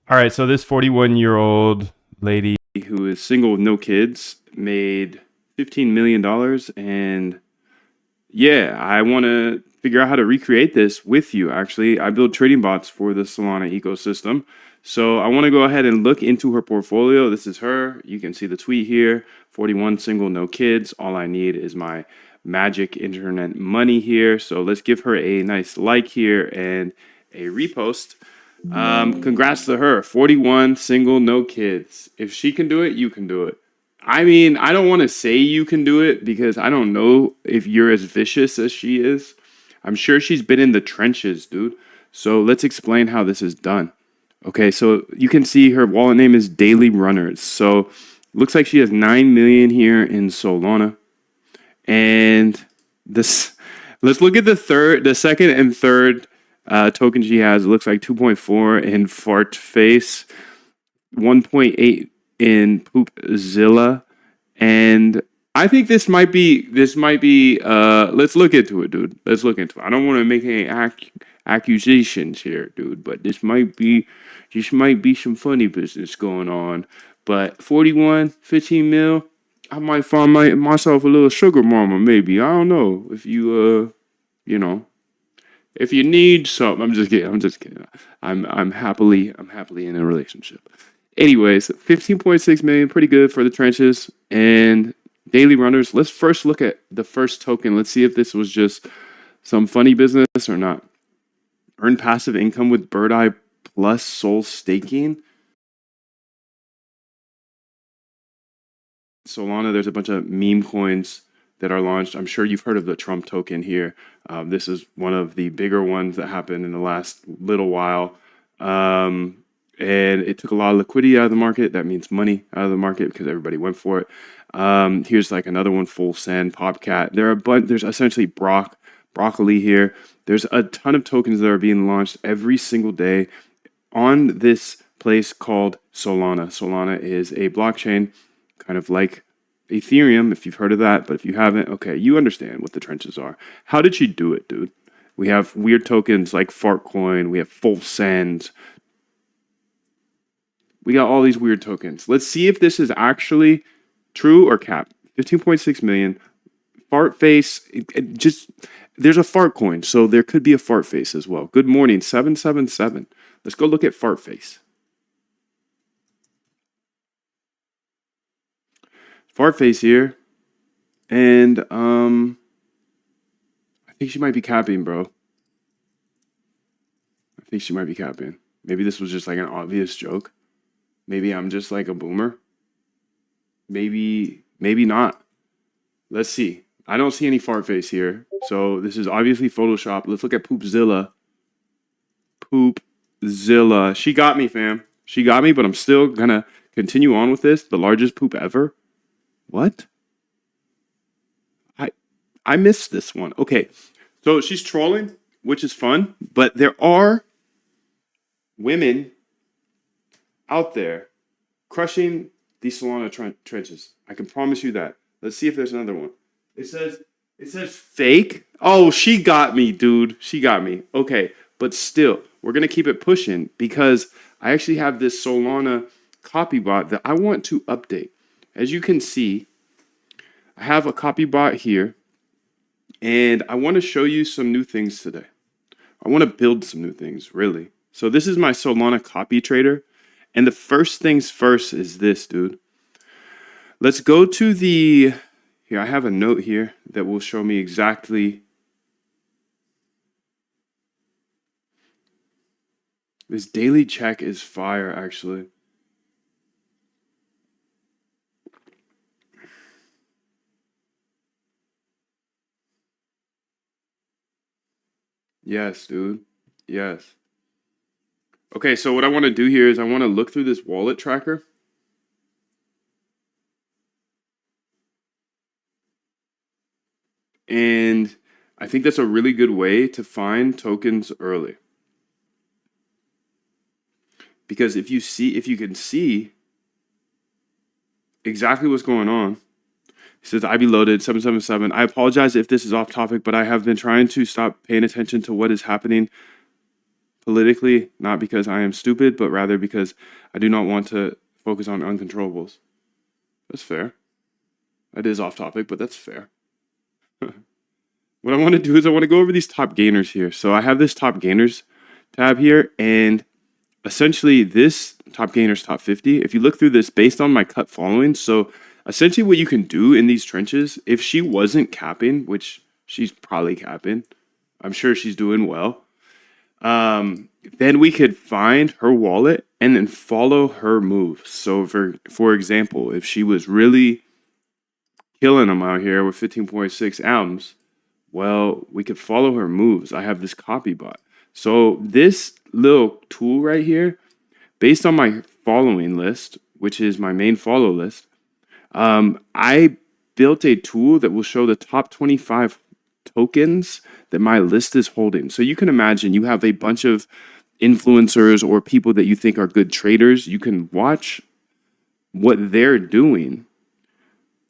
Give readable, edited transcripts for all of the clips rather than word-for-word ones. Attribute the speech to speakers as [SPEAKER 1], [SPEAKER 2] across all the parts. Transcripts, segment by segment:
[SPEAKER 1] All right, so this 41-year-old lady who is single with no kids made $15 million. And yeah, I want to figure out how to recreate this with you, actually. I build trading bots for the Solana ecosystem. So I want to go ahead and look into her portfolio. This is her. You can see the tweet here 41 single, no kids. All I need is my magic internet money here. So let's give her a nice like here and a repost. Congrats to her. 41, single, no kids. If she can do it, you can do it. I mean, I don't want to say you can do it because I don't know if you're as vicious as she is. I'm sure she's been in the trenches, dude. So let's explain how this is done. Okay, so you can see her wallet name is Daily Runners. So looks like she has 9 million here in Solana. And this, let's look at the second and third token she has. It looks like 2.4 in Fart Face, 1.8 in Poopzilla, and I think this might be let's look into it, dude. Let's look into it. I don't want to make any accusations here, dude, but this might be some funny business going on. But 41, 15 mil, I might find myself a little sugar mama, maybe. I don't know. If you know, if you need something, I'm just kidding. I'm just kidding. I'm happily in a relationship. Anyways, 15.6 million, pretty good for the trenches and daily runners. Let's first look at the first token. Let's see if this was just some funny business or not. Earn passive income with Bird Eye plus Soul staking. Solana, there's a bunch of meme coins that are launched. I'm sure you've heard of the Trump token here. This is one of the bigger ones that happened in the last little while. And it took a lot of liquidity out of the market. That means money out of the market because everybody went for it. Here's like another one, Full Send, Popcat. There's essentially broccoli here. There's a ton of tokens that are being launched every single day on this place called Solana. Solana is a blockchain, kind of like Ethereum, if you've heard of that. But if you haven't, okay, you understand what the trenches are. How did she do it, dude? We have weird tokens like Fartcoin. We have Full Send. We got all these weird tokens. Let's see if this is actually true or cap. 15.6 million. Fart face. Just there's a fart coin, so there could be a fart face as well. Good morning, 777. Let's go look at fart face. Fart face here. And I think she might be capping, bro. I think she might be capping. Maybe this was just like an obvious joke. Maybe I'm just like a boomer. Maybe not. Let's see. I don't see any fart face here. So this is obviously Photoshop. Let's look at Poopzilla. Poopzilla. She got me, fam. She got me, but I'm still gonna continue on with this. The largest poop ever. What? I I missed this one. Okay. So she's trolling, which is fun, but there are women out there crushing the Solana trenches. I can promise you that. Let's see if there's another one. It says it says fake. Oh, she got me, dude. She got me. Okay, but still, we're gonna keep it pushing because I actually have this Solana copy bot that I want to update. As you can see, I have a copy bot here, and I want to show you some new things today. I want to build some new things, really. So this is my Solana copy trader. And the first things first is this, dude. Let's go to the, here, I have a note here that will show me exactly. This daily check is fire, actually. Yes, dude. Yes. Okay, so what I want to do here is I want to look through this wallet tracker. And I think that's a really good way to find tokens early. Because if you can see exactly what's going on. He says, I be loaded, 777. I apologize if this is off topic, but I have been trying to stop paying attention to what is happening politically, not because I am stupid, but rather because I do not want to focus on uncontrollables. That's fair. That is off topic, but that's fair. What I want to do is I want to go over these top gainers here. So I have this top gainers tab here, and essentially this top gainers top 50. If you look through this based on my cut following, so essentially what you can do in these trenches, if she wasn't capping, which she's probably capping, I'm sure she's doing well. Then we could find her wallet and then follow her moves. So for example, if she was really killing them out here with 15.6 amps, well, we could follow her moves. I have this copy bot. So this little tool right here, based on my following list, which is my main follow list, I built a tool that will show the top 25 tokens that my list is holding. So you can imagine you have a bunch of influencers or people that you think are good traders. You can watch what they're doing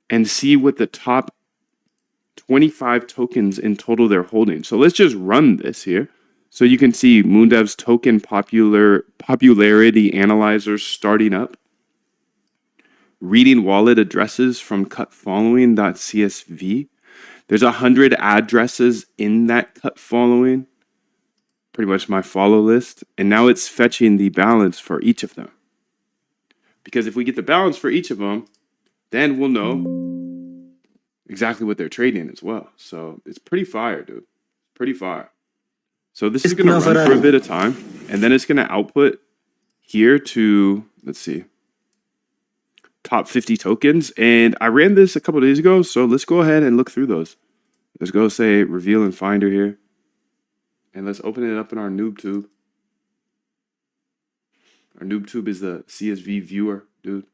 [SPEAKER 1] and see what the top 25 tokens in total they're holding. So let's just run this here. So you can see Moondev's token popularity analyzer starting up. Reading wallet addresses from cutfollowing.csv. There's 100 addresses in that cut following. Pretty much my follow list. And now it's fetching the balance for each of them. Because if we get the balance for each of them, then we'll know exactly what they're trading as well. So it's pretty fire, dude. Pretty fire. So this is going to run for a bit of time, and then it's going to output here to, let's see, top 50 tokens. And I ran this a couple of days ago, so let's go ahead and look through those. Let's go say reveal and finder here. And let's open it up in our noob tube. Our noob tube is the CSV viewer, dude.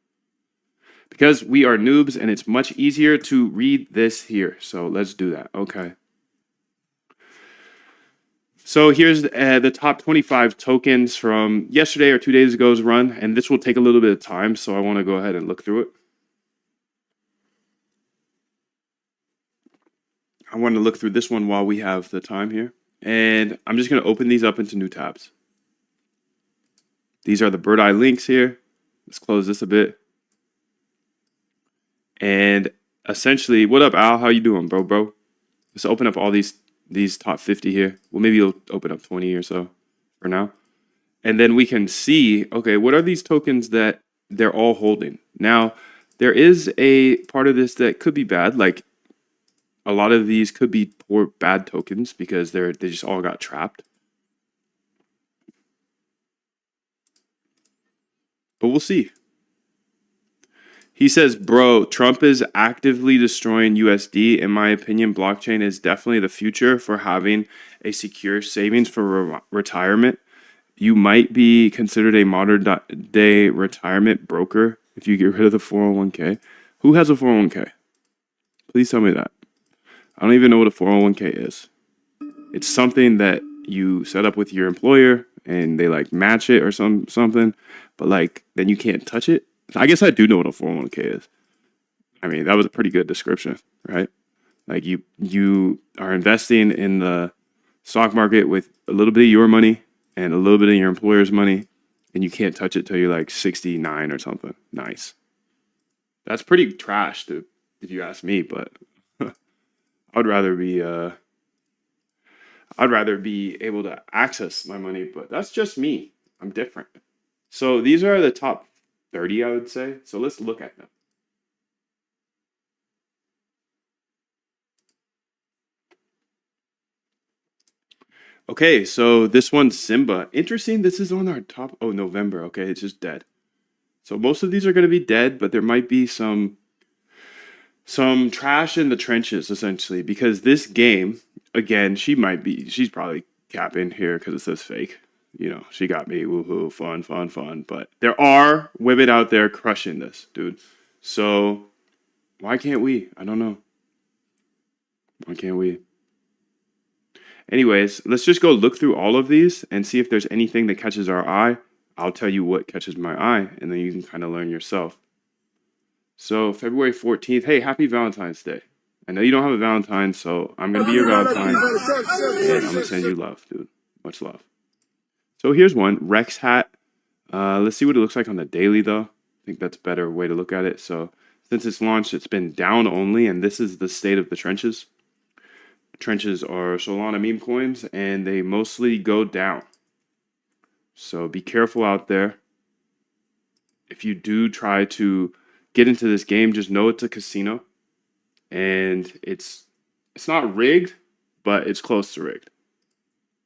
[SPEAKER 1] Because we are noobs and it's much easier to read this here. So let's do that. Okay. So here's the top 25 tokens from yesterday or 2 days ago's run. And this will take a little bit of time. So I want to go ahead and look through it. I want to look through this one while we have the time here. And I'm just going to open these up into new tabs. These are the bird eye links here. Let's close this a bit. And essentially, what up, Al? How you doing, bro? Let's open up all these top 50 here. Well, maybe you'll open up 20 or so for now. And then we can see, okay, what are these tokens that they're all holding? Now, there is a part of this that could be bad. Like, a lot of these could be poor, bad tokens because they just all got trapped. But we'll see. He says, bro, Trump is actively destroying USD. In my opinion, blockchain is definitely the future for having a secure savings for retirement. You might be considered a modern day retirement broker if you get rid of the 401k. Who has a 401k? Please tell me that. I don't even know what a 401k is. It's something that you set up with your employer and they like match it or something, but like then you can't touch it. I guess I do know what a 401k is. I mean, that was a pretty good description, right? Like you are investing in the stock market with a little bit of your money and a little bit of your employer's money, and you can't touch it till you're like 69 or something. Nice. That's pretty trash, dude, if you ask me, but I'd rather be able to access my money, but that's just me. I'm different. So these are the top 30, I would say. So let's look at them. Okay, so this one's Simba. Interesting, this is on our top. Oh, November. Okay, it's just dead. So most of these are going to be dead, but there might be some trash in the trenches, essentially, because this game, again, she's probably capping here because it says fake. You know, she got me, woohoo, fun. But there are women out there crushing this, dude. So why can't we? I don't know. Why can't we? Anyways, let's just go look through all of these and see if there's anything that catches our eye. I'll tell you what catches my eye, and then you can kind of learn yourself. So February 14th, hey, happy Valentine's Day. I know you don't have a Valentine, so I'm going to be your Valentine, and I'm going to send you love, dude. Much love. So here's one, Rex hat. Let's see what it looks like on the daily though. I think that's a better way to look at it. So since it's launched, it's been down only, and this is the state of the trenches. Trenches are Solana meme coins, and they mostly go down. So be careful out there. If you do try to get into this game, just know it's a casino, and it's not rigged, but it's close to rigged.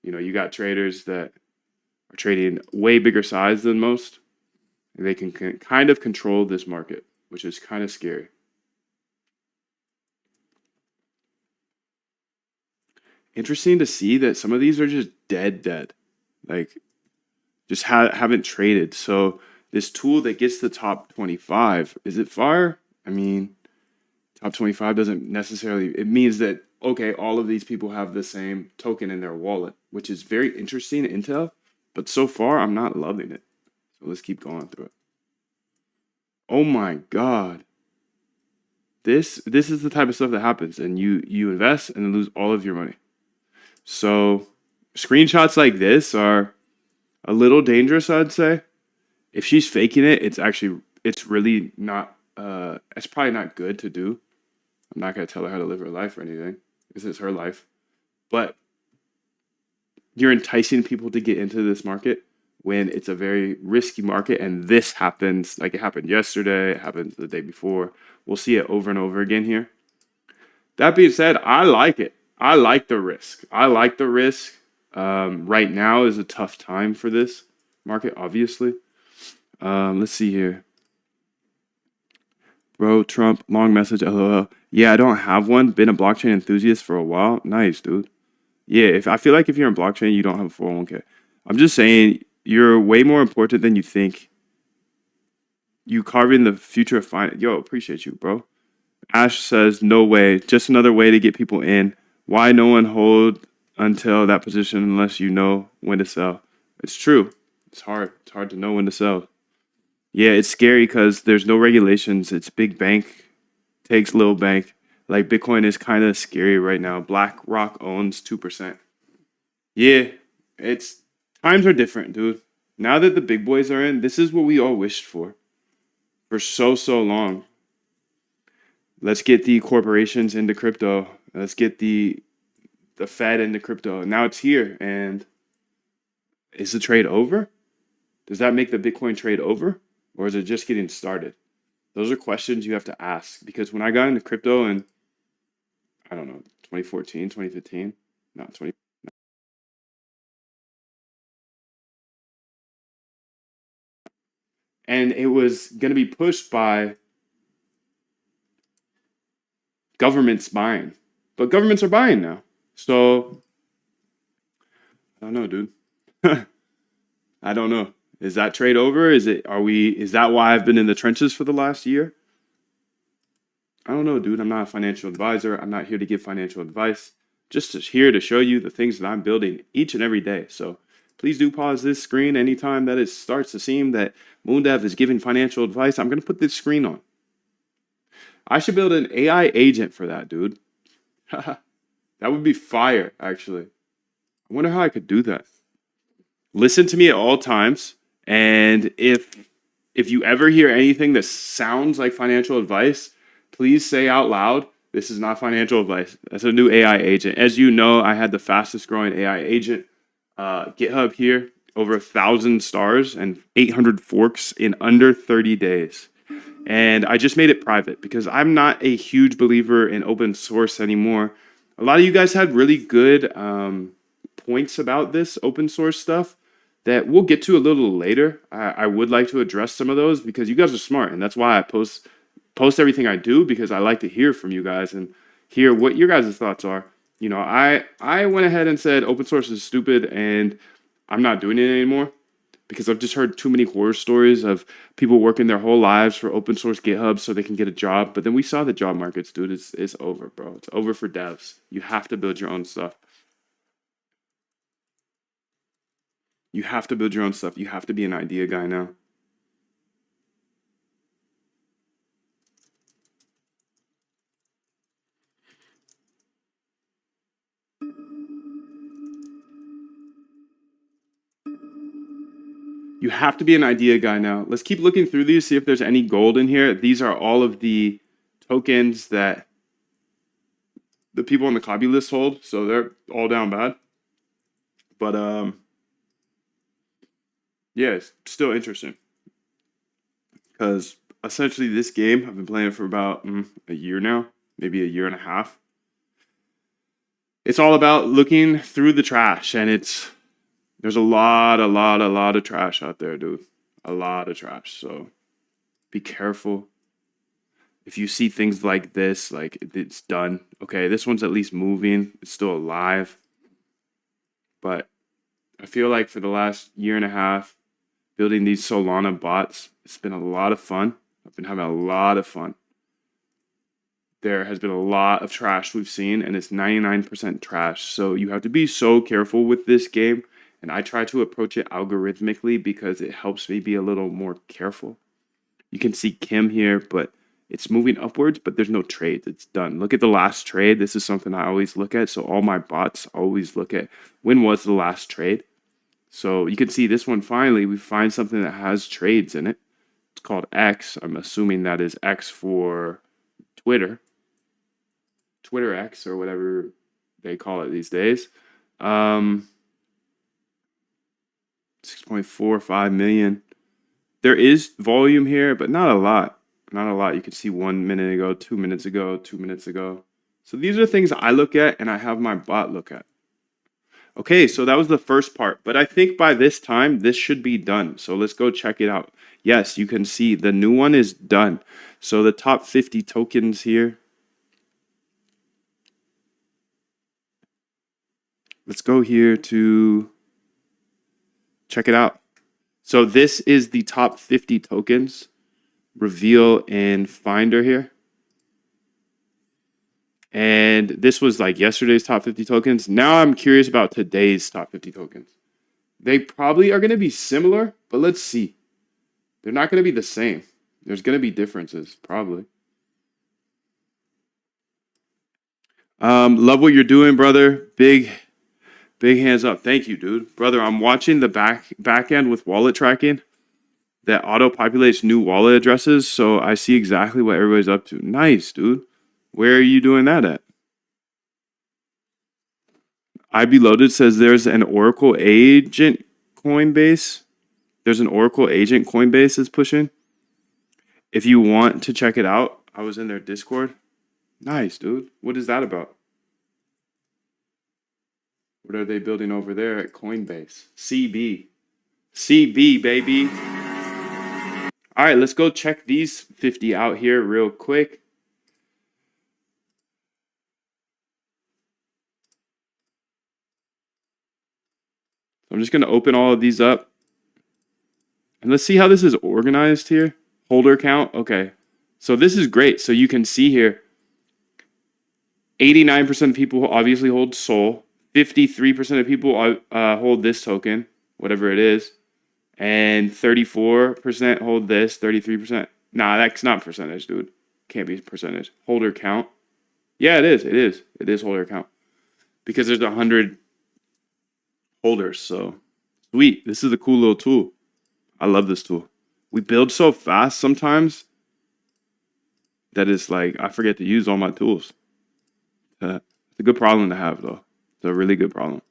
[SPEAKER 1] You know, you got traders that are trading way bigger size than most, and they can kind of control this market, which is kind of scary. Interesting to see that some of these are just dead, like just haven't traded. So this tool that gets the top 25, is it fire? I mean, top 25 doesn't necessarily, it means that, okay, all of these people have the same token in their wallet, which is very interesting intel, but so far I'm not loving it. So let's keep going through it. Oh my God. This is the type of stuff that happens, and you invest and then lose all of your money. So screenshots like this are a little dangerous, I'd say. If she's faking it, it's really not it's probably not good to do. I'm not gonna tell her how to live her life or anything. This is her life. But you're enticing people to get into this market when it's a very risky market, and this happens like it happened yesterday, it happened the day before. We'll see it over and over again here. That being said, I like it. I like the risk. I like the risk. Right now is a tough time for this market, obviously. Let's see here. Bro, Trump, long message, LOL. Yeah, I don't have one. Been a blockchain enthusiast for a while. Nice, dude. Yeah, if I feel like if you're in blockchain, you don't have a 401k. I'm just saying you're way more important than you think. You carving the future of finance. Yo, appreciate you, bro. Ash says, no way. Just another way to get people in. Why no one hold until that position unless you know when to sell? It's true. It's hard. It's hard to know when to sell. Yeah, it's scary because there's no regulations. It's big bank takes little bank. Like Bitcoin is kind of scary right now. BlackRock owns 2%. Yeah, it's times are different, dude. Now that the big boys are in, this is what we all wished for so long. Let's get the corporations into crypto. Let's get the Fed into crypto. Now it's here, and is the trade over? Does that make the Bitcoin trade over, or is it just getting started? Those are questions you have to ask, because when I got into crypto in, I don't know, 2014, 2015, not 20, and it was going to be pushed by governments buying, but governments are buying now. So I don't know, dude. I don't know. Is that trade over? Is that why I've been in the trenches for the last year? I don't know, dude. I'm not a financial advisor. I'm not here to give financial advice. Here to show you the things that I'm building each and every day. So please do pause this screen anytime that it starts to seem that MoonDev is giving financial advice. I'm going to put this screen on. I should build an AI agent for that, dude. That would be fire, actually. I wonder how I could do that. Listen to me at all times, and if you ever hear anything that sounds like financial advice, please say out loud, this is not financial advice. That's a new AI agent. As you know, I had the fastest growing AI agent GitHub here, over 1,000 stars and 800 forks in under 30 days. And I just made it private because I'm not a huge believer in open source anymore. A lot of you guys had really good points about this open source stuff that we'll get to a little later. I would like to address some of those because you guys are smart, and that's why I post everything I do, because I like to hear from you guys and hear what your guys' thoughts are. You know, I went ahead and said open source is stupid and I'm not doing it anymore because I've just heard too many horror stories of people working their whole lives for open source GitHub so they can get a job. But then we saw the job markets, dude. It's over, bro. It's over for devs. You have to build your own stuff. You have to build your own stuff. You have to be an idea guy now. You have to be an idea guy now. Let's keep looking through these, see if there's any gold in here. These are all of the tokens that the people on the copy list hold, so they're all down bad. But yeah, it's still interesting because essentially this game I've been playing it for about a year now, maybe a year and a half. It's all about looking through the trash, and there's a lot of trash out there, dude. A lot of trash. So be careful. If you see things like this, like it's done. Okay, this one's at least moving. It's still alive. But I feel like for the last year and a half, building these Solana bots, it's been a lot of fun. I've been having a lot of fun. There has been a lot of trash we've seen, and it's 99% trash. So you have to be so careful with this game. And I try to approach it algorithmically because it helps me be a little more careful. You can see Kim here, but it's moving upwards, but there's no trades. It's done. Look at the last trade. This is something I always look at. So all my bots always look at when was the last trade. So you can see this one finally, we find something that has trades in it. It's called X. I'm assuming that is X for Twitter. Twitter X or whatever they call it these days. 6.45 million. There is volume here, but not a lot. Not a lot. You can see 1 minute ago, 2 minutes ago, 2 minutes ago. So these are things I look at and I have my bot look at. Okay, so that was the first part. But I think by this time, this should be done. So let's go check it out. Yes, you can see the new one is done. So the top 50 tokens here. Let's go here to check it out. So this is the top 50 tokens. Reveal and Finder here. And this was like yesterday's top 50 tokens. Now I'm curious about today's top 50 tokens. They probably are going to be similar, but let's see. They're not going to be the same. There's going to be differences, probably. Love what you're doing, brother. Big hands up. Thank you, dude. Brother, I'm watching the back end with wallet tracking that auto-populates new wallet addresses, so I see exactly what everybody's up to. Nice, dude. Where are you doing that at? IB Loaded says there's an Oracle agent Coinbase. There's an Oracle agent Coinbase is pushing. If you want to check it out, I was in their Discord. Nice, dude. What is that about? What are they building over there at Coinbase? CB. CB, baby. All right, let's go check these 50 out here real quick. I'm just going to open all of these up. And let's see how this is organized here. Holder count. Okay. So this is great. So you can see here, 89% of people obviously hold Sol. 53% of people hold this token, whatever it is. And 34% hold this, 33%. Nah, that's not percentage, dude. Can't be percentage. Holder count. Yeah, it is. It is. It is holder count. Because there's 100 holders. So sweet. This is a cool little tool. I love this tool. We build so fast sometimes that it's like I forget to use all my tools. It's a good problem to have, though. It's a really good problem.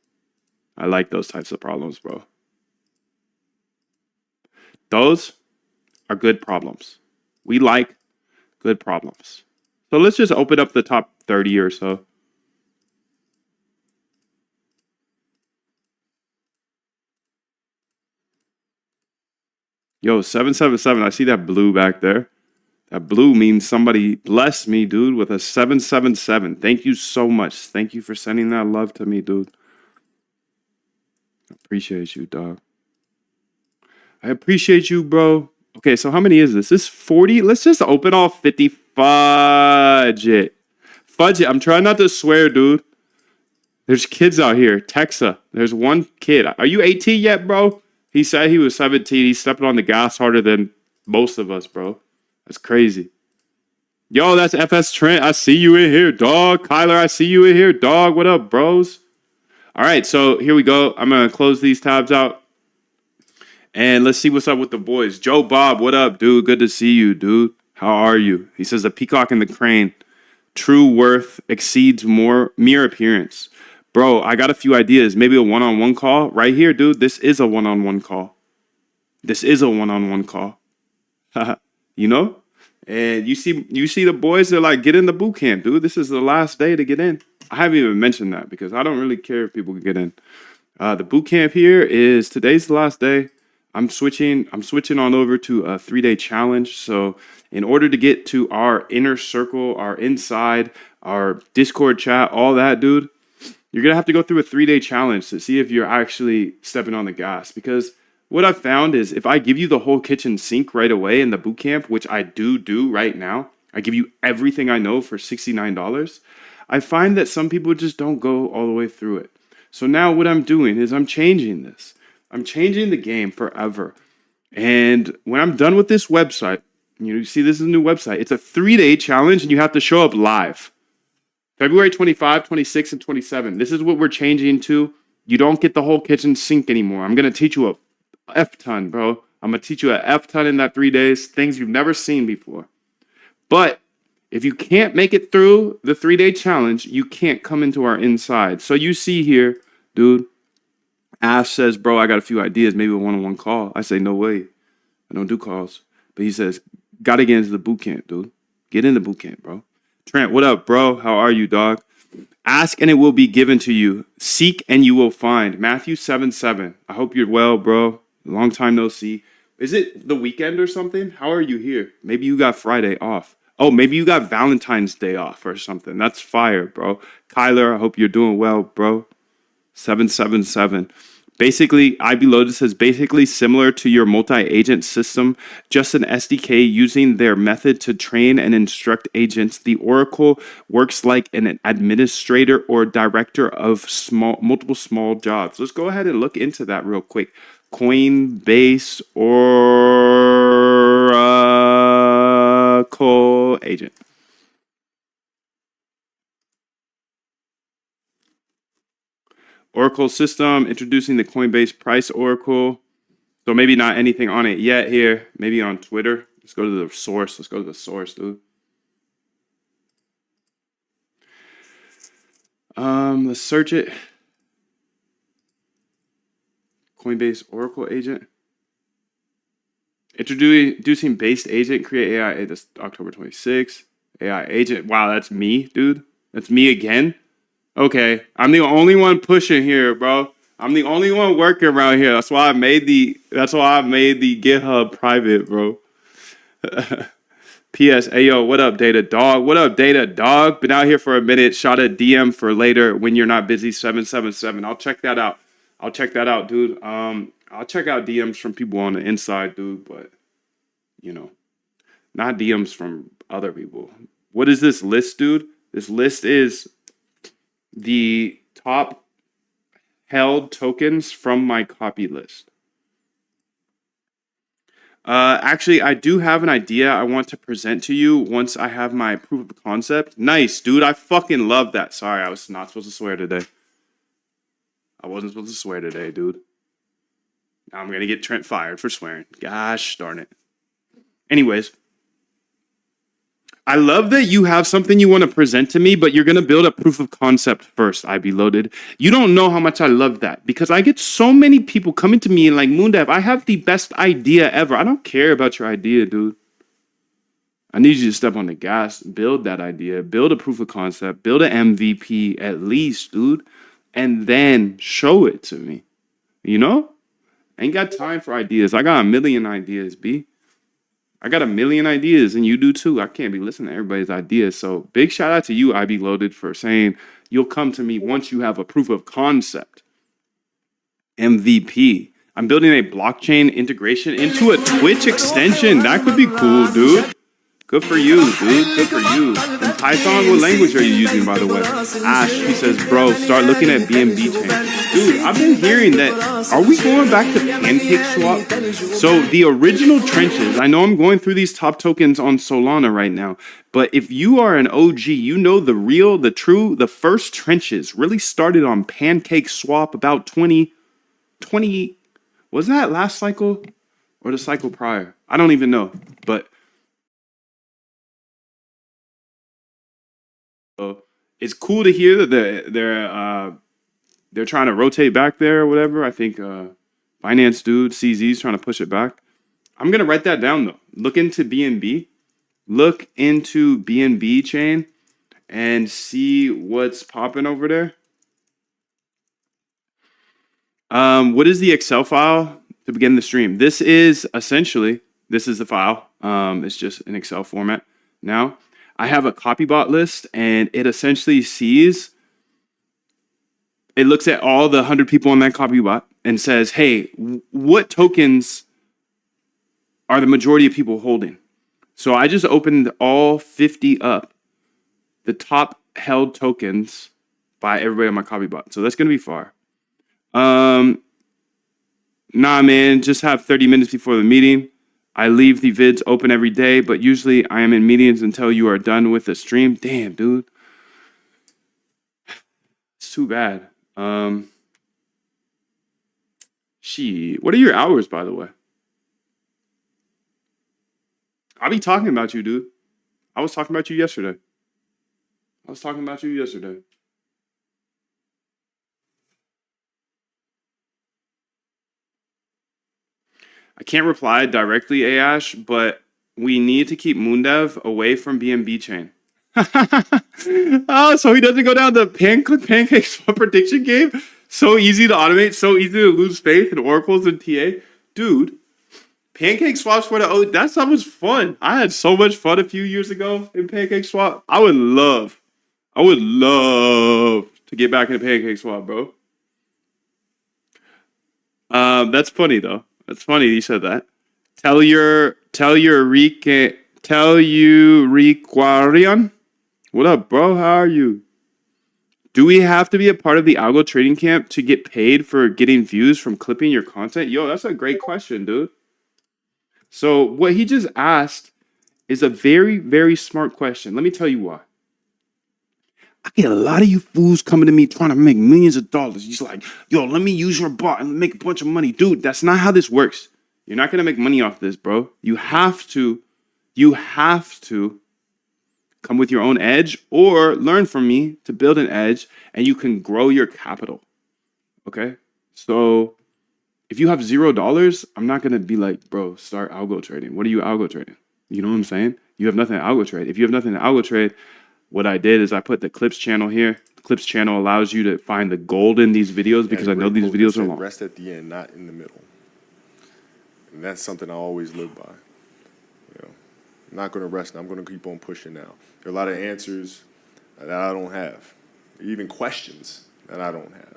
[SPEAKER 1] I like those types of problems, bro. Those are good problems. We like good problems. So let's just open up the top 30 or so. Yo, 777. I see that blue back there. That blue means somebody blessed me, dude, with a 777. Thank you so much. Thank you for sending that love to me, dude. I appreciate you, dog. I appreciate you, bro. Okay, so how many is this? This is 40? Let's just open all 50. Fudge it. Fudge it. I'm trying not to swear, dude. There's kids out here. Texa. There's one kid. Are you 18 yet, bro? He said he was 17. He's stepping on the gas harder than most of us, bro. That's crazy. Yo, that's FS Trent. I see you in here, dog. Kyler, I see you in here, dog. What up, bros? All right, so here we go. I'm going to close these tabs out. And let's see what's up with the boys. Joe Bob, what up, dude? Good to see you, dude. How are you? He says the peacock and the crane. True worth exceeds more mere appearance. Bro, I got a few ideas. Maybe a one-on-one call. Right here, dude. This is a one-on-one call. This is a one-on-one call. You know? And you see the boys, they're like, get in the boot camp, dude. This is the last day to get in. I haven't even mentioned that because I don't really care if people can get in. The boot camp here is today's the last day. I'm switching on over to a 3-day challenge. So in order to get to our inner circle, our inside, our Discord chat, all that, dude, you're going to have to go through a 3-day challenge to see if you're actually stepping on the gas. Because what I've found is if I give you the whole kitchen sink right away in the boot camp, which I do right now, I give you everything I know for $69, I find that some people just don't go all the way through it. So now what I'm doing is I'm changing this. I'm changing the game forever. And when I'm done with this website, you see this is a new website. It's a 3-day challenge and you have to show up live. February 25, 26, and 27. This is what we're changing to. You don't get the whole kitchen sink anymore. I'm going to teach you a F-ton, bro. I'm going to teach you a F-ton in that 3 days. Things you've never seen before. But if you can't make it through the 3-day challenge, you can't come into our inside. So you see here, dude, Ash says, bro, I got a few ideas, maybe a one-on-one call. I say, no way. I don't do calls. But he says, got to get into the boot camp, dude. Get in the boot camp, bro. Trent, what up, bro? How are you, dog? Ask and it will be given to you. Seek and you will find. Matthew 7:7. I hope you're well, bro. Long time no see. Is it the weekend or something? How are you here? Maybe you got Friday off. Oh, maybe you got Valentine's Day off or something. That's fire, bro. Kyler, I hope you're doing well, bro. 777. Basically, IB Loaded says basically similar to your multi-agent system, just an SDK using their method to train and instruct agents. The Oracle works like an administrator or director of multiple small jobs. Let's go ahead and look into that real quick. Coinbase Oracle agent. Oracle system, introducing the Coinbase price Oracle. So maybe not anything on it yet here. Maybe on Twitter. Let's go to the source. Let's go to the source, dude. Let's search it. Coinbase Oracle agent. Introducing based agent, create AI. This October 26th. AI agent. Wow, that's me, dude. That's me again. Okay, I'm the only one pushing here, bro. I'm the only one working around here. That's why I made the GitHub private, bro. P.S. Ayo, what up, Data Dog? What up, Data Dog? Been out here for a minute. Shot a DM for later when you're not busy. 777. I'll check that out. Dude. I'll check out DMs from people on the inside, dude. But not DMs from other people. What is this list, dude? This list is the top held tokens from my copy list. Actually, I do have an idea I want to present to you once I have my proof of concept. Nice, dude. I fucking love that. Sorry, I was not supposed to swear today. I wasn't supposed to swear today, dude. Now I'm going to get Trent fired for swearing. Gosh darn it. Anyways. I love that you have something you want to present to me, but you're going to build a proof of concept first, IB Loaded. You don't know how much I love that because I get so many people coming to me and like, Moondev, I have the best idea ever. I don't care about your idea, dude. I need you to step on the gas, build that idea, build a proof of concept, build an MVP at least, dude, and then show it to me. You know? I ain't got time for ideas. I got a million ideas, B. I got a million ideas, and you do too. I can't be listening to everybody's ideas. So big shout out to you, IB Loaded, for saying you'll come to me once you have a proof of concept. MVP. I'm building a blockchain integration into a Twitch extension. That could be cool, dude. Good for you, dude. Good for you. In Python, what language are you using, by the way? Ash, he says, bro, start looking at BNB chain. Dude, I've been hearing that. Are we going back to Pancake Swap? So the original trenches, I know I'm going through these top tokens on Solana right now, but if you are an OG, you know the real, the true, the first trenches really started on Pancake Swap about 20, Was that last cycle or the cycle prior? I don't even know. But it's cool to hear that they're trying to rotate back there or whatever. I think finance dude CZ's trying to push it back. I'm gonna write that down though. Look into BNB. Look into BNB chain and see what's popping over there. What is the Excel file to begin the stream? This is the file. It's just an Excel format. Now I have a copybot list, and it essentially looks at all the 100 people on that copybot and says, hey, what tokens are the majority of people holding? So I just opened all 50 up, the top held tokens by everybody on my copybot. So that's going to be far. Nah, man, just have 30 minutes before the meeting. I leave the vids open every day, but usually I am in meetings until you are done with the stream. Damn, dude. It's too bad. What are your hours, by the way? I'll be talking about you, dude. I was talking about you yesterday. I can't reply directly, Ash, but we need to keep Moondev away from BNB chain. Oh, so he doesn't go down the pancake swap prediction game? So easy to automate, so easy to lose faith in oracles and TA. Dude, pancake swaps that stuff was fun. I had so much fun a few years ago in pancake swap. I would love to get back in pancake swap, bro. That's funny though. That's funny you said that. Tell you Riquarian. What up, bro? How are you? Do we have to be a part of the algo trading camp to get paid for getting views from clipping your content? Yo, that's a great question, dude. So what he just asked is a very, very smart question. Let me tell you why. I get a lot of you fools coming to me trying to make millions of dollars. He's like, yo, let me use your bot and make a bunch of money. Dude, that's not how this works. You're not going to make money off this, bro. You have to come with your own edge or learn from me to build an edge, and you can grow your capital. Okay? So if you have $0, I'm not going to be like, bro, start algo trading. What are you algo trading? You know what I'm saying? You have nothing to algo trade. If you have nothing to algo trade, what I did is I put the clips channel here. The clips channel allows you to find the gold in these videos because I know these videos are long.
[SPEAKER 2] Rest at the end, not in the middle. And that's something I always live by. You know, I'm not going to rest. I'm going to keep on pushing now. There are a lot of answers that I don't have, even questions that I don't have.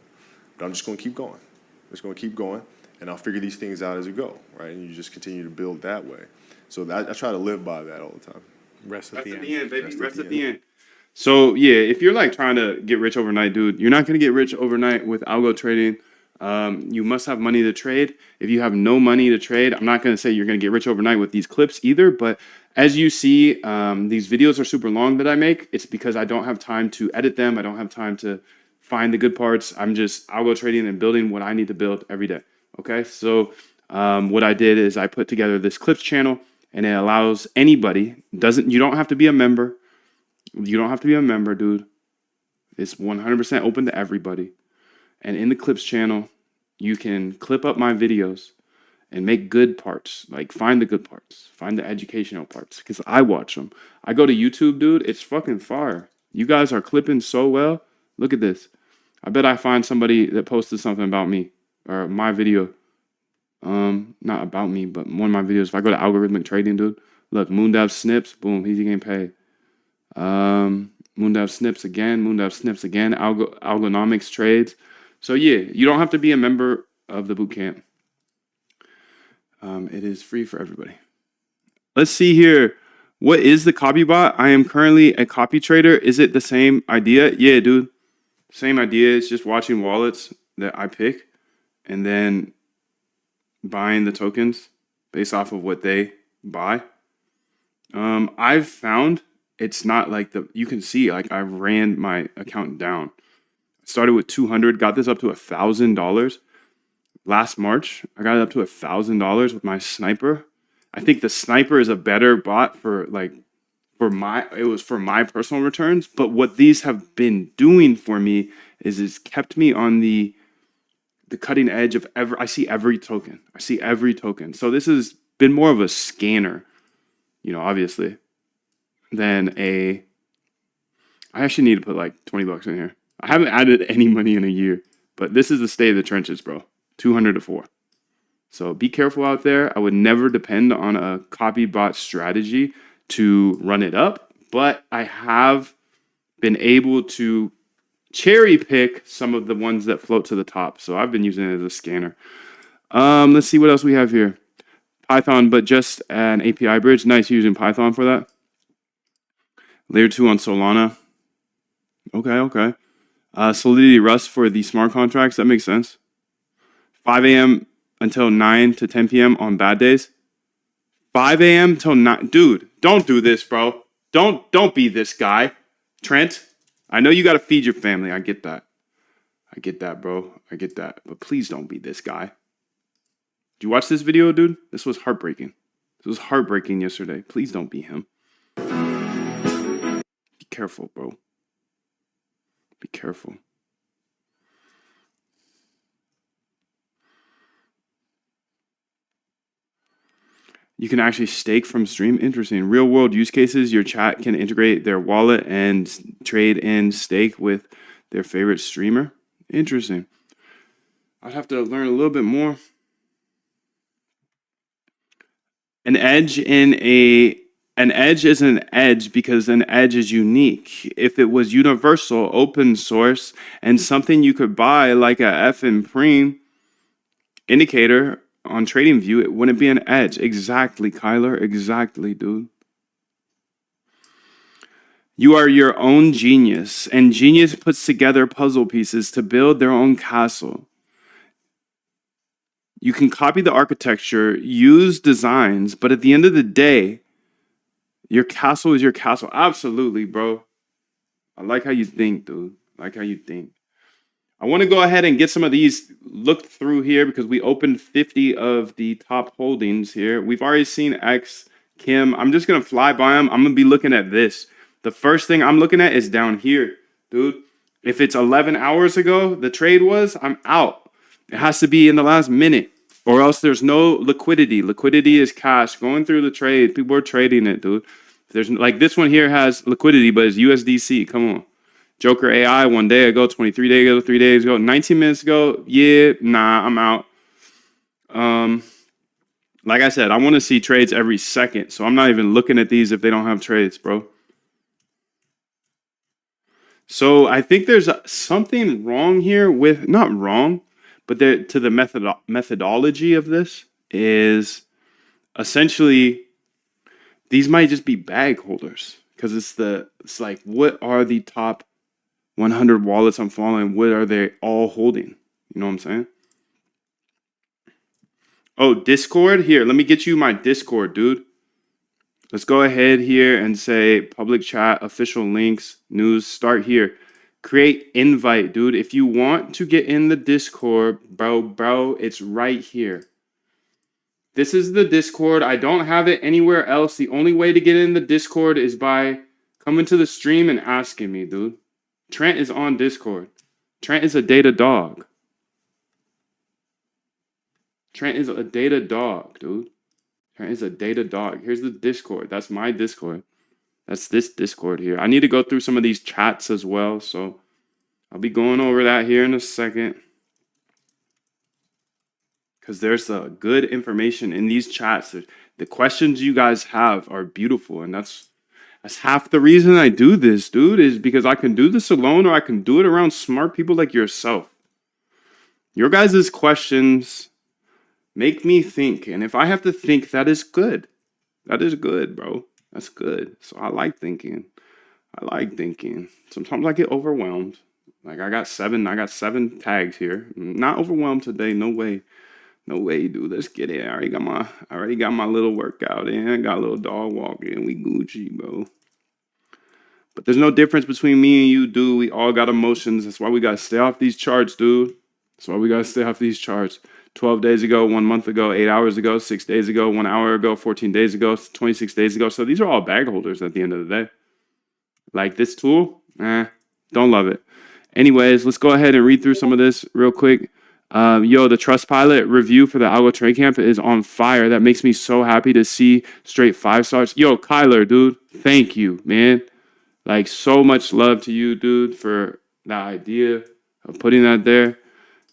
[SPEAKER 2] But I'm just going to keep going. I'm just going to keep going, and I'll figure these things out as we go, right? And you just continue to build that way. So I try to live by that all the time.
[SPEAKER 1] Rest at the end, baby. Rest at the end. So yeah, if you're like trying to get rich overnight, dude, you're not going to get rich overnight with algo trading. You must have money to trade. If you have no money to trade, I'm not going to say you're going to get rich overnight with these clips either. But as you see, these videos are super long that I make. It's because I don't have time to edit them. I don't have time to find the good parts. I'm just algo trading and building what I need to build every day. Okay, so what I did is I put together this clips channel, and it allows anybody. You don't have to be a member. You don't have to be a member, dude. It's 100% open to everybody. And in the clips channel, you can clip up my videos and make good parts. Like find the good parts, find the educational parts, because I watch them. I go to YouTube, dude. It's fucking fire. You guys are clipping so well. Look at this. I bet I find somebody that posted something about me or my video. Not about me, but one of my videos. If I go to algorithmic trading, dude, look, Moondev snips, boom, he's getting paid. Moondev snips again, algonomics trades. So yeah, you don't have to be a member of the bootcamp. It is free for everybody. Let's see here. What is the copybot? I am currently a copy trader. Is it the same idea? Yeah, dude. Same idea. It's just watching wallets that I pick and then buying the tokens based off of what they buy. I've found it's not like you can see, like I ran my account down. Started with 200, got this up to $1,000. last March. I got it up to $1,000 with my sniper. I think the sniper is a better bot for like it was for my personal returns. But what these have been doing for me is it's kept me on the cutting edge of I see every token. I see every token. So this has been more of a scanner, obviously, than I actually need to put like 20 bucks in here. I haven't added any money in a year, but this is the state of the trenches, bro. 200 to 4. So be careful out there. I would never depend on a copy bot strategy to run it up, but I have been able to cherry pick some of the ones that float to the top. So I've been using it as a scanner. Let's see what else we have here. Python, but just an API bridge. Nice using Python for that. Layer 2 on Solana. Okay. Solidity Rust for the smart contracts. That makes sense. 5 a.m. until 9 to 10 p.m. on bad days. 5 a.m. till 9. Dude, don't do this, bro. Don't be this guy. Trent, I know you got to feed your family. I get that. Bro. I get that. But please don't be this guy. Did you watch this video, dude? This was heartbreaking. This was heartbreaking yesterday. Please don't be him. Be careful, bro. Be careful. You can actually stake from stream. Interesting. Real world use cases. Your chat can integrate their wallet and trade in stake with their favorite streamer. Interesting. I'd have to learn a little bit more. An edge is an edge because an edge is unique. If it was universal, open source, and something you could buy like a FN Preem indicator on TradingView, it wouldn't be an edge. Exactly, Kyler. Exactly, dude. You are your own genius, and genius puts together puzzle pieces to build their own castle. You can copy the architecture, use designs, but at the end of the day, your castle is your castle. Absolutely, bro. I like how you think, dude. I like how you think. I want to go ahead and get some of these looked through here because we opened 50 of the top holdings here. We've already seen X, Kim. I'm just going to fly by them. I'm going to be looking at this. The first thing I'm looking at is down here, dude. If it's 11 hours ago, the trade was, I'm out. It has to be in the last minute or else there's no liquidity. Liquidity is cash going through the trade. People are trading it, dude. There's like this one here has liquidity, but it's USDC. Come on. Joker AI 1 day ago, 23 days ago, 3 days ago, 19 minutes ago. Yeah, nah, I'm out. Like I said, I want to see trades every second. So I'm not even looking at these if they don't have trades, bro. So I think there's something wrong here with, not wrong, but to the methodology of this is essentially these might just be bag holders because it's like, what are the top 100 wallets I'm following? What are they all holding? You know what I'm saying? Oh, Discord? Here, let me get you my Discord, dude. Let's go ahead here and say public chat, official links, news, start here. Create invite, dude. If you want to get in the Discord, bro, it's right here. This is the Discord. I don't have it anywhere else. The only way to get in the Discord is by coming to the stream and asking me, dude. Trent is on Discord. Trent is a data dog. Trent is a data dog, dude. Trent is a data dog. Here's the Discord. That's my Discord. That's this Discord here. I need to go through some of these chats as well, so I'll be going over that here in a second. Because there's good information in these chats. The questions you guys have are beautiful, and that's half the reason I do this, dude, is because I can do this alone or I can do it around smart people like yourself. Your guys' questions make me think, and if I have to think, that is good. That is good, bro. That's good. So I like thinking. Sometimes I get overwhelmed. Like I got seven tags here. Not overwhelmed today, no way. No way, dude. Let's get it. I already got my little workout in. I got a little dog walk in. We Gucci, bro. But there's no difference between me and you, dude. We all got emotions. That's why we gotta stay off these charts, dude. That's why we gotta stay off these charts. 12 days ago, 1 month ago, 8 hours ago, 6 days ago, 1 hour ago, 14 days ago, 26 days ago. So these are all bag holders at the end of the day. Like this tool, don't love it. Anyways, let's go ahead and read through some of this real quick. The Trustpilot review for the Algo Trade Camp is on fire. That makes me so happy to see straight 5 stars. Yo, Kyler, dude, thank you, man. Like, so much love to you, dude, for that idea of putting that there.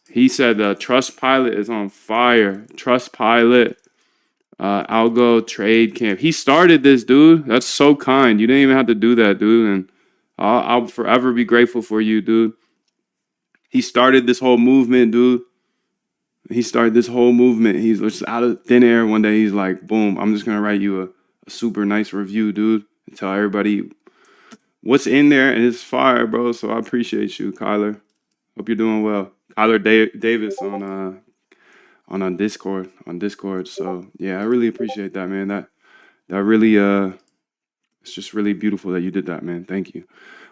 [SPEAKER 1] He said the Trustpilot is on fire. Trustpilot, Algo Trade Camp. He started this, dude. That's so kind. You didn't even have to do that, dude. And I'll forever be grateful for you, dude. He started this whole movement, dude. He's just out of thin air one day. He's like, boom, I'm just going to write you a super nice review, dude, and tell everybody what's in there. And it's fire, bro. So I appreciate you, Kyler. Hope you're doing well. Kyler Davis on Discord. So yeah, I really appreciate that, man. That really it's just really beautiful that you did that, man. Thank you.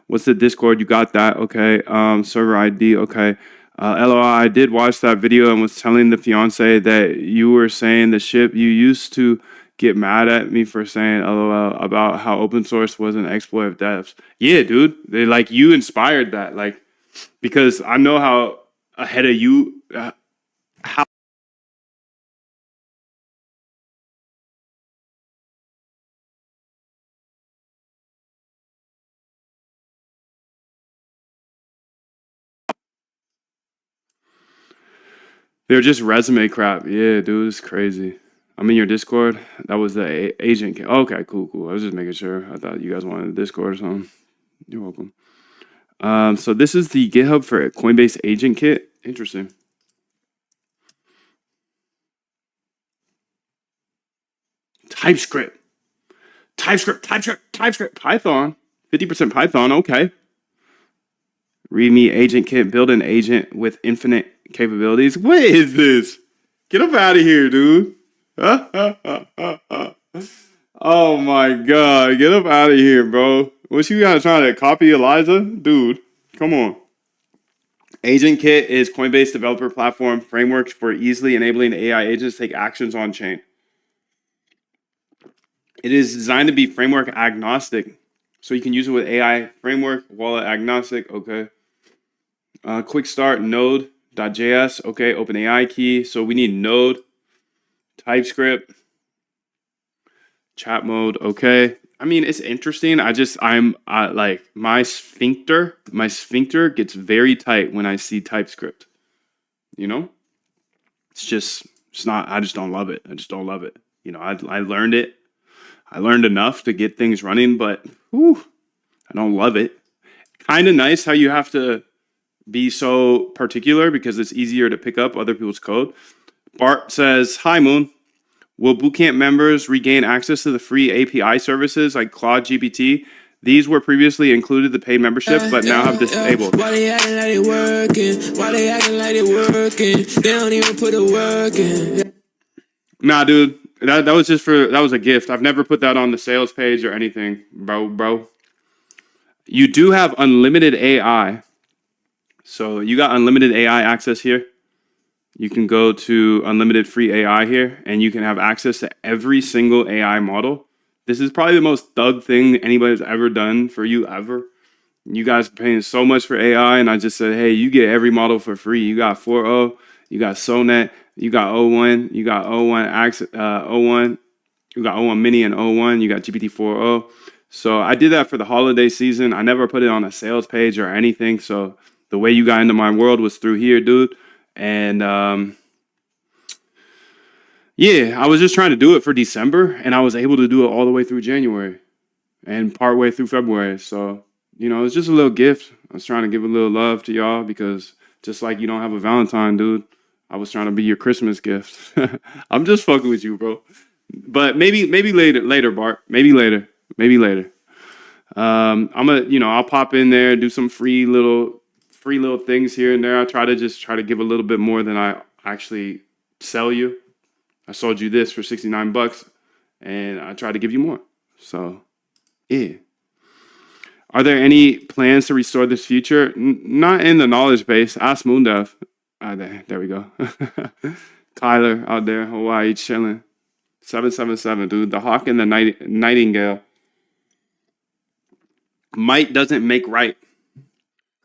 [SPEAKER 1] What's the Discord? You got that? Okay. Server ID. Okay. LOI, I did watch that video and was telling the fiance that you were saying the ship. You used to get mad at me for saying LOL about how open source was an exploit of devs. Yeah, dude. They like you inspired that. Like, because I know how ahead of you, how they're just resume crap. Yeah, dude, it's crazy. I'm in your Discord. That was the agent. Okay, cool. I was just making sure. I thought you guys wanted a Discord or something. You're welcome. So this is the GitHub for Coinbase Agent Kit. Interesting. TypeScript, Python, 50% Python. Okay. README Agent Kit, build an agent with infinite capabilities. What is this? Get up out of here, dude. Oh my God. Get up out of here, bro. What you guys trying to copy Eliza? Dude, come on. Agent Kit is Coinbase developer platform framework for easily enabling AI agents to take actions on chain. It is designed to be framework agnostic. So you can use it with AI framework, wallet agnostic. Okay. Quick start, node.js. Okay. OpenAI key. So we need node, TypeScript, chat mode. Okay. I mean, it's interesting. I'm like my sphincter gets very tight when I see TypeScript. You know, it's not, I just don't love it. You know, I learned it. I learned enough to get things running, but I don't love it. Kind of nice how you have to be so particular because it's easier to pick up other people's code. Bart says, hi, Moon. Will Bootcamp members regain access to the free API services like Claude GPT? These were previously included in the paid membership, but now have disabled.
[SPEAKER 3] Why they acting like they working? Why they acting like they working? They don't even put the work in.
[SPEAKER 1] Nah, dude. That was a gift. I've never put that on the sales page or anything, bro. You do have unlimited AI. So you got unlimited AI access here. You can go to unlimited free AI here, and you can have access to every single AI model. This is probably the most thug thing anybody's ever done for you ever. You guys are paying so much for AI, and I just said, hey, you get every model for free. You got 4.0, you got SONET, you got O1, you got O1 you got O1 Mini and O1, you got GPT-4o. So I did that for the holiday season. I never put it on a sales page or anything. So the way you got into my world was through here, dude. And yeah, I was just trying to do it for December, and I was able to do it all the way through January and partway through February. So, you know, it's just a little gift. I was trying to give a little love to y'all because just like you don't have a Valentine, dude, I was trying to be your Christmas gift. I'm just fucking with you, bro. But maybe later, Bart. Maybe later. I'll pop in there, do some free little things here and there. I try to give a little bit more than I actually sell you. I sold you this for $69 and I try to give you more. So, yeah. Are there any plans to restore this feature? Not in the knowledge base. Ask Moondev. There we go. Kyler out there, Hawaii, chilling. 777, dude. The hawk and the nightingale. Might doesn't make right.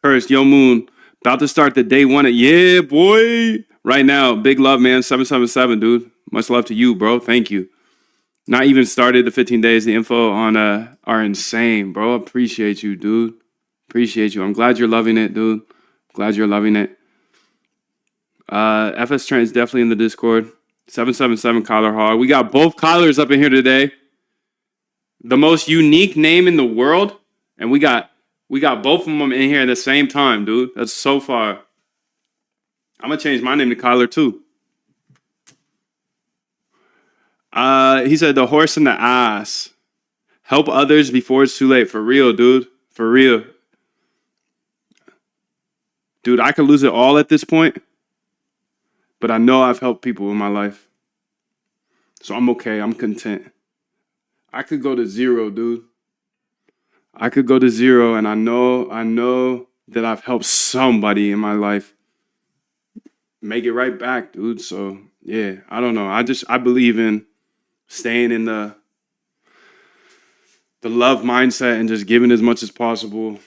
[SPEAKER 1] Curse, Yo Moon, about to start the day one. Yeah, boy. Right now, big love, man. 777, dude. Much love to you, bro. Thank you. Not even started the 15 days. The info on are insane, bro. Appreciate you, dude. Appreciate you. I'm glad you're loving it, dude. Glad you're loving it. FS Trent is definitely in the Discord. 777 Kyler Hog. We got both Kylers up in here today. The most unique name in the world, and we got both of them in here at the same time, dude. That's so far. I'm gonna change my name to Kyler too. He said the horse and the ass. Help others before it's too late. For real, dude. For real. Dude, I could lose it all at this point, but I know I've helped people in my life. So I'm okay. I'm content. I could go to zero, dude. I could go to zero, and I know that I've helped somebody in my life make it right back, dude. So yeah, I don't know. I believe in staying in the love mindset and just giving as much as possible.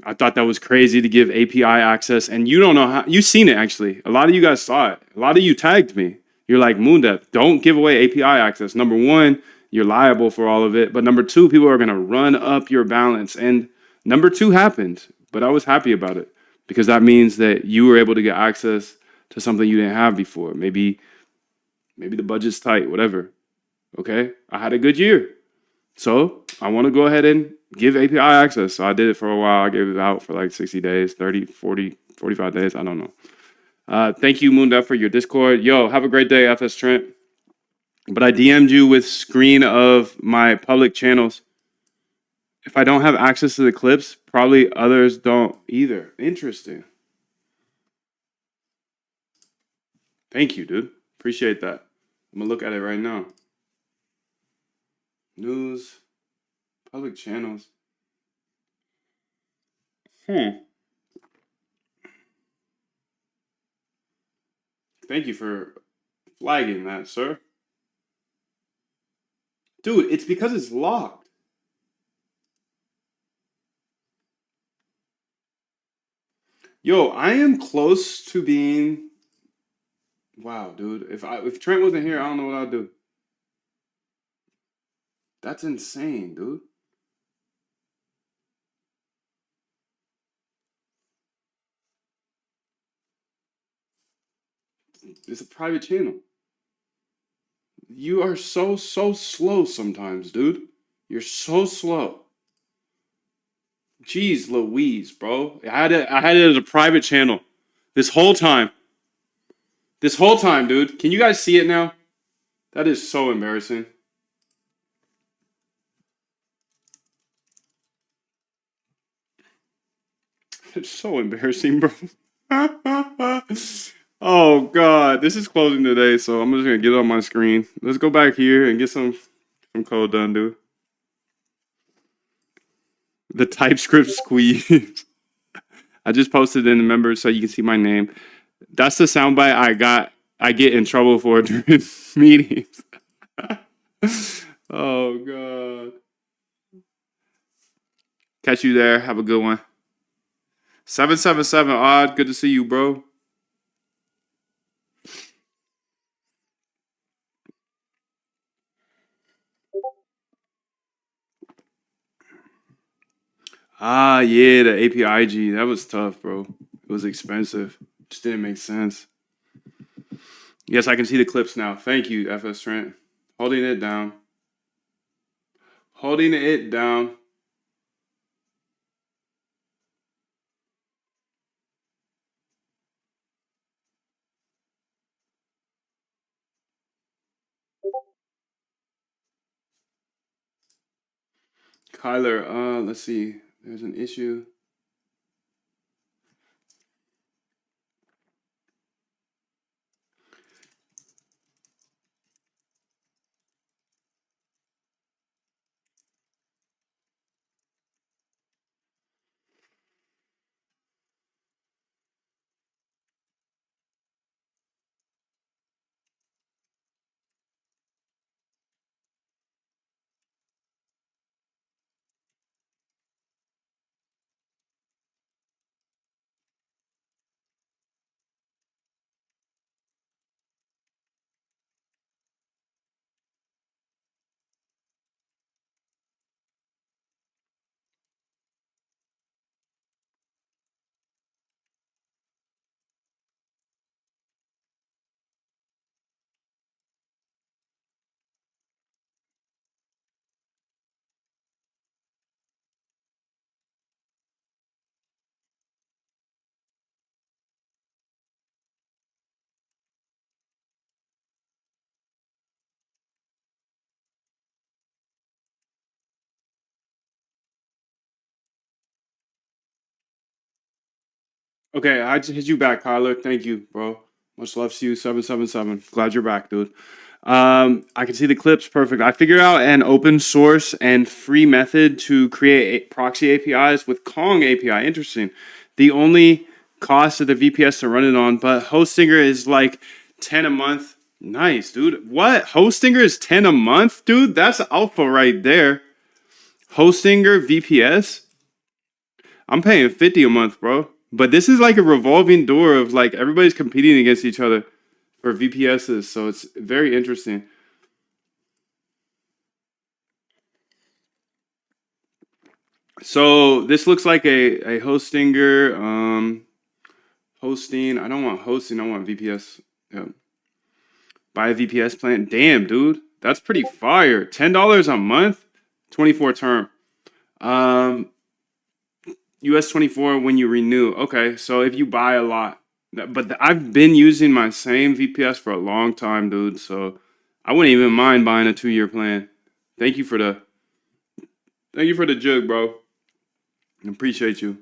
[SPEAKER 1] I thought that was crazy to give API access, and you don't know how. You've seen it actually. A lot of you guys saw it. A lot of you tagged me. You're like, Moondep, don't give away API access. Number one, you're liable for all of it. But number two, people are going to run up your balance. And number two happened, but I was happy about it because that means that you were able to get access to something you didn't have before. Maybe the budget's tight, whatever. Okay? I had a good year. So I want to go ahead and give API access. So I did it for a while. I gave it out for like 60 days, 30, 40, 45 days. I don't know. Thank you, Moondef, for your Discord. Yo, have a great day, FS Trent. But I DM'd you with screen of my public channels. If I don't have access to the clips, probably others don't either. Interesting. Thank you, dude. Appreciate that. I'm going to look at it right now. News, public channels. Thank you for flagging that, sir. Dude, it's because it's locked. Yo, I am close to being. Wow, dude. If Trent wasn't here, I don't know what I'd do. That's insane, dude. It's a private channel. You are so slow sometimes, dude. You're so slow. Jeez Louise, bro. I had it as a private channel this whole time. This whole time, dude. Can you guys see it now? That is so embarrassing. It's so embarrassing, bro. Oh God, this is closing today, so I'm just gonna get it on my screen. Let's go back here and get some code done, dude. The TypeScript squeeze. I just posted in the members so you can see my name. That's the soundbite I get in trouble for during meetings. Oh God. Catch you there. Have a good one. 777 Odd. Good to see you, bro. Ah, yeah, the API-G. That was tough, bro. It was expensive. Just didn't make sense. Yes, I can see the clips now. Thank you, FS Trent. Holding it down. Holding it down. Kyler, let's see. There's an issue. Okay, I just hit you back, Kyler. Thank you, bro. Much love to you, 777. Glad you're back, dude. I can see the clips perfect. I figured out an open source and free method to create proxy APIs with Kong API. Interesting. The only cost of the VPS to run it on, but Hostinger is like 10 a month. Nice, dude. What? Hostinger is 10 a month, dude? That's alpha right there. Hostinger VPS? I'm paying 50 a month, bro. But this is like a revolving door of like everybody's competing against each other for VPSs, so it's very interesting. So this looks like a Hostinger hosting. I don't want hosting, I want VPS. Yeah. Buy a VPS plan. Damn, dude. That's pretty fire. $10 a month, 24 term. Um US 24 when you renew. Okay, so if you buy a lot. But I've been using my same VPS for a long time, dude. So I wouldn't even mind buying a 2-year plan. Thank you for the jug, bro. Appreciate you.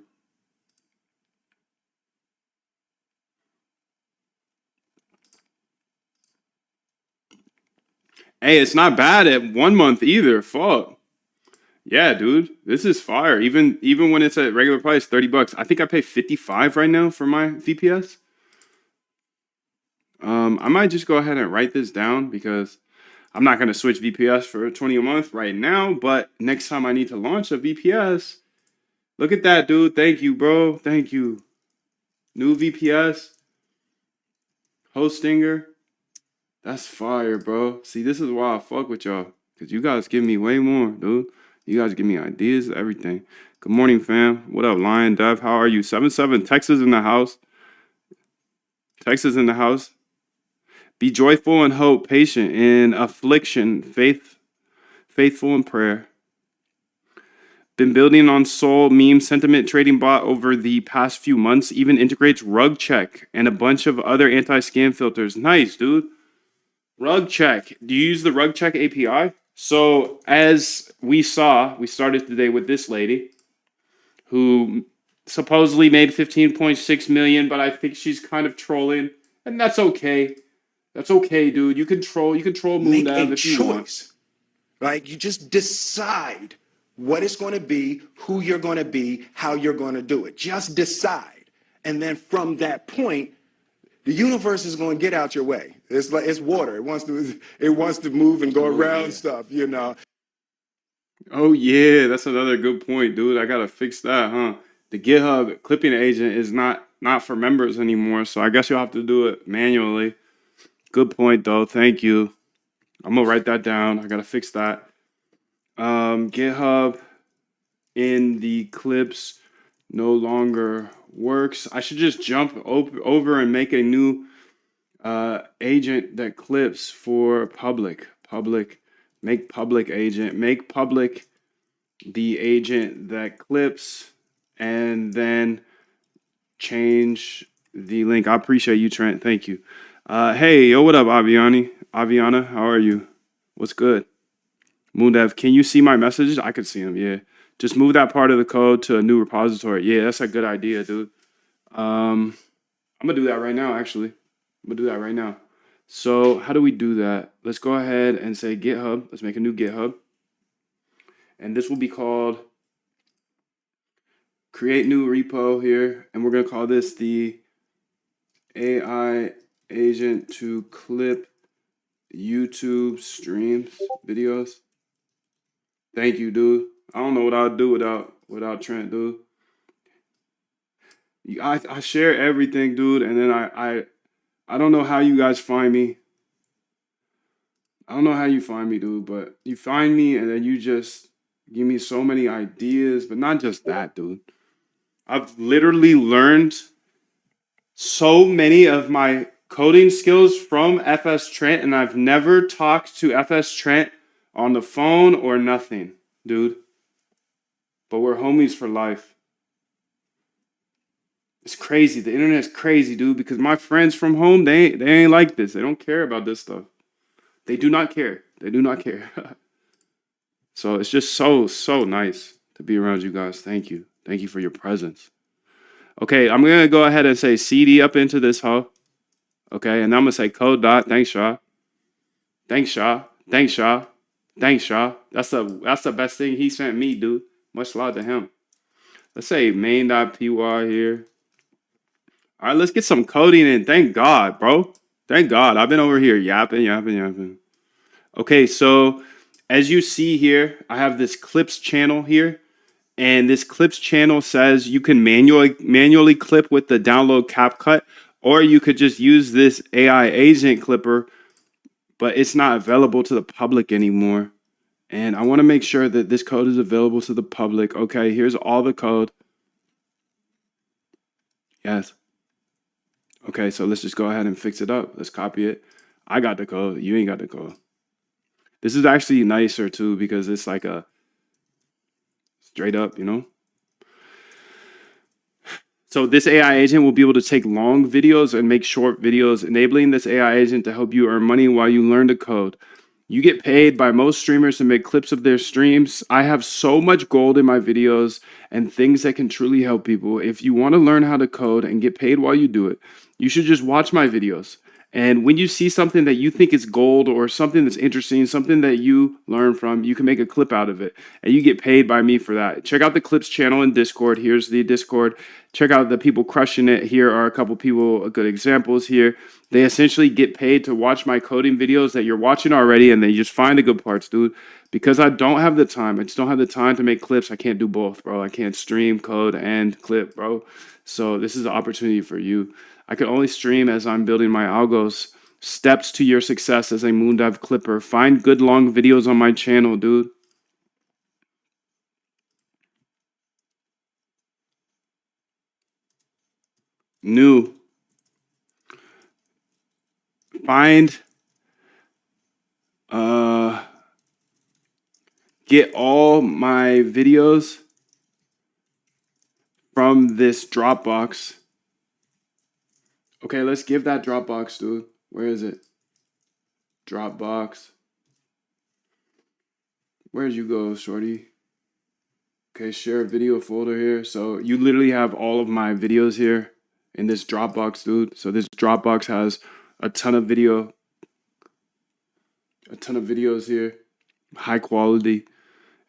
[SPEAKER 1] Hey, it's not bad at 1 month either. Fuck. Yeah, dude. This is fire. Even when it's at regular price, $30. I think I pay 55 right now for my VPS. I might just go ahead and write this down because I'm not gonna switch VPS for 20 a month right now, but next time I need to launch a VPS, look at that, dude. Thank you, bro. Thank you. New VPS, Hostinger. That's fire, bro. See, this is why I fuck with y'all. Cause you guys give me way more, dude. You guys give me ideas, everything. Good morning, fam. What up, Lion Dev? How are you? 7-7. Texas in the house. Texas in the house. Be joyful and hope, patient in affliction, faithful in prayer. Been building on Soul meme sentiment trading bot over the past few months. Even integrates rug check and a bunch of other anti-scam filters. Nice, dude. Rug check. Do you use the rug check API? So as we saw, we started today with this lady who supposedly made 15.6 million, but I think she's kind of trolling, and that's okay. That's okay, dude. You control
[SPEAKER 4] Make a
[SPEAKER 1] Moondav if you want.
[SPEAKER 4] choice, right? You just decide what it's going to be, who you're going to be, how you're going to do it. Just decide. And then from that point, the universe is going to get out your way. It's like it's water. It wants to move and go around stuff, you know.
[SPEAKER 1] Oh yeah, that's another good point, dude. I gotta fix that, huh? The GitHub clipping agent is not for members anymore, so I guess you'll have to do it manually. Good point, though. Thank you. I'm gonna write that down. I gotta fix that. GitHub in the clips no longer works. I should just jump over and make a new agent that clips for public. Make public agent. Make public the agent that clips, and then change the link. I appreciate you, Trent. Thank you. Hey, yo, what up, Aviana, how are you? What's good? Moondev, can you see my messages? I could see them, yeah. Just move that part of the code to a new repository. Yeah, that's a good idea, dude. I'm gonna do that right now, actually. I'm gonna do that right now. So how do we do that? Let's go ahead and say GitHub. Let's make a new GitHub. And this will be called create new repo here. And we're gonna call this the AI agent to clip YouTube streams, videos. Thank you, dude. I don't know what I'd do without Trent, dude. I share everything, dude, and then I don't know how you guys find me. I don't know how you find me, dude, but you find me and then you just give me so many ideas, but not just that, dude. I've literally learned so many of my coding skills from FS Trent, and I've never talked to FS Trent on the phone or nothing, dude. But we're homies for life. It's crazy. The internet's crazy, dude, because my friends from home, they ain't like this. They don't care about this stuff. They do not care. They do not care. So it's just so nice to be around you guys. Thank you. Thank you for your presence. Okay, I'm gonna go ahead and say CD up into this hoe. Okay, and I'm gonna say code dot. Thanks, Shaw. Thanks, Shaw. Thanks, Shaw. Thanks, Shaw. That's the best thing he sent me, dude. Much love to him. Let's say main.py here. All right, let's get some coding in. Thank God, bro. Thank God. I've been over here yapping. Okay, so as you see here, I have this clips channel here. And this clips channel says you can manually clip with the download CapCut, or you could just use this AI agent clipper, but it's not available to the public anymore. And I want to make sure that this code is available to the public. Okay, here's all the code. Yes. Okay, so let's just go ahead and fix it up. Let's copy it. I got the code. You ain't got the code. This is actually nicer too because it's like a straight up, you know? So this AI agent will be able to take long videos and make short videos, enabling this AI agent to help you earn money while you learn to code. You get paid by most streamers to make clips of their streams. I have so much gold in my videos and things that can truly help people. If you want to learn how to code and get paid while you do it, you should just watch my videos. And when you see something that you think is gold or something that's interesting, something that you learn from, you can make a clip out of it. And you get paid by me for that. Check out the Clips channel in Discord. Here's the Discord. Check out the people crushing it. Here are a couple people, good examples here. They essentially get paid to watch my coding videos that you're watching already, and they just find the good parts, dude. Because I don't have the time. I just don't have the time to make clips. I can't do both, bro. I can't stream, code, and clip, bro. So this is an opportunity for you. I can only stream as I'm building my algos. Steps to your success as a Moondive clipper. Find good long videos on my channel, dude. New. Find uh get all my videos from this Dropbox. Okay, let's give that Dropbox, dude. Where is it? Dropbox. Where'd you go, shorty? Okay, share video folder here. So you literally have all of my videos here in this Dropbox, dude. So this Dropbox has a ton of videos here, high quality,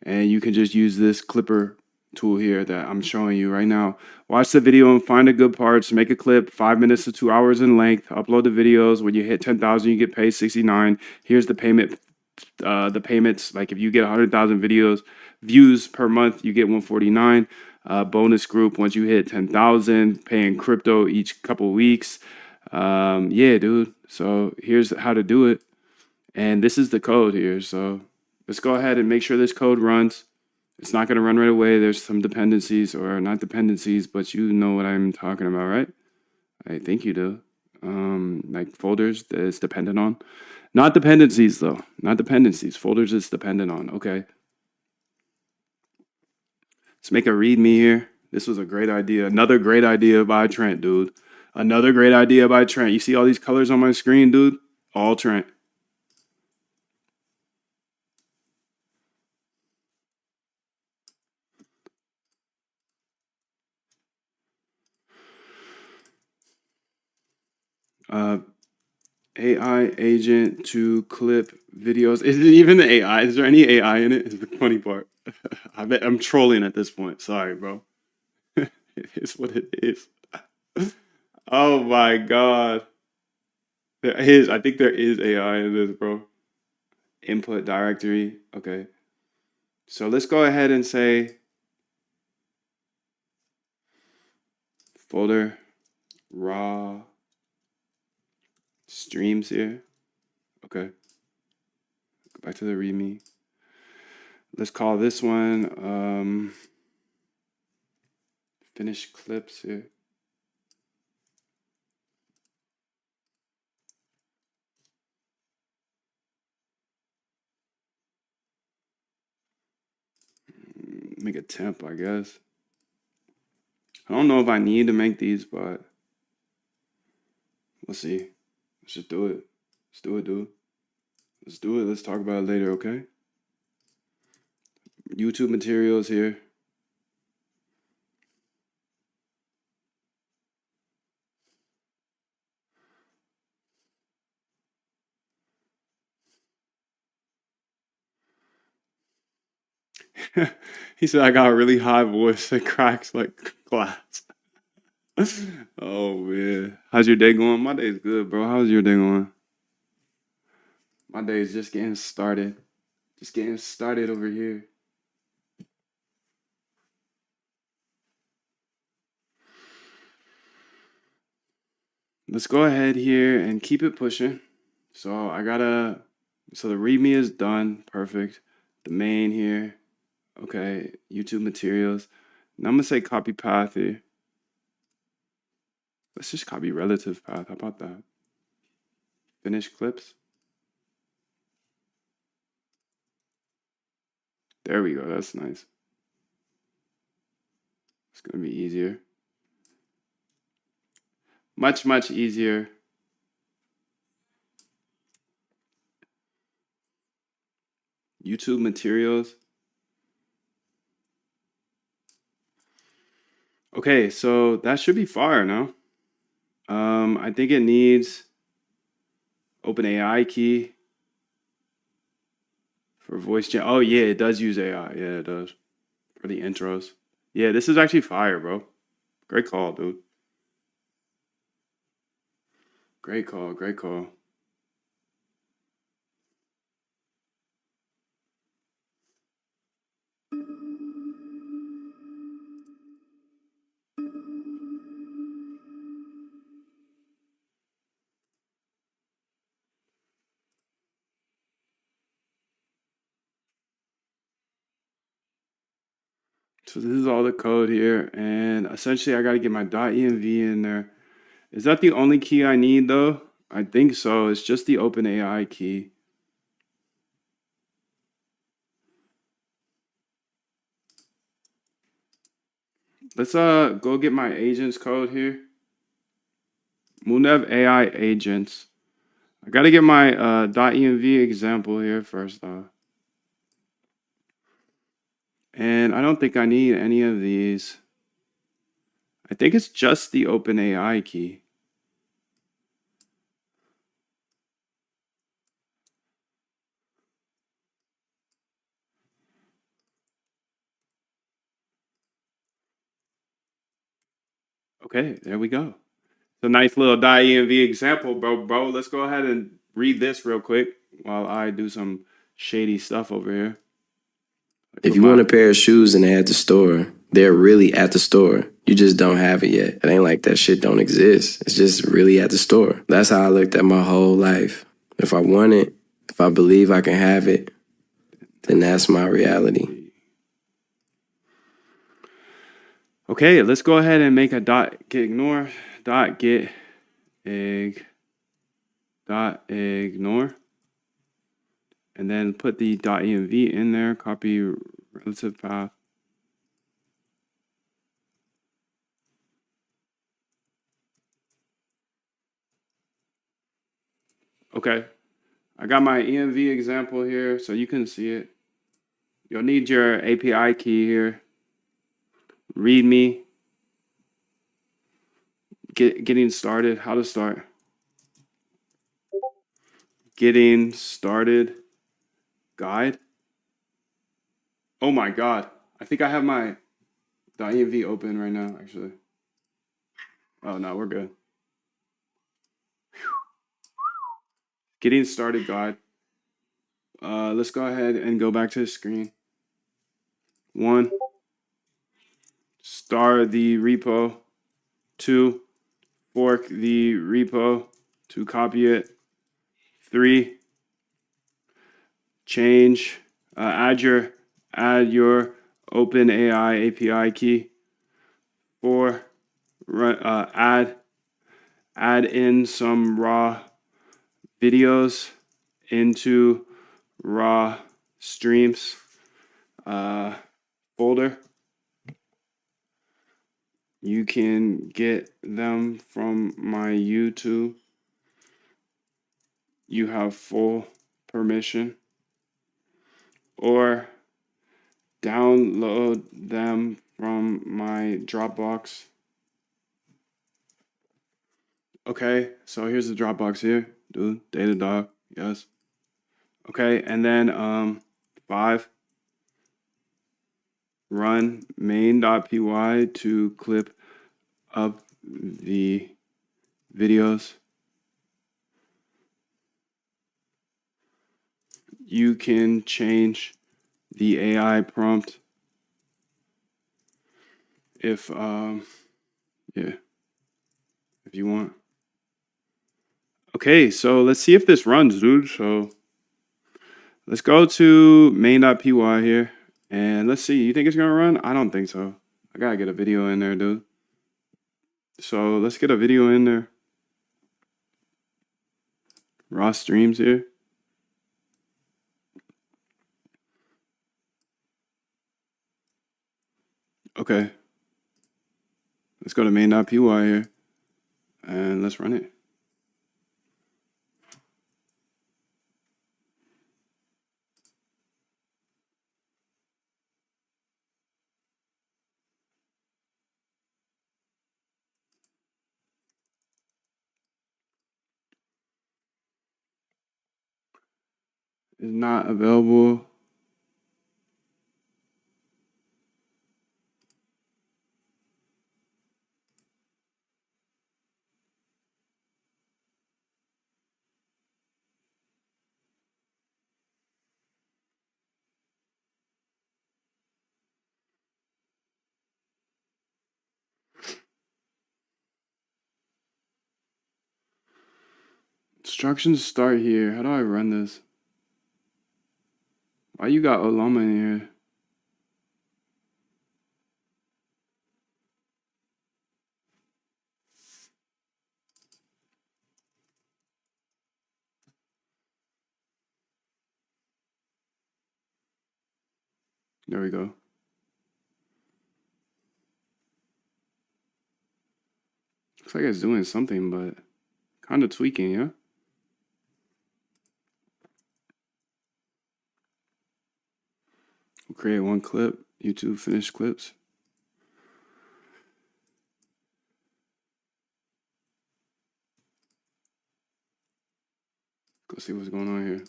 [SPEAKER 1] and you can just use this clipper tool here that I'm showing you right now. Watch the video and find the good parts. Make a clip 5 minutes to 2 hours in length. Upload the videos. When you hit 10,000, you get paid 69. Here's the payment. The payments, like if you get 100,000 views per month, you get 149. Bonus group once you hit 10,000, paying crypto each couple weeks. Yeah, dude. So here's how to do it, and this is the code here. So let's go ahead and make sure this code runs. It's not going to run right away. There's some dependencies, or not dependencies, but you know what I'm talking about, right? I think you do. Like folders that it's dependent on. Not dependencies, though. Not dependencies. Folders it's dependent on. Okay. Let's make a README here. This was a great idea. Another great idea by Trent, dude. Another great idea by Trent. You see all these colors on my screen, dude? All Trent. Uh, AI agent to clip videos. Is it even the AI? Is there any AI in it? Is the funny part. I bet I'm trolling at this point. Sorry, bro. It is what it is. Oh my god. There is. I think there is AI in this, bro. Input directory. Okay. So let's go ahead and say folder raw streams here. Okay. Go back to the README. Let's call this one finish clips here. Make a temp, I guess. I don't know if I need to make these, but let's see. Let's just do it. Let's do it, dude. Let's do it. Let's talk about it later, okay? YouTube materials here. He said I got a really high voice that cracks like glass. Oh man. How's your day going? My day's good, bro. How's your day going? My day's just getting started. Just getting started over here. Let's go ahead here and keep it pushing. So so the README is done. Perfect. The main here. Okay. YouTube materials. Now I'm gonna say copy path here. Let's just copy relative path. How about that? Finish clips. There we go. That's nice. It's gonna be easier. Much, much easier. YouTube materials. Okay, so that should be fire now. I think it needs OpenAI key for voice gen. Oh yeah, it does use AI. Yeah, it does for the intros. Yeah, this is actually fire, bro. Great call, dude. Great call. Great call. So this is all the code here, and essentially I got to get my .env in there. Is that the only key I need though? I think so. It's just the OpenAI key. Let's go get my agents code here. Munev AI agents. I gotta get my .env example here first off. And I don't think I need any of these. I think it's just the OpenAI key. Okay, there we go. It's a nice little .env example, bro. Let's go ahead and read this real quick while I do some shady stuff over here.
[SPEAKER 5] If you want a pair of shoes and they're at the store, they're really at the store. You just don't have it yet. It ain't like that shit don't exist. It's just really at the store. That's how I looked at my whole life. If I want it, if I believe I can have it, then that's my reality.
[SPEAKER 1] Okay, let's go ahead and make a .ignore .ignore, and then put the .env in there. Copy relative path. Okay, I got my env example here, so you can see it. You'll need your API key here. README. Getting started. How to start. Getting started guide. Oh my God. I think I have my .env open right now, actually. Oh, no, we're good. Getting started guide. Let's go ahead and go back to the screen. 1, start the repo. 2, fork the repo to copy it. 3, change, add your OpenAI API key. 4, add in some raw videos into raw streams folder. You can get them from my YouTube. You have full permission. Or download them from my Dropbox. Okay, so here's the Dropbox here, dude. Datadog, yes. Okay, and then 5, run main.py to clip up the videos. You can change the AI prompt if yeah, if you want. Okay, so let's see if this runs, dude. So let's go to main.py here and let's see. You think it's gonna run? I don't think so. I gotta get a video in there, dude. So let's get a video in there. Raw streams here. Okay. Let's go to main.py here and let's run it. It's not available. Instructions start here. How do I run this? Why you got Olama in here? There we go. Looks like it's doing something, but kind of tweaking, yeah? We'll create one clip, YouTube finished clips. Go see what's going on here.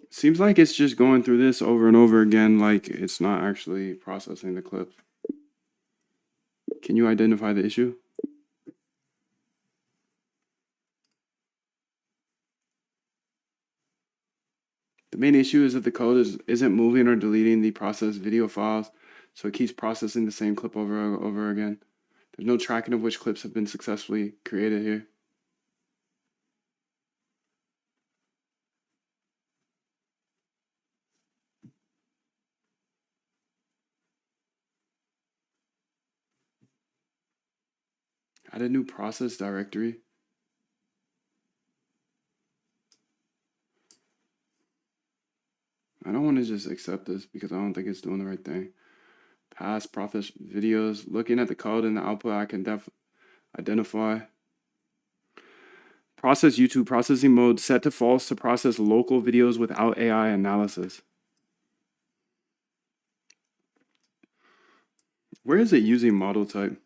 [SPEAKER 1] Seems like it's just going through this over and over again, like it's not actually processing the clip. Can you identify the issue? The main issue is that the code isn't moving or deleting the processed video files, so it keeps processing the same clip over and over again. There's no tracking of which clips have been successfully created here. Add a new process directory. I don't want to just accept this because I don't think it's doing the right thing. Past process videos. Looking at the code and the output, I can identify. Process YouTube processing mode set to false to process local videos without AI analysis. Where is it using model type?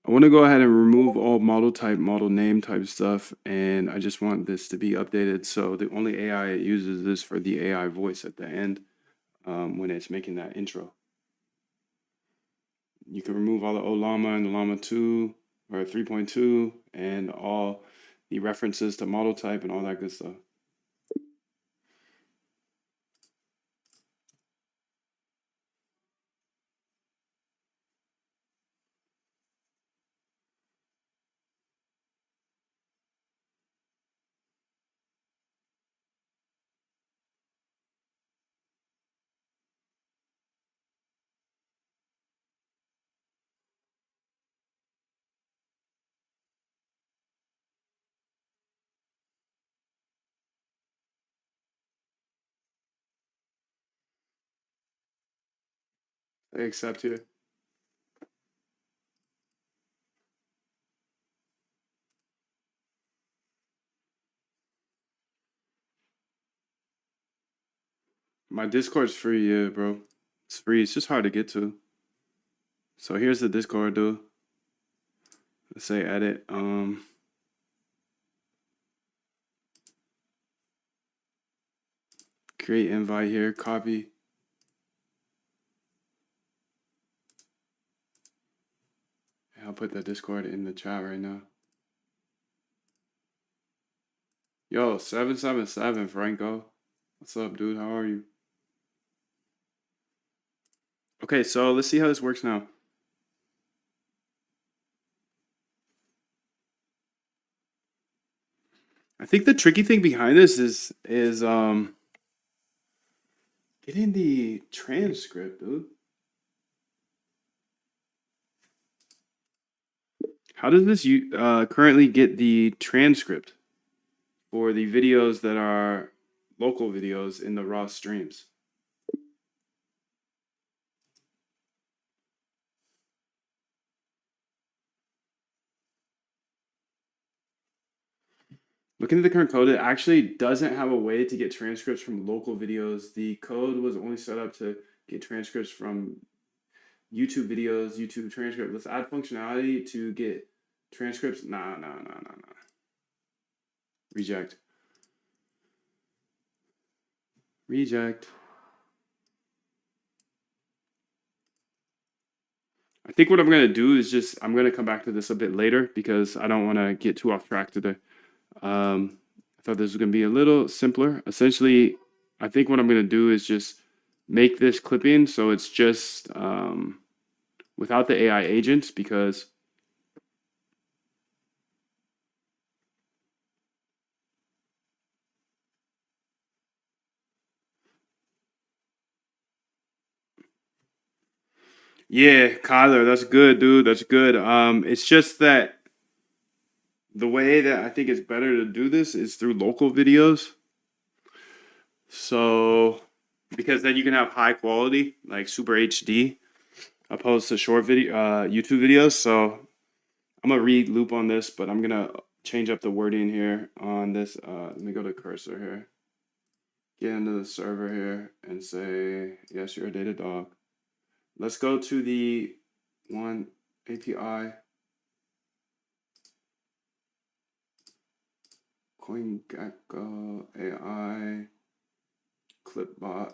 [SPEAKER 1] I want to go ahead and remove all model type, model name type stuff, and I just want this to be updated. So the only AI it uses is for the AI voice at the end when it's making that intro. You can remove all the Olama and the Llama 2 or 3.2 and all the references to model type and all that good stuff. I accept here. My Discord's free, yeah, bro. It's free. It's just hard to get to. So here's the Discord, dude. Let's say edit. Create invite here. Copy. I'll put the Discord in the chat right now. Yo, 777 Franco. What's up, dude? How are you? Okay, so let's see how this works now. I think the tricky thing behind this is getting the transcript, dude. How does this currently get the transcript for the videos that are local videos in the raw streams? Looking at the current code, it actually doesn't have a way to get transcripts from local videos. The code was only set up to get transcripts from YouTube videos, YouTube transcript. Let's add functionality to get transcripts. Nah. Reject. Reject. I think what I'm going to do is I'm going to come back to this a bit later because I don't want to get too off track today. I thought this was going to be a little simpler. Essentially, I think what I'm going to do is just make this clipping so it's just without the AI agents because yeah, Kyler, that's good, dude. That's good. It's just that the way that I think it's better to do this is through local videos. So, because then you can have high quality, like super HD, opposed to short video, YouTube videos. So, I'm gonna re-loop on this, but I'm gonna change up the wording here on this. Let me go to cursor here, get into the server here, and say, yes, you're a data dog. Let's go to the one API. CoinGecko AI clipbot.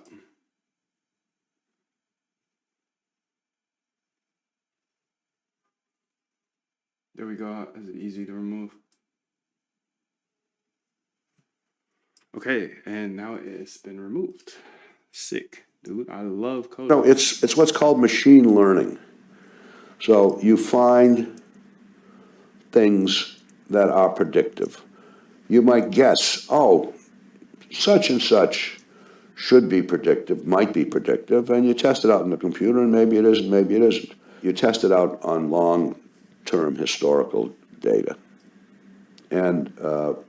[SPEAKER 1] There we go. Is it easy to remove? Okay, and now it's been removed. Sick, dude. I love coding.
[SPEAKER 6] No, it's what's called machine learning. So you find things that are predictive. You might guess, oh, such and such should be predictive, might be predictive, and you test it out in the computer, and maybe it isn't, maybe it isn't. You test it out on long-term historical data and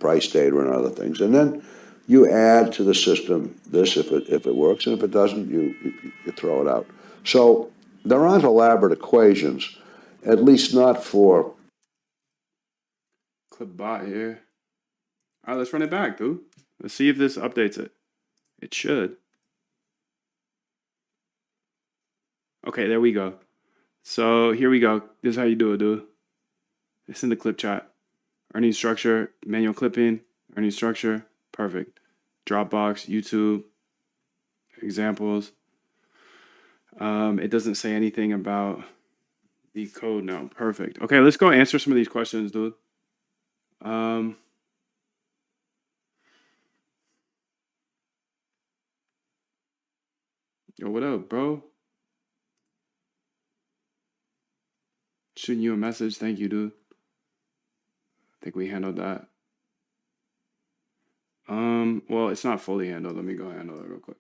[SPEAKER 6] price data and other things, and then you add to the system this if it works, and if it doesn't, you throw it out. So there aren't elaborate equations, at least not for
[SPEAKER 1] Clipbot here. All right, let's run it back, dude. Let's see if this updates it. It should. Okay, there we go. So here we go. This is how you do it, dude. It's in the clip chat. Earning structure, manual clipping, earning structure, perfect. Dropbox, YouTube, examples. It doesn't say anything about the code now. Perfect. Okay, let's go answer some of these questions, dude. Yo, what up, bro? Shooting you a message. Thank you, dude. I think we handled that. Well, it's not fully handled. Let me go handle it real quick.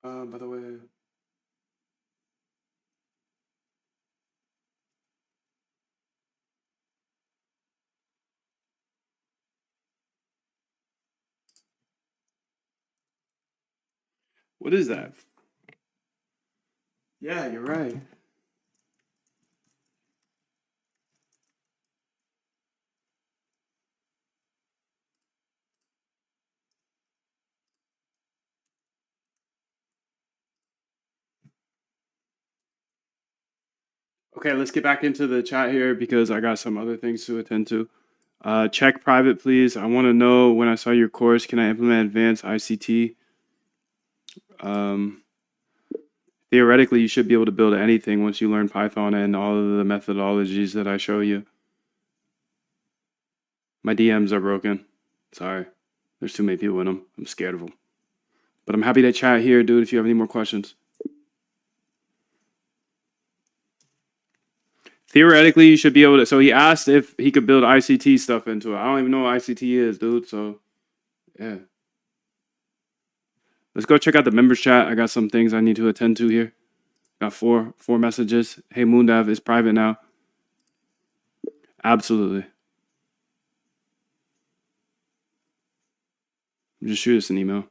[SPEAKER 1] By the way, what is that? Yeah, you're right. Okay, let's get back into the chat here because I got some other things to attend to. Check private, please. I want to know when I saw your course, can I implement advanced ICT? Um, Theoretically, you should be able to build anything once you learn Python and all of the methodologies that I show you. My DMs are broken. Sorry. There's too many people in them. I'm scared of them. But I'm happy to chat here, dude, if you have any more questions. Theoretically, you should be able to. So he asked if he could build ICT stuff into it. I don't even know what ICT is, dude. So, yeah. Let's go check out the members chat. I got some things I need to attend to here. Got four messages. Hey, Moondav, it's private now. Absolutely. Just shoot us an email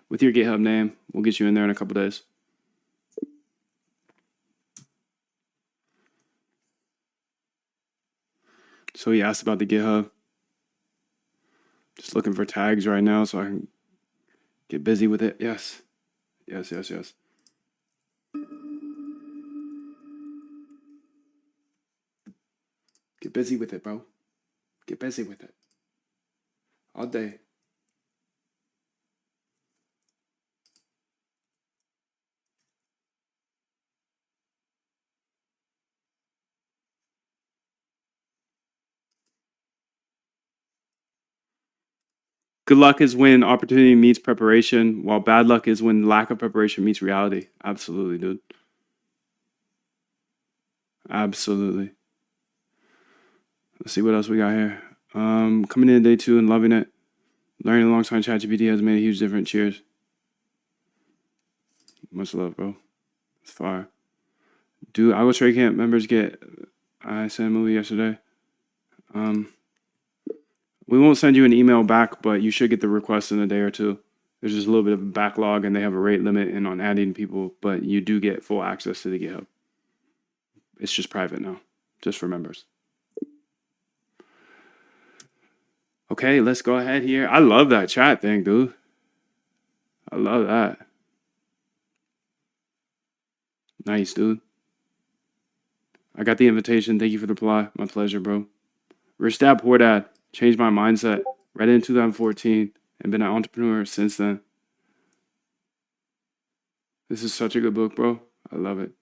[SPEAKER 1] with your GitHub name. We'll get you in there in a couple days. So he asked about the GitHub. Just looking for tags right now so I can get busy with it. Yes. Yes. Get busy with it, bro. Get busy with it. All day. Good luck is when opportunity meets preparation, while bad luck is when lack of preparation meets reality. Absolutely, dude. Absolutely. Let's see what else we got here. Coming in day 2 and loving it. Learning alongside ChatGPT has made a huge difference. Cheers. Much love, bro. It's fire. Do I Trade Camp members get? I sent a movie yesterday. We won't send you an email back, but you should get the request in a day or two. There's just a little bit of a backlog, and they have a rate limit and on adding people, but you do get full access to the GitHub. It's just private now, just for members. Okay, let's go ahead here. I love that chat thing, dude. I love that. Nice, dude. I got the invitation. Thank you for the reply. My pleasure, bro. Rich Dad Poor Dad. Changed my mindset. Read it in 2014 and been an entrepreneur since then. This is such a good book, bro. I love it.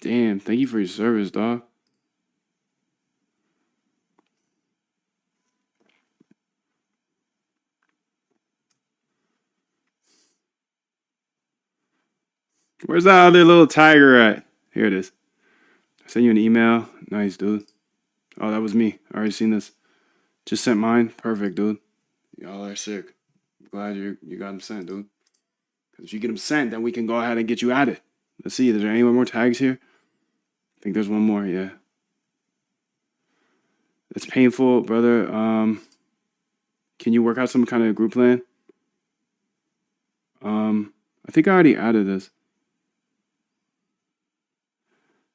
[SPEAKER 1] Damn, thank you for your service, dog. Where's that other little tiger at? Here it is. I sent you an email. Nice, dude. Oh, that was me. I already seen this. Just sent mine. Perfect, dude. Y'all are sick. Glad you got them sent, dude. Because if you get them sent, then we can go ahead and get you added. Let's see. Is there any more tags here? I think there's one more. Yeah. It's painful, brother. Can you work out some kind of group plan? I think I already added this.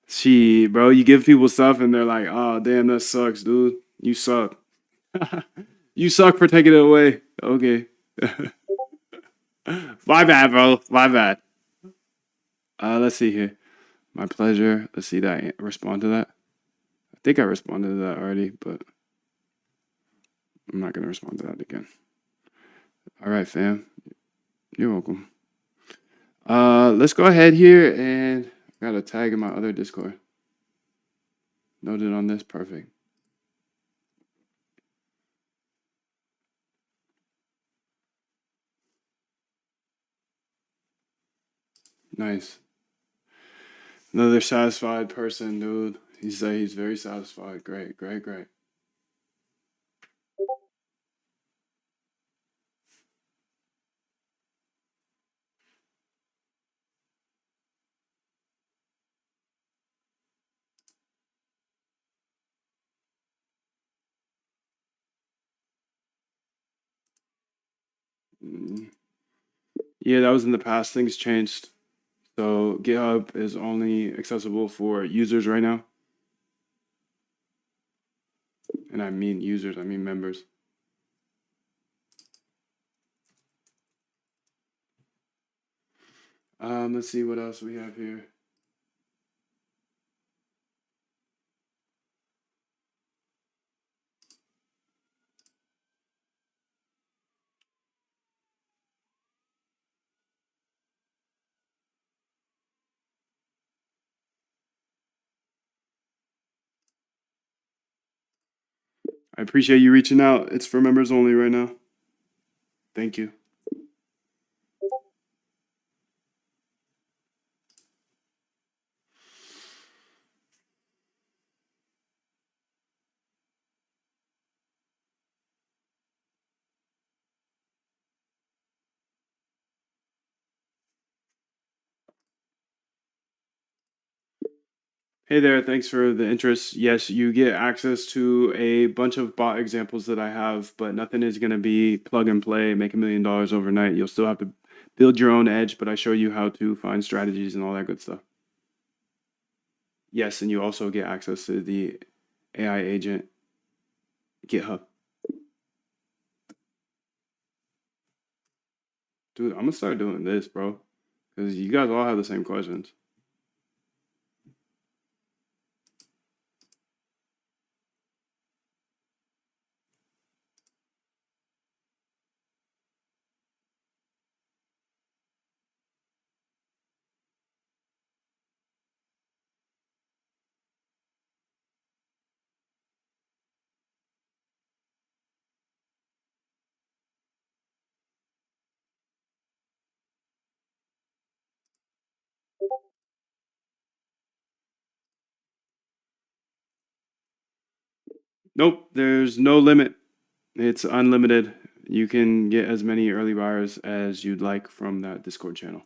[SPEAKER 1] See, bro, you give people stuff and they're like, "Oh, damn, that sucks, dude. You suck. You suck for taking it away." Okay. My bad, bro. My bad. Let's see here. My pleasure. Let's see that I respond to that. I think I responded to that already, but I'm not gonna respond to that again. All right, fam. You're welcome. Let's go ahead here and I got a tag in my other Discord. Noted on this. Perfect. Nice. Another satisfied person, dude. He's very satisfied. Great. Yeah, that was in the past. Things changed. So GitHub is only accessible for users right now. And I mean users, I mean members. Let's see what else we have here. I appreciate you reaching out. It's for members only right now. Thank you. Hey there, thanks for the interest. Yes, you get access to a bunch of bot examples that I have, but nothing is going to be plug and play, make $1 million overnight. You'll still have to build your own edge, but I show you how to find strategies and all that good stuff. Yes, and you also get access to the AI agent GitHub. Dude, I'm gonna start doing this, bro, because you guys all have the same questions. Nope, there's no limit. It's unlimited. You can get as many early buyers as you'd like from that Discord channel.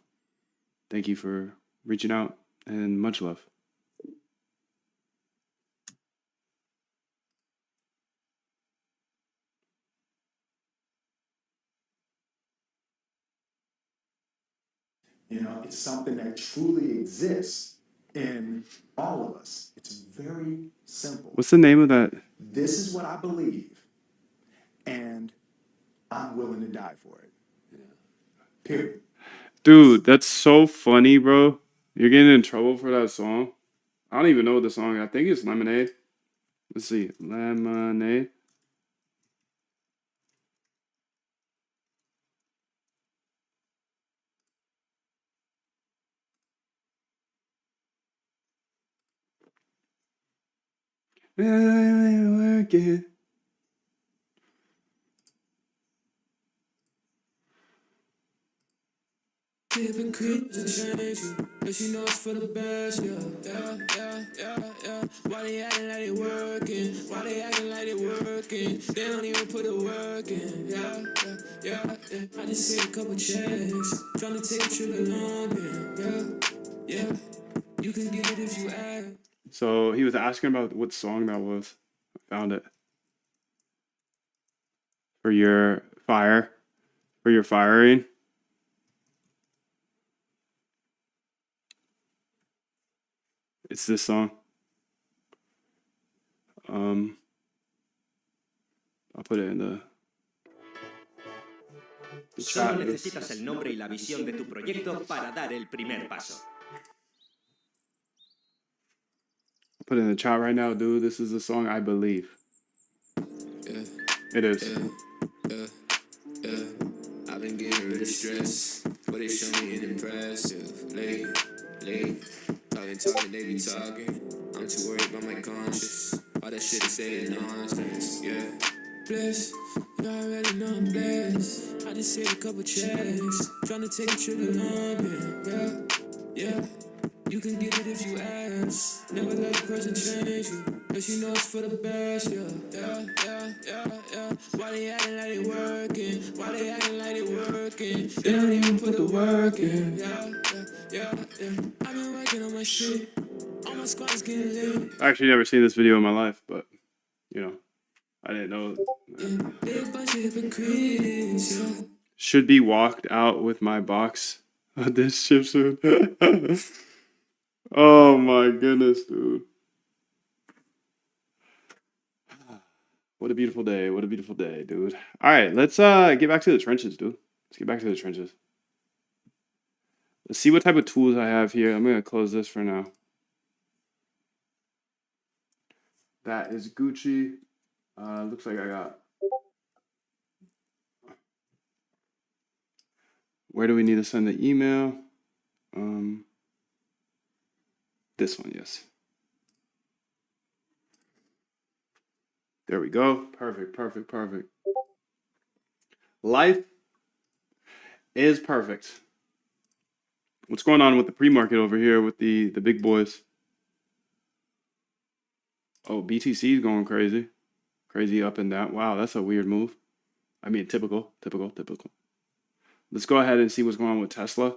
[SPEAKER 1] Thank you for reaching out and much love.
[SPEAKER 4] You know, it's something that truly exists in all of us. It's very simple.
[SPEAKER 1] What's the name of that?
[SPEAKER 4] This is what I believe, and I'm willing to die for it. Period.
[SPEAKER 1] Dude, that's so funny, bro. You're getting in trouble for that song. I don't even know the song. I think it's Lemonade. Let's see. Lemonade. Working.
[SPEAKER 3] Keeping creeps and change you, but she know it's for the best, yeah. Why they acting like they working? Why they acting like they working? They don't even put the work in, yeah. I just see a couple checks, tryna take a trip to London, yeah. You can get it if you ask.
[SPEAKER 1] So he was asking about what song that was. I found it. For your fire. For your firing. It's this song. I'll put it in the
[SPEAKER 7] Solo
[SPEAKER 1] chat.
[SPEAKER 7] necesitas el nombre y la visión de tu proyecto para dar el primer paso.
[SPEAKER 1] I'll put it in the chat right now, dude. This is the song I believe. It is.
[SPEAKER 3] I've been getting rid of stress, but they show me impressive. Late, talking, they be talking. I'm too worried about my conscience. All that shit is saying nonsense, yeah. Bless, you already know I'm blessed. I just hit a couple checks, tryna take a trip to London, yeah. You can get it if you ask. Never let a person change you, but you know it's for the best, yeah. Why they acting like they working? Why they acting like they working? They don't even put the work in, yeah. I've been working on my shit. All my squad's getting lit.
[SPEAKER 1] I actually never seen this video in my life, but you know, I didn't know.
[SPEAKER 3] They a bunch of hypocrites, yeah.
[SPEAKER 1] should be walked out with my box of this chip soon. Oh my goodness, dude. What a beautiful day. What a beautiful day, dude. All right, let's get back to the trenches, dude. Let's get back to the trenches. Let's see what type of tools I have here. I'm gonna close this for now. That is Gucci. Looks like I got. Where do we need to send the email? This one, yes. There we go. Perfect, perfect, perfect. Life is perfect. What's going on with the pre-market over here with the big boys? Oh, BTC is going crazy. Crazy up and down. Wow, that's a weird move. I mean, typical. Let's go ahead and see what's going on with Tesla.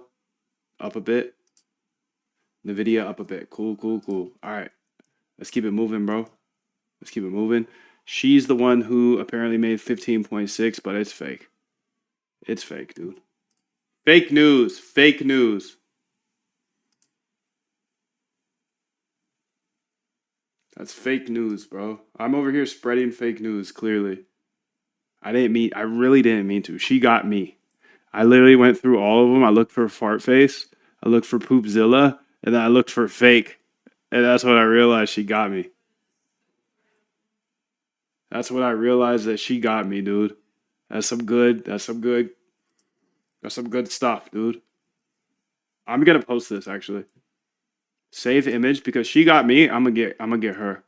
[SPEAKER 1] Up a bit. Nvidia up a bit. Cool. All right. Let's keep it moving, bro. Let's keep it moving. She's the one who apparently made 15.6, but it's fake. It's fake, dude. Fake news. Fake news. That's fake news, bro. I'm over here spreading fake news, clearly. I really didn't mean to. She got me. I literally went through all of them. I looked for fart face. I looked for poopzilla. And then I looked for fake. And that's when I realized she got me. That's when I realized that she got me, dude. That's some good stuff, dude. I'm gonna post this actually. Save image because she got me. I'm gonna get her.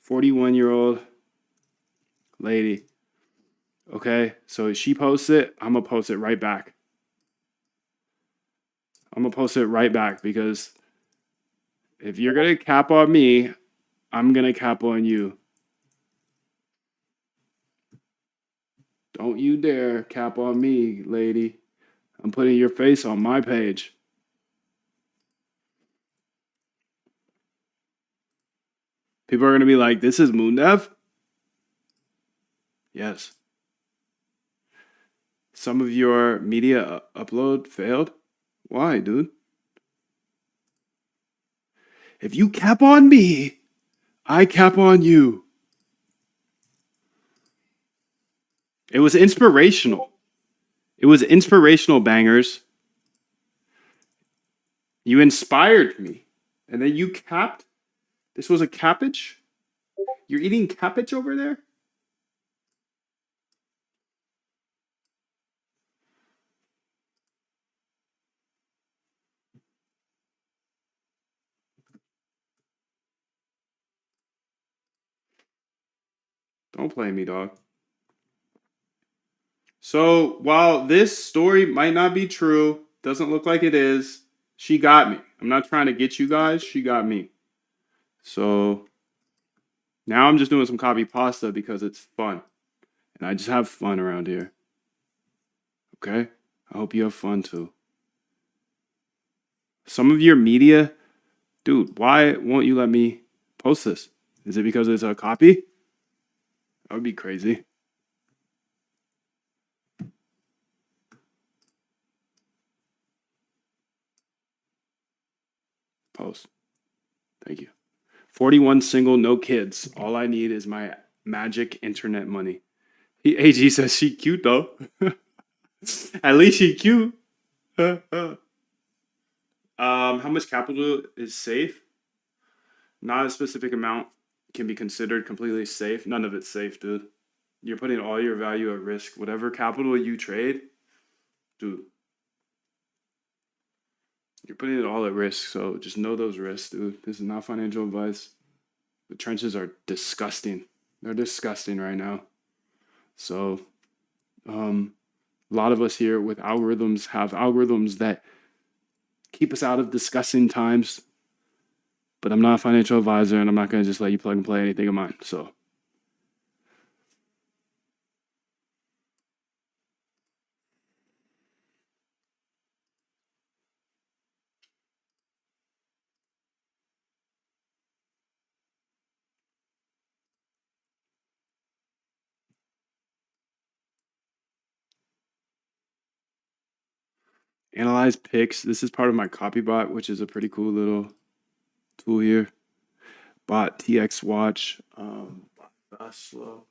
[SPEAKER 1] 41-year-old lady. Okay, so she posts it. I'm gonna post it right back. Because if you're gonna cap on me, I'm gonna cap on you. Don't you dare cap on me, lady. I'm putting your face on my page. People are gonna be like, "This is Moondev." Yes. Some of your media upload failed. Why, dude? If you cap on me, I cap on you. It was inspirational. Bangers. You inspired me. And then you capped. This was a cappage? You're eating cappage over there? Don't play me, dog. So while this story might not be true, doesn't look like it is, she got me. I'm not trying to get you guys. She got me. So now I'm just doing some copy pasta because it's fun. And I just have fun around here. Okay? I hope you have fun too. Some of your media, dude, why won't you let me post this? Is it because it's a copy? That would be crazy. Post. Thank you. 41 single, no kids. All I need is my magic internet money. AG says she cute though. At least she cute. How much capital is safe? Not a specific amount can be considered completely safe. None of it's safe, dude. You're putting all your value at risk. Whatever capital you trade, dude, you're putting it all at risk. So just know those risks, dude. This is not financial advice. The trenches are disgusting. They're disgusting right now. So, a lot of us here with algorithms have algorithms that keep us out of disgusting times. But I'm not a financial advisor, and I'm not going to just let you plug and play anything of mine. So, Analyze pics. This is part of my copybot, which is a pretty cool little tool here. Bot TX watch. Fast, slow.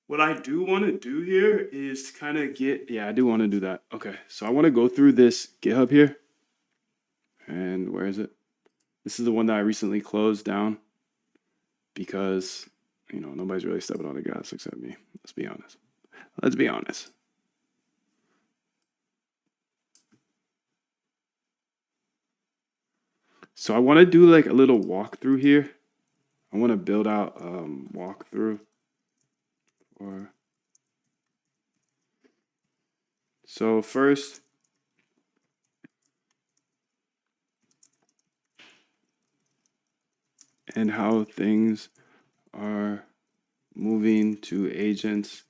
[SPEAKER 1] What I do want to do here is kind of yeah, I do want to do that. Okay, so I want to go through this GitHub here. And where is it? This is the one that I recently closed down because, nobody's really stepping on the gas except me. Let's be honest. Let's be honest. So I want to do like a little walkthrough here. I want to build out walkthrough so first and how things are moving to agents.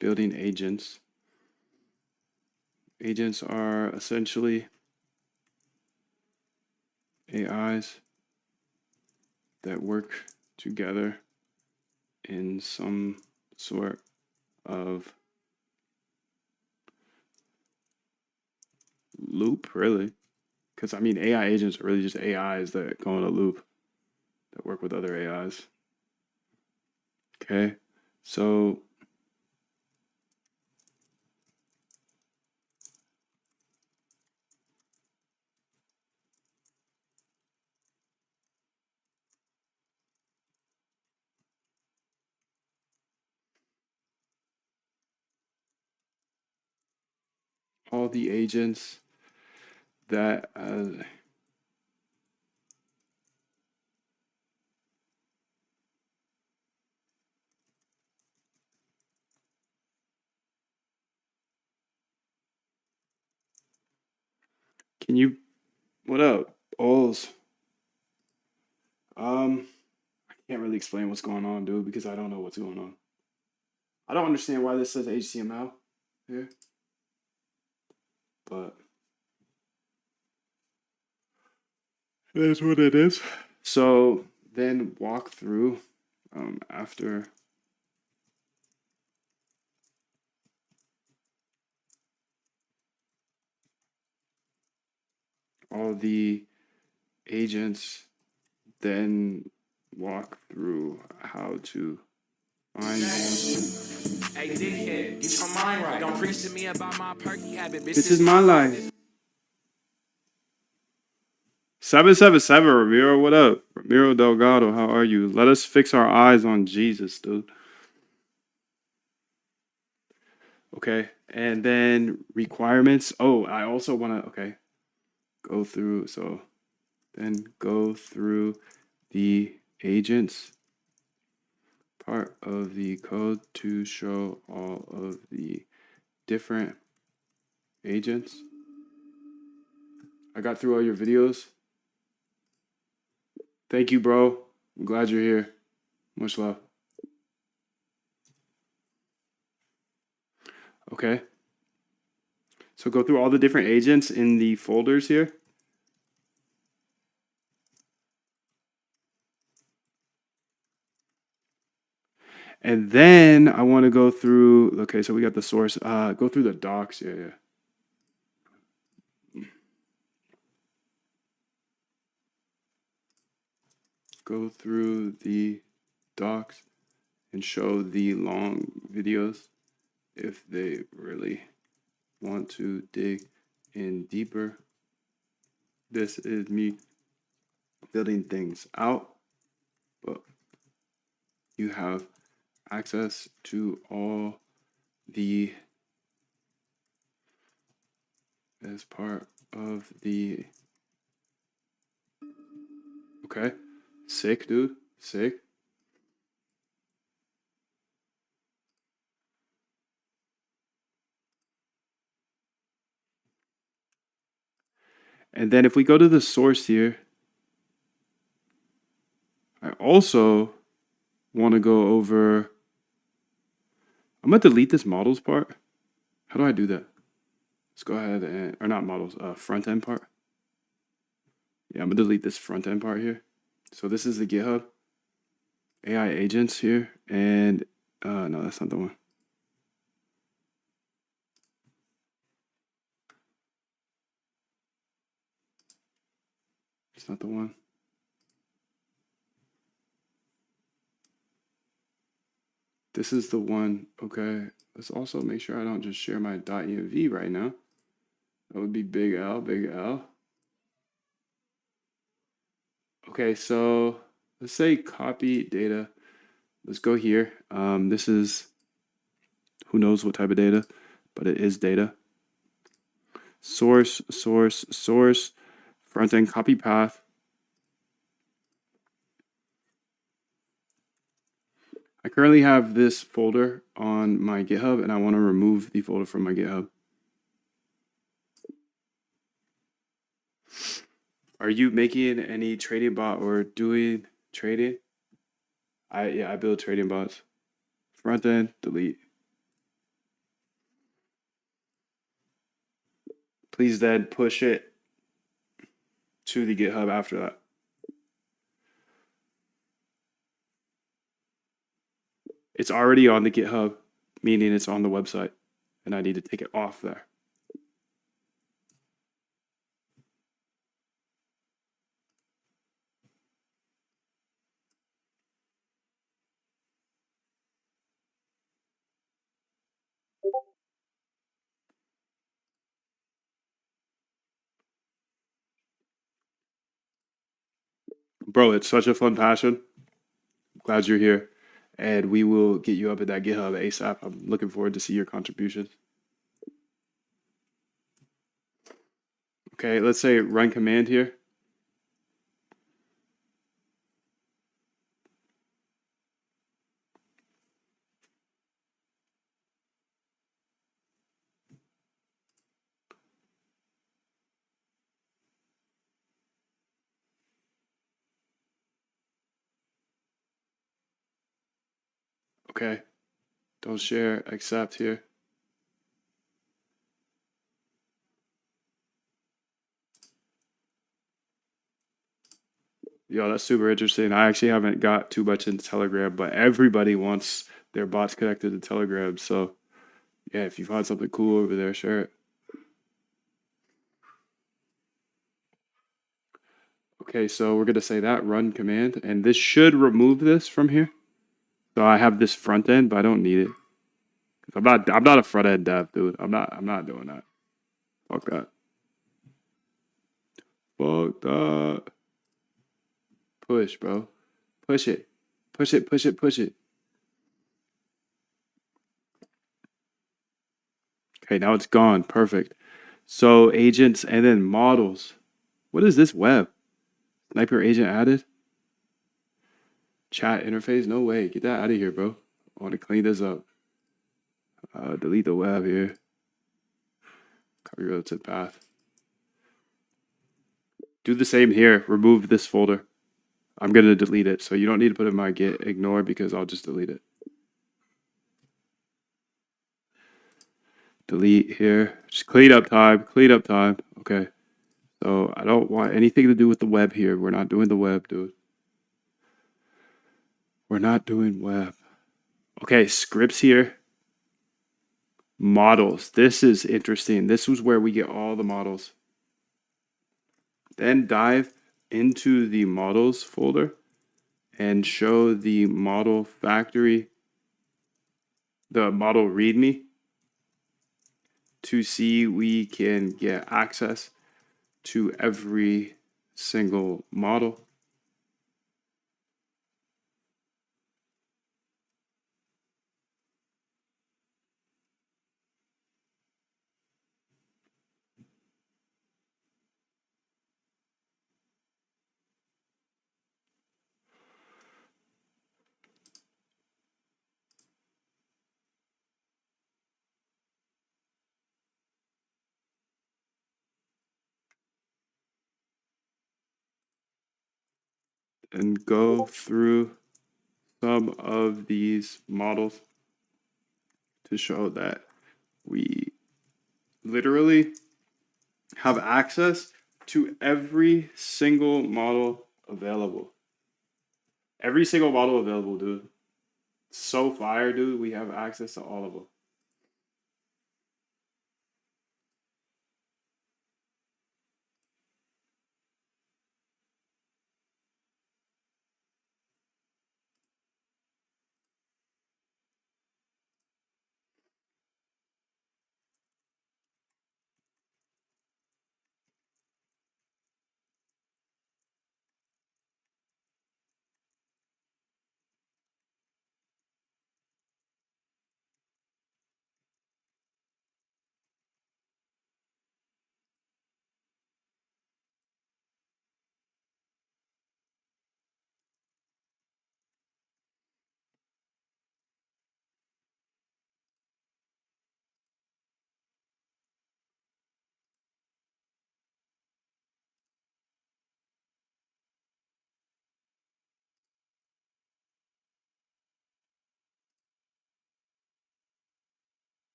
[SPEAKER 1] Building agents. Agents are essentially AIs that work together in some sort of loop, really. Because, AI agents are really just AIs that go in a loop that work with other AIs. Okay, so all the agents that can you what up, Ols? I can't really explain what's going on, dude, because I don't know what's going on. I don't understand why this says HTML here, but it is what it is. So then walk through after all the agents, then walk through how to find them.
[SPEAKER 3] Hey, dickhead, get your mind right. Don't preach to me about my perky habit, bitch.
[SPEAKER 1] This is my life. 777 Ramiro, what up? Ramiro Delgado, how are you? Let us fix our eyes on Jesus, dude. Okay, and then requirements. Oh, I also want to, go through. So then go through the agents part of the code to show all of the different agents. I got through all your videos. Thank you, bro. I'm glad you're here. Much love. Okay. So go through all the different agents in the folders here. And then I want to go through, okay, so we got the source. Go through the docs. Yeah. Go through the docs and show the long videos if they really want to dig in deeper. This is me building things out, but you have access to all the as part of the okay. Sick, dude. Sick. And then if we go to the source here, I also want to go over. I'm going to delete this models part. How do I do that? Let's go ahead and, or not models, front end part. Yeah, I'm going to delete this front end part here. So this is the GitHub. AI agents here, and no, that's not the one. It's not the one. This is the one. Okay, let's also make sure I don't just share my .env right now. That would be big L, big L. Okay, so let's say copy data. Let's go here. This is who knows what type of data, but it is data. Source, source, source, front end copy path. I currently have this folder on my GitHub, and I want to remove the folder from my GitHub. Are you making any trading bot or doing trading? I build trading bots. Front end, delete. Please then push it to the GitHub after that. It's already on the GitHub, meaning it's on the website, and I need to take it off there. Bro, it's such a fun passion. Glad you're here. And we will get you up at that GitHub ASAP. I'm looking forward to see your contributions. Okay, let's say run command here. Okay, don't share, accept here. Yo, that's super interesting. I actually haven't got too much into Telegram, but everybody wants their bots connected to Telegram. So, yeah, if you find something cool over there, share it. Okay, so we're going to say that run command, and this should remove this from here. So I have this front end, but I don't need it. I'm not a front end dev, dude. I'm not doing that. Fuck that. Fuck that. Push, bro. Push it. Push it, push it, push it. Okay, now it's gone. Perfect. So agents and then models. What is this web? Sniper agent added? Chat interface? No way. Get that out of here, bro. I want to clean this up. Delete the web here. Copy relative path. Do the same here. Remove this folder. I'm going to delete it. So you don't need to put it in my git ignore because I'll just delete it. Delete here. Just clean up time. Clean up time. Okay. So I don't want anything to do with the web here. We're not doing the web, dude. We're not doing web. Okay, scripts here. Models. This is interesting. This was where we get all the models. Then dive into the models folder and show the model factory, the model readme to see we can get access to every single model. And go through some of these models to show that we literally have access to every single model available. Every single model available, dude. So fire, dude. We have access to all of them.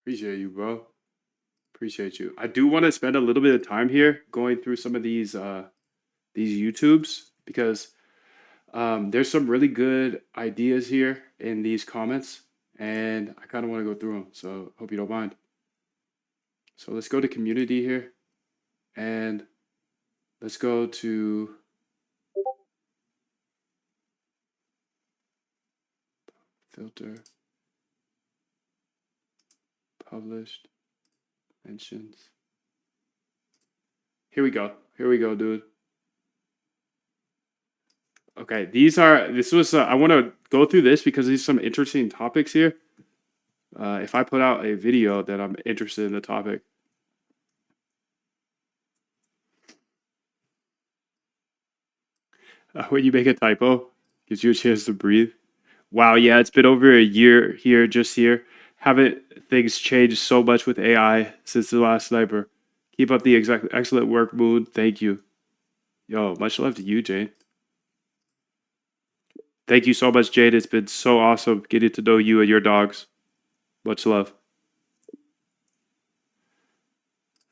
[SPEAKER 1] Appreciate you, bro. Appreciate you. I do want to spend a little bit of time here going through some of these YouTubes because there's some really good ideas here in these comments, and I kind of want to go through them. So hope you don't mind. So let's go to community here, and let's go to filter, published, mentions. Here we go. Here we go, dude. Okay, I want to go through this because these are some interesting topics here. If I put out a video that I'm interested in the topic. When you make a typo, gives you a chance to breathe. Wow, yeah, it's been over a year here, just here. Haven't things changed so much with AI since the last sniper? Keep up the excellent work, Moon. Thank you. Yo, much love to you, Jane. Thank you so much, Jade. It's been so awesome getting to know you and your dogs. Much love.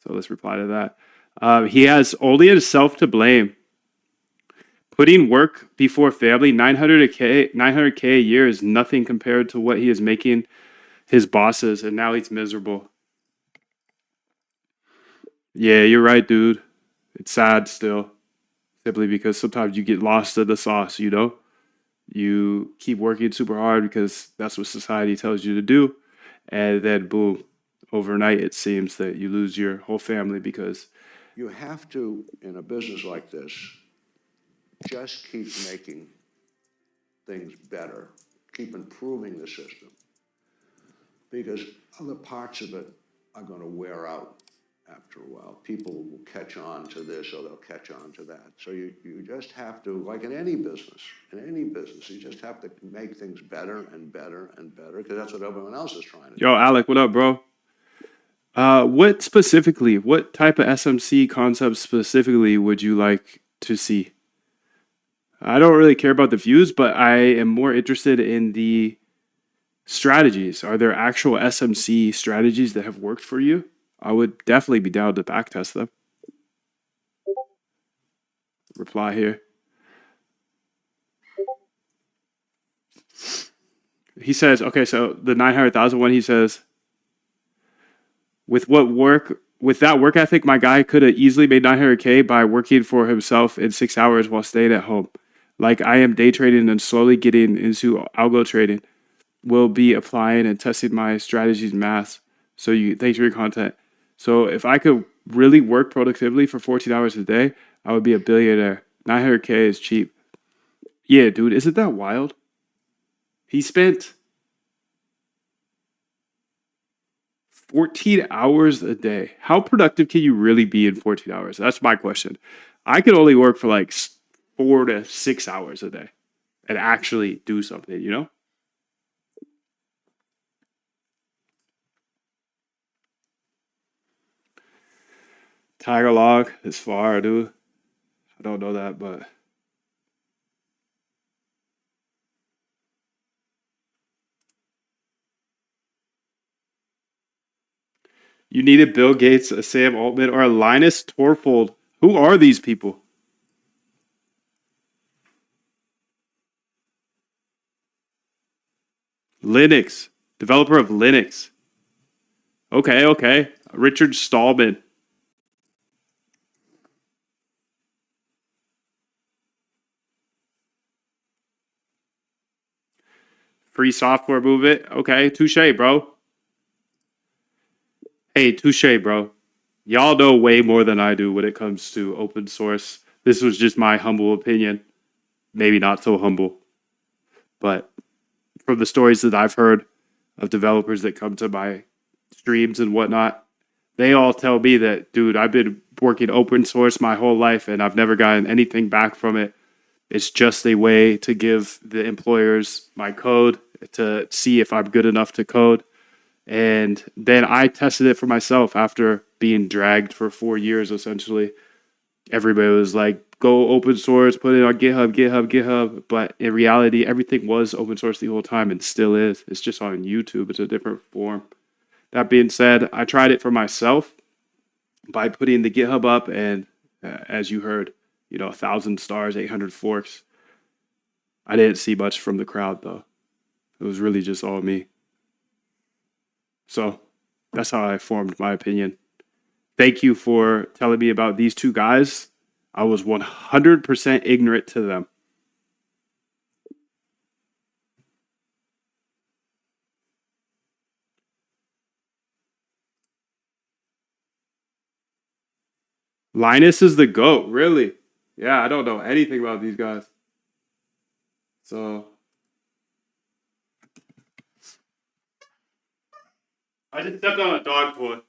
[SPEAKER 1] So let's reply to that. He has only himself to blame. Putting work before family, 900K a year is nothing compared to what he is making his bosses, and now he's miserable. Yeah, you're right, dude. It's sad still, simply because sometimes you get lost in the sauce, you know? You keep working super hard because that's what society tells you to do, and then boom, overnight it seems that you lose your whole family because
[SPEAKER 6] You have to, in a business like this, just keep making things better, keep improving the system, because other parts of it are going to wear out after a while. People will catch on to this or they'll catch on to that. So you just have to, like in any business, you just have to make things better and better and better, because that's what everyone else is trying to do.
[SPEAKER 1] yo, Alec, what up, bro? What type of SMC concept specifically would you like to see? I don't really care about the views, but I am more interested in the strategies. Are there actual SMC strategies that have worked for you? I would definitely be down to backtest them. Reply here. He says, okay, so the 900,000 one, he says, with that work ethic, my guy could have easily made 900K by working for himself in 6 hours while staying at home. Like I am day trading and slowly getting into algo trading. Will be applying and testing my strategies and maths. Thanks for your content. So if I could really work productively for 14 hours a day, I would be a billionaire. 900K is cheap. Yeah, dude, isn't that wild? He spent 14 hours a day. How productive can you really be in 14 hours? That's my question. I could only work for like 4 to 6 hours a day and actually do something, you know? Tiger log is far, dude. I don't know that, but you needed Bill Gates, a Sam Altman, or a Linus Torfold. Who are these people? Linux. Developer of Linux. Okay. Richard Stallman. Free software movement. Okay, touche, bro. Hey, touche, bro. Y'all know way more than I do when it comes to open source. This was just my humble opinion. Maybe not so humble. But from the stories that I've heard of developers that come to my streams and whatnot, they all tell me that, dude, I've been working open source my whole life and I've never gotten anything back from it. It's just a way to give the employers my code to see if I'm good enough to code. And then I tested it for myself after being dragged for 4 years, essentially. Everybody was like, go open source, put it on GitHub. But in reality, everything was open source the whole time and still is. It's just on YouTube. It's a different form. That being said, I tried it for myself by putting the GitHub up and as you heard, 1,000 stars, 800 forks. I didn't see much from the crowd though. It was really just all me. So that's how I formed my opinion. Thank you for telling me about these two guys. I was 100% ignorant to them. Linus is the GOAT, really? Yeah, I don't know anything about these guys. So I just stepped on a dog foot.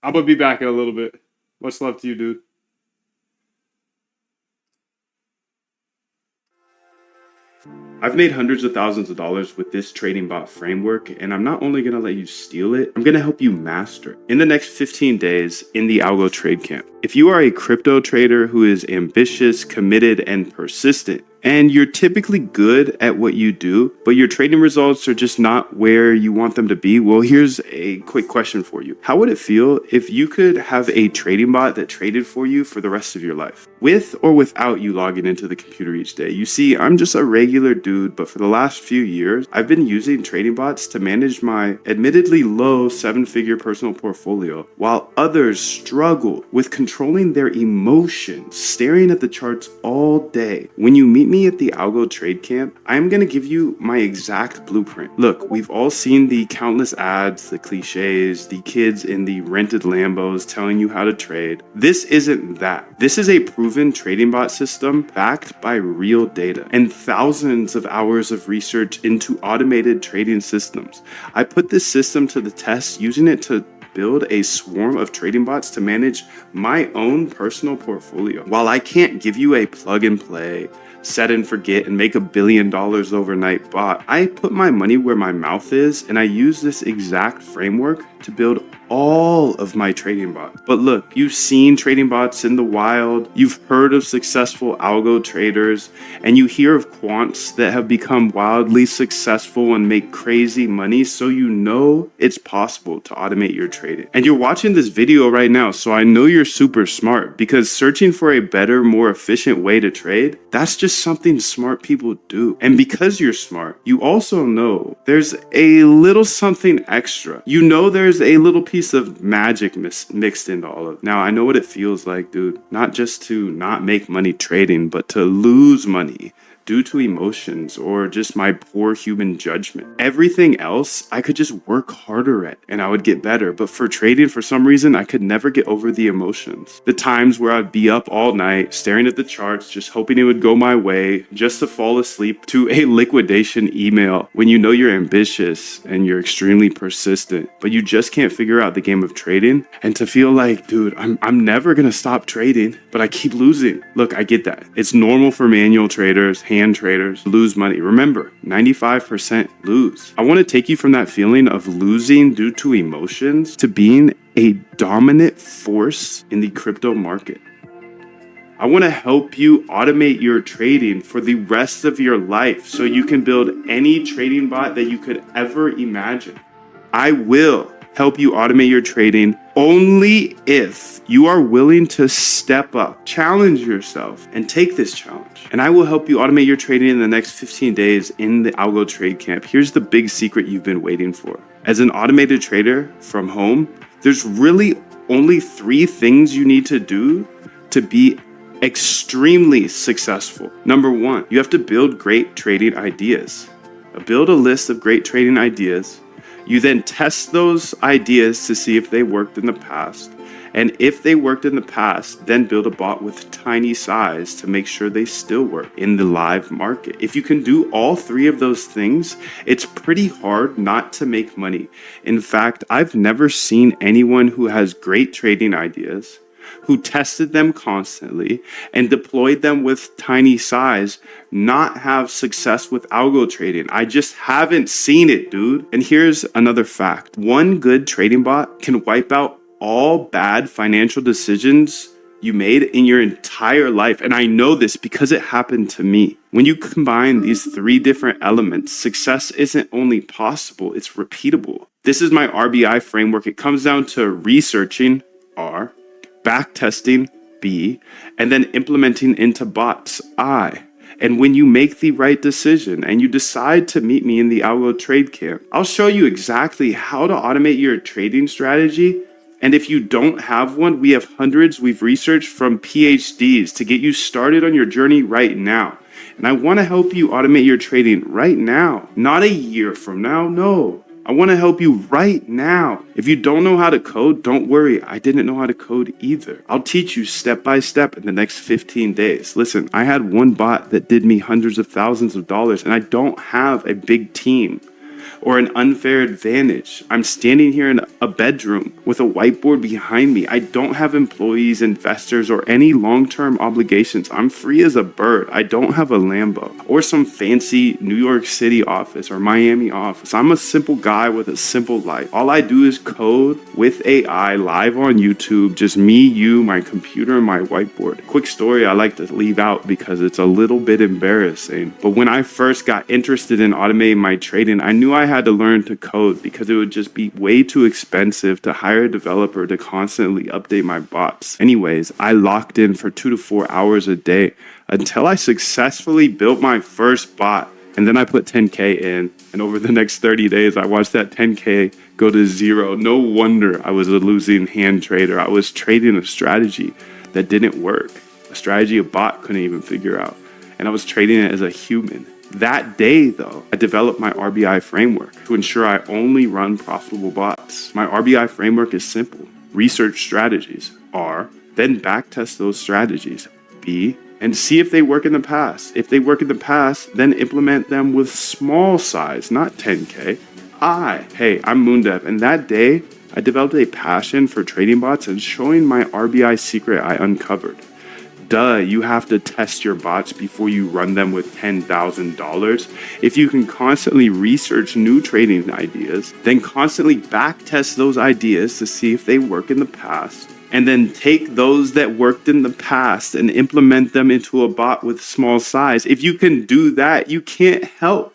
[SPEAKER 1] I'm gonna be back in a little bit. Much love to you, dude. I've made hundreds of thousands of dollars with this trading bot framework, and I'm not only going to let you steal it, I'm going to help you master it in the next 15 days in the Algo Trade Camp. If you are a crypto trader who is ambitious, committed, and persistent, and you're typically good at what you do, but your trading results are just not where you want them to be, well, here's a quick question for you. How would it feel if you could have a trading bot that traded for you for the rest of your life, with or without you logging into the computer each day? You see, I'm just a regular dude, but for the last few years, I've been using trading bots to manage my admittedly low 7-figure personal portfolio, while others struggle with controlling their emotions, staring at the charts all day. When you meet me at the Algo Trade Camp, I'm going to give you my exact blueprint. Look, we've all seen the countless ads, the cliches, the kids in the rented Lambos telling you how to trade. This isn't that. This is a proven trading bot system backed by real data and thousands of hours of research into automated trading systems. I put this system to the test using it to build a swarm of trading bots to manage my own personal portfolio. While I can't give you a plug and play, set and forget and make $1 billion overnight bot, I put my money where my mouth is, and I use this exact framework to build all of my trading bots. But look, you've seen trading bots in the wild, you've heard of successful algo traders, and you hear of quants that have become wildly successful and make crazy money, so you know it's possible to automate your trading. And you're watching this video right now, so I know you're super smart, because searching for a better, more efficient way to trade, that's just something smart people do. And because you're smart, you also know there's a little something extra. You know there's a little piece of magic mixed into all of it. Now, I know what it feels like, dude. Not just to not make money trading, but to lose money due to emotions or just my poor human judgment. Everything else, I could just work harder at and I would get better. But for trading, for some reason, I could never get over the emotions. The times where I'd be up all night, staring at the charts, just hoping it would go my way, just to fall asleep to a liquidation email when you know you're ambitious and you're extremely persistent, but you just can't figure out the game of trading. And to feel like, dude, I'm never gonna stop trading, but I keep losing. Look, I get that. It's normal for manual traders, hand traders, lose money. Remember, 95% lose. I want to take you from that feeling of losing due to emotions to being a dominant force in the crypto market. I want to help you automate your trading for the rest of your life so you can build any trading bot that you could ever imagine. I will help you automate your trading only if you are willing to step up, challenge yourself, and take this challenge. And I will help you automate your trading in the next 15 days in the Algo Trade Camp. Here's the big secret you've been waiting for. As an automated trader from home, there's really only 3 things you need to do to be extremely successful. Number 1, you have to build great trading ideas. Build a list of great trading ideas. You then test those ideas to see if they worked in the past. And if they worked in the past, then build a bot with tiny size to make sure they still work in the live market. If you can do all 3 of those things, it's pretty hard not to make money. In fact, I've never seen anyone who has great trading ideas, who tested them constantly and deployed them with tiny size, not have success with algo trading. I just haven't seen it, dude. And here's another fact. One good trading bot can wipe out all bad financial decisions you made in your entire life. And I know this because it happened to me. When you combine these 3 different elements, success isn't only possible, it's repeatable. This is my RBI framework. It comes down to researching, R, backtesting, B, and then implementing into bots, I. And when you make the right decision and you decide to meet me in the Algo Trade Camp, I'll show you exactly how to automate your trading strategy. And if you don't have one, we have hundreds we've researched from PhDs to get you started on your journey right now. And I want to help you automate your trading right now, not a year from now, no. I want to help you right now. If you don't know how to code, don't worry. I didn't know how to code either. I'll teach you step by step in the next 15 days. Listen, I had one bot that did me hundreds of thousands of dollars, and I don't have a big team or an unfair advantage. I'm standing here in a bedroom with a whiteboard behind me. I don't have employees, investors, or any long-term obligations. I'm free as a bird. I don't have a Lambo or some fancy New York City office or Miami office. I'm a simple guy with a simple life. All I do is code with AI live on YouTube, just me, you, my computer, and my whiteboard. Quick story I like to leave out because it's a little bit embarrassing. But when I first got interested in automating my trading, I knew I had to learn to code because it would just be way too expensive to hire a developer to constantly update my bots. Anyways, I locked in for 2 to 4 hours a day until I successfully built my first bot. And then I put 10K in, and over the next 30 days, I watched that 10K go to 0. No wonder I was a losing hand trader. I was trading a strategy that didn't work, a strategy a bot couldn't even figure out. And I was trading it as a human. That day, though, I developed my RBI framework to ensure I only run profitable bots. My RBI framework is simple. Research strategies, R, then backtest those strategies, B, and see if they work in the past. If they work in the past, then implement them with small size, not 10K. Hey, I'm Moondev, and that day, I developed a passion for trading bots and showing my RBI secret I uncovered. You have to test your bots before you run them with $10,000. If you can constantly research new trading ideas, then constantly backtest those ideas to see if they work in the past, and then take those that worked in the past and implement them into a bot with small size. If you can do that, you can't help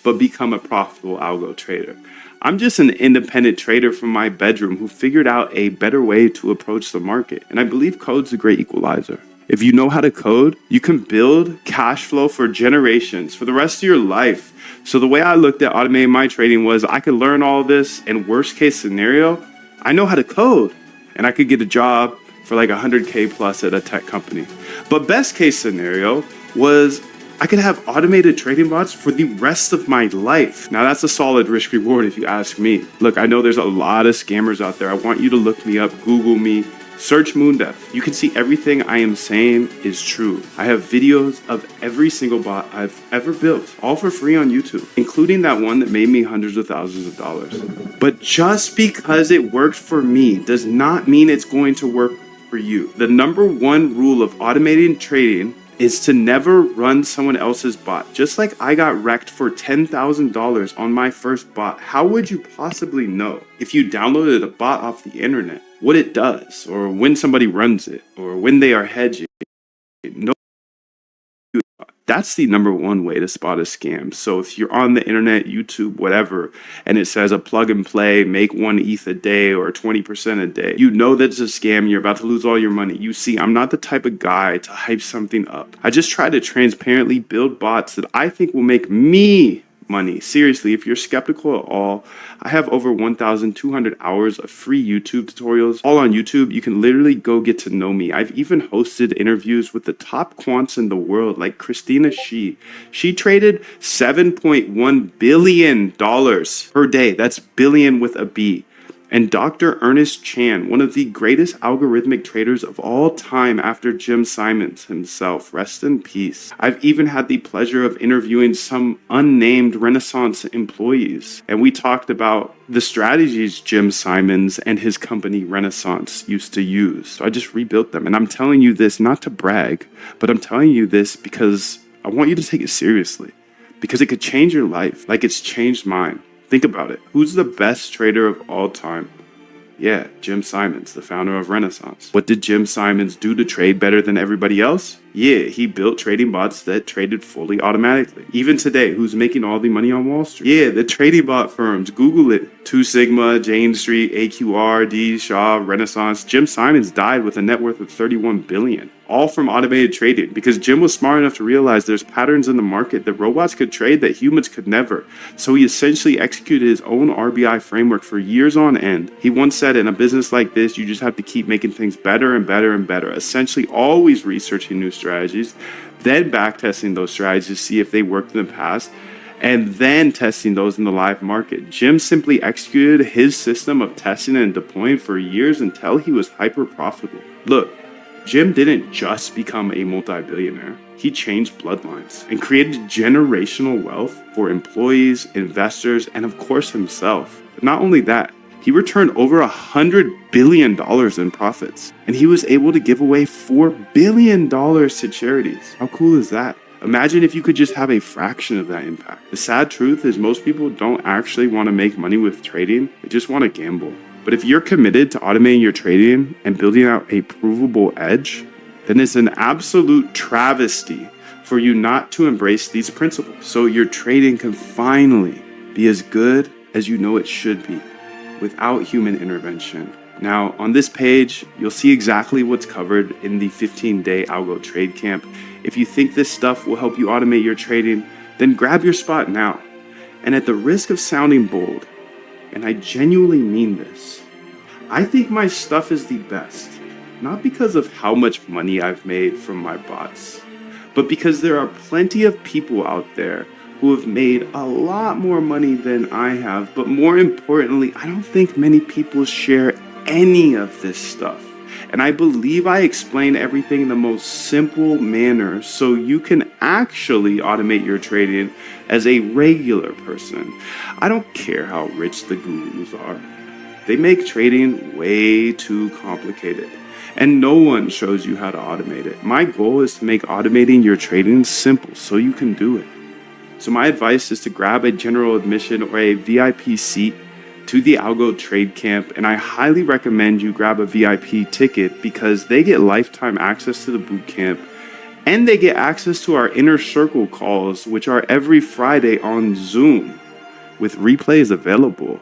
[SPEAKER 1] but become a profitable algo trader. I'm just an independent trader from my bedroom who figured out a better way to approach the market. And I believe code's a great equalizer. If you know how to code, you can build cash flow for generations, for the rest of your life. So the way I looked at automating my trading was I could learn all this, and worst case scenario, I know how to code, and I could get a job for like 100K plus at a tech company. But best case scenario was I could have automated trading bots for the rest of my life. Now that's a solid risk reward if you ask me. Look, I know there's a lot of scammers out there. I want you to look me up, Google me, search Moondev. You can see everything I am saying is true. I have videos of every single bot I've ever built, all for free on YouTube, including that one that made me hundreds of thousands of dollars. But just because it worked for me does not mean it's going to work for you. The number one rule of automating trading is to never run someone else's bot. Just like I got wrecked for $10,000 on my first bot, how would you possibly know if you downloaded a bot off the internet what it does, or when somebody runs it, or when they are hedging? No. That's the number one way to spot a scam. So if you're on the internet, YouTube, whatever, and it says a plug and play, make 1 ETH a day or 20% a day, you know that's a scam. You're about to lose all your money. You see, I'm not the type of guy to hype something up. I just try to transparently build bots that I think will make me money. Seriously, if you're skeptical at all, I have over 1,200 hours of free YouTube tutorials, all on YouTube. You can literally go get to know me. I've even hosted interviews with the top quants in the world, like Christina Shi. She traded $7.1 billion per day. That's billion with a B. And Dr. Ernest Chan, one of the greatest algorithmic traders of all time after Jim Simons himself. Rest in peace. I've even had the pleasure of interviewing some unnamed Renaissance employees. And we talked about the strategies Jim Simons and his company Renaissance used to use. So I just rebuilt them. And I'm telling you this not to brag, but I'm telling you this because I want you to take it seriously. Because it could change your life like it's changed mine. Think about it. Who's the best trader of all time? Yeah, Jim Simons, the founder of Renaissance. What did Jim Simons do to trade better than everybody else? Yeah, he built trading bots that traded fully automatically. Even today, who's making all the money on Wall Street? Yeah, the trading bot firms. Google it. 2 Sigma, Jane Street, AQR, D, Shaw, Renaissance. Jim Simons died with a net worth of $31 billion. All from automated trading, because Jim was smart enough to realize there's patterns in the market that robots could trade that humans could never. So he essentially executed his own RBI framework for years on end. He once said, in a business like this, you just have to keep making things better and better and better, essentially always researching new strategies, then backtesting those strategies to see if they worked in the past, and then testing those in the live market. Jim simply executed his system of testing and deploying for years until he was hyper profitable. Look, Jim didn't just become a multi-billionaire. He changed bloodlines and created generational wealth for employees, investors, and of course himself. But not only that, he returned over $100 billion in profits, and he was able to give away $4 billion to charities. How cool is that? Imagine if you could just have a fraction of that impact. The sad truth is most people don't actually want to make money with trading. They just want to gamble. But if you're committed to automating your trading and building out a provable edge, then it's an absolute travesty for you not to embrace these principles. So your trading can finally be as good as you know it should be without human intervention. Now, on this page, you'll see exactly what's covered in the 15-day algo trade camp. If you think this stuff will help you automate your trading, then grab your spot now. And at the risk of sounding bold, and I genuinely mean this, I think my stuff is the best, not because of how much money I've made from my bots, but because there are plenty of people out there who have made a lot more money than I have, but more importantly, I don't think many people share any of this stuff. And I believe I explain everything in the most simple manner so you can actually automate your trading as a regular person. I don't care how rich the gurus are. They make trading way too complicated, and no one shows you how to automate it. My goal is to make automating your trading simple so you can do it. So my advice is to grab a general admission or a VIP seat to the Algo Trade Camp, and I highly recommend you grab a VIP ticket because they get lifetime access to the boot camp, and they get access to our inner circle calls, which are every Friday on Zoom with replays available.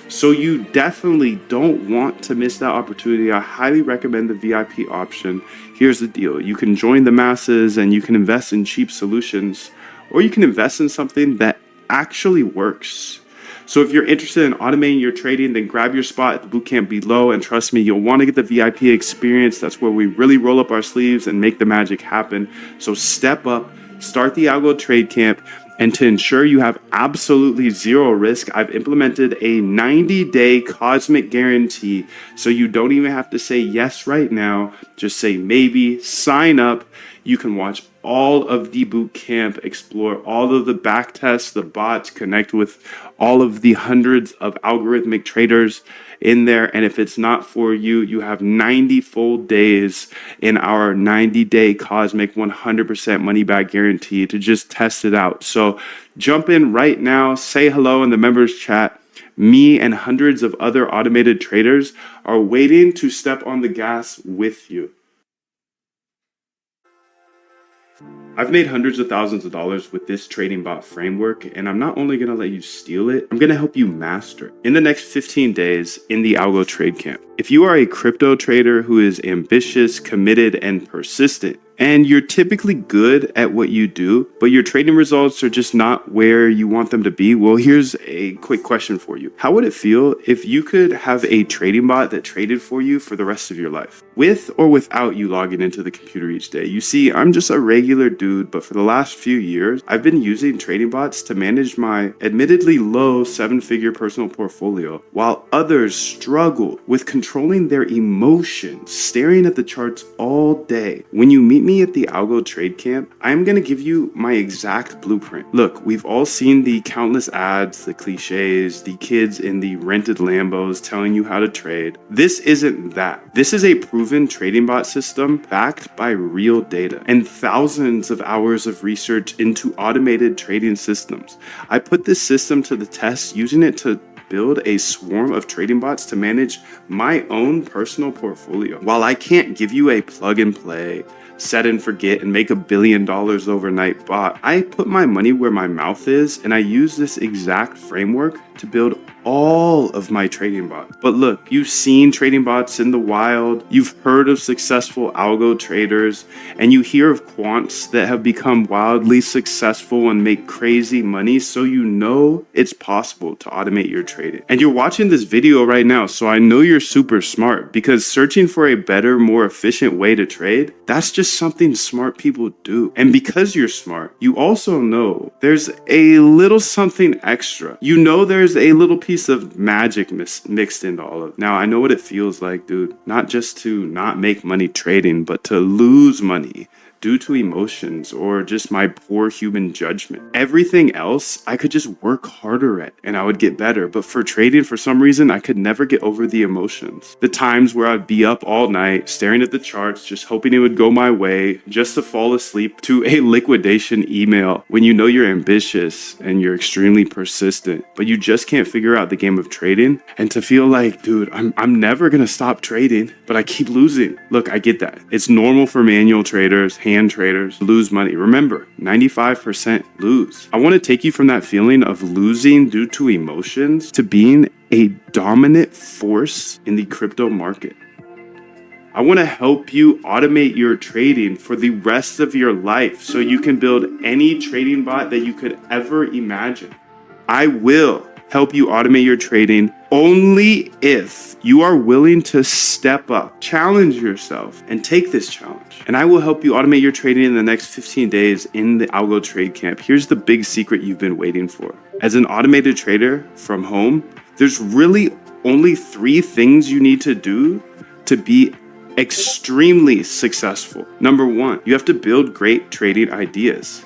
[SPEAKER 1] So you definitely don't want to miss that opportunity. I highly recommend the VIP option. Here's the deal. You can join the masses and you can invest in cheap solutions, or you can invest in something that actually works. So if you're interested in automating your trading, then grab your spot at the bootcamp below, and trust me, you'll want to get the VIP experience. That's where we really roll up our sleeves and make the magic happen. So step up, start the Algo Trade Camp, and to ensure you have absolutely zero risk, I've implemented a 90-day cosmic guarantee, so you don't even have to say yes right now. Just say maybe, sign up. You can watch all of the boot camp, explore all of the back tests, the bots, connect with all of the hundreds of algorithmic traders in there. And if it's not for you, you have 90 full days in our 90-day cosmic 100% money back guarantee to just test it out. So jump in right now, say hello in the members chat. Me and hundreds of other automated traders are waiting to step on the gas with you. I've made hundreds of thousands of dollars with this trading bot framework, and I'm not only going to let you steal it, I'm going to help you master it in the next 15 days in the Algo Trade Camp. If you are a crypto trader who is ambitious, committed, and persistent, and you're typically good at what you do, but your trading results are just not where you want them to be, well, here's a quick question for you. How would it feel if you could have a trading bot that traded for you for the rest of your life, with or without you logging into the computer each day? You see, I'm just a regular dude, but for the last few years, I've been using trading bots to manage my admittedly low 7-figure personal portfolio, while others struggle with controlling their emotions, staring at the charts all day. When you meet me at the Algo Trade Camp, I'm going to give you my exact blueprint. Look, we've all seen the countless ads, the cliches, the kids in the rented Lambos telling you how to trade. This isn't that. This is a proven trading bot system backed by real data and thousands of hours of research into automated trading systems. I put this system to the test using it to build a swarm of trading bots to manage my own personal portfolio. While I can't give you a plug and play, set and forget, and make $1 billion overnight bot, I put my money where my mouth is, and I use this exact framework to build all of my trading bots. But look, you've seen trading bots in the wild, you've heard of successful algo traders, and you hear of quants that have become wildly successful and make crazy money, so you know it's possible to automate your trading. And you're watching this video right now, so I know you're super smart, because searching for a better, more efficient way to trade, that's just something smart people do. And because you're smart, you also know there's a little something extra. You know there's a little piece of magic mixed into all of it. Now, I know what it feels like, dude. Not just to not make money trading, but to lose money due to emotions or just my poor human judgment. Everything else, I could just work harder at and I would get better. But for trading, for some reason, I could never get over the emotions. The times where I'd be up all night, staring at the charts, just hoping it would go my way, just to fall asleep to a liquidation email when you know you're ambitious and you're extremely persistent, but you just can't figure out the game of trading. And to feel like, dude, I'm never gonna stop trading, but I keep losing. Look, I get that. It's normal for manual traders, hand traders, lose money. Remember, 95% lose. I want to take you from that feeling of losing due to emotions to being a dominant force in the crypto market. I want to help you automate your trading for the rest of your life so you can build any trading bot that you could ever imagine. I will help you automate your trading only if you are willing to step up, challenge yourself, and take this challenge. And I will help you automate your trading in the next 15 days in the Algo Trade Camp. Here's the big secret you've been waiting for. As an automated trader from home, there's really only 3 things you need to do to be extremely successful. Number 1, you have to build great trading ideas.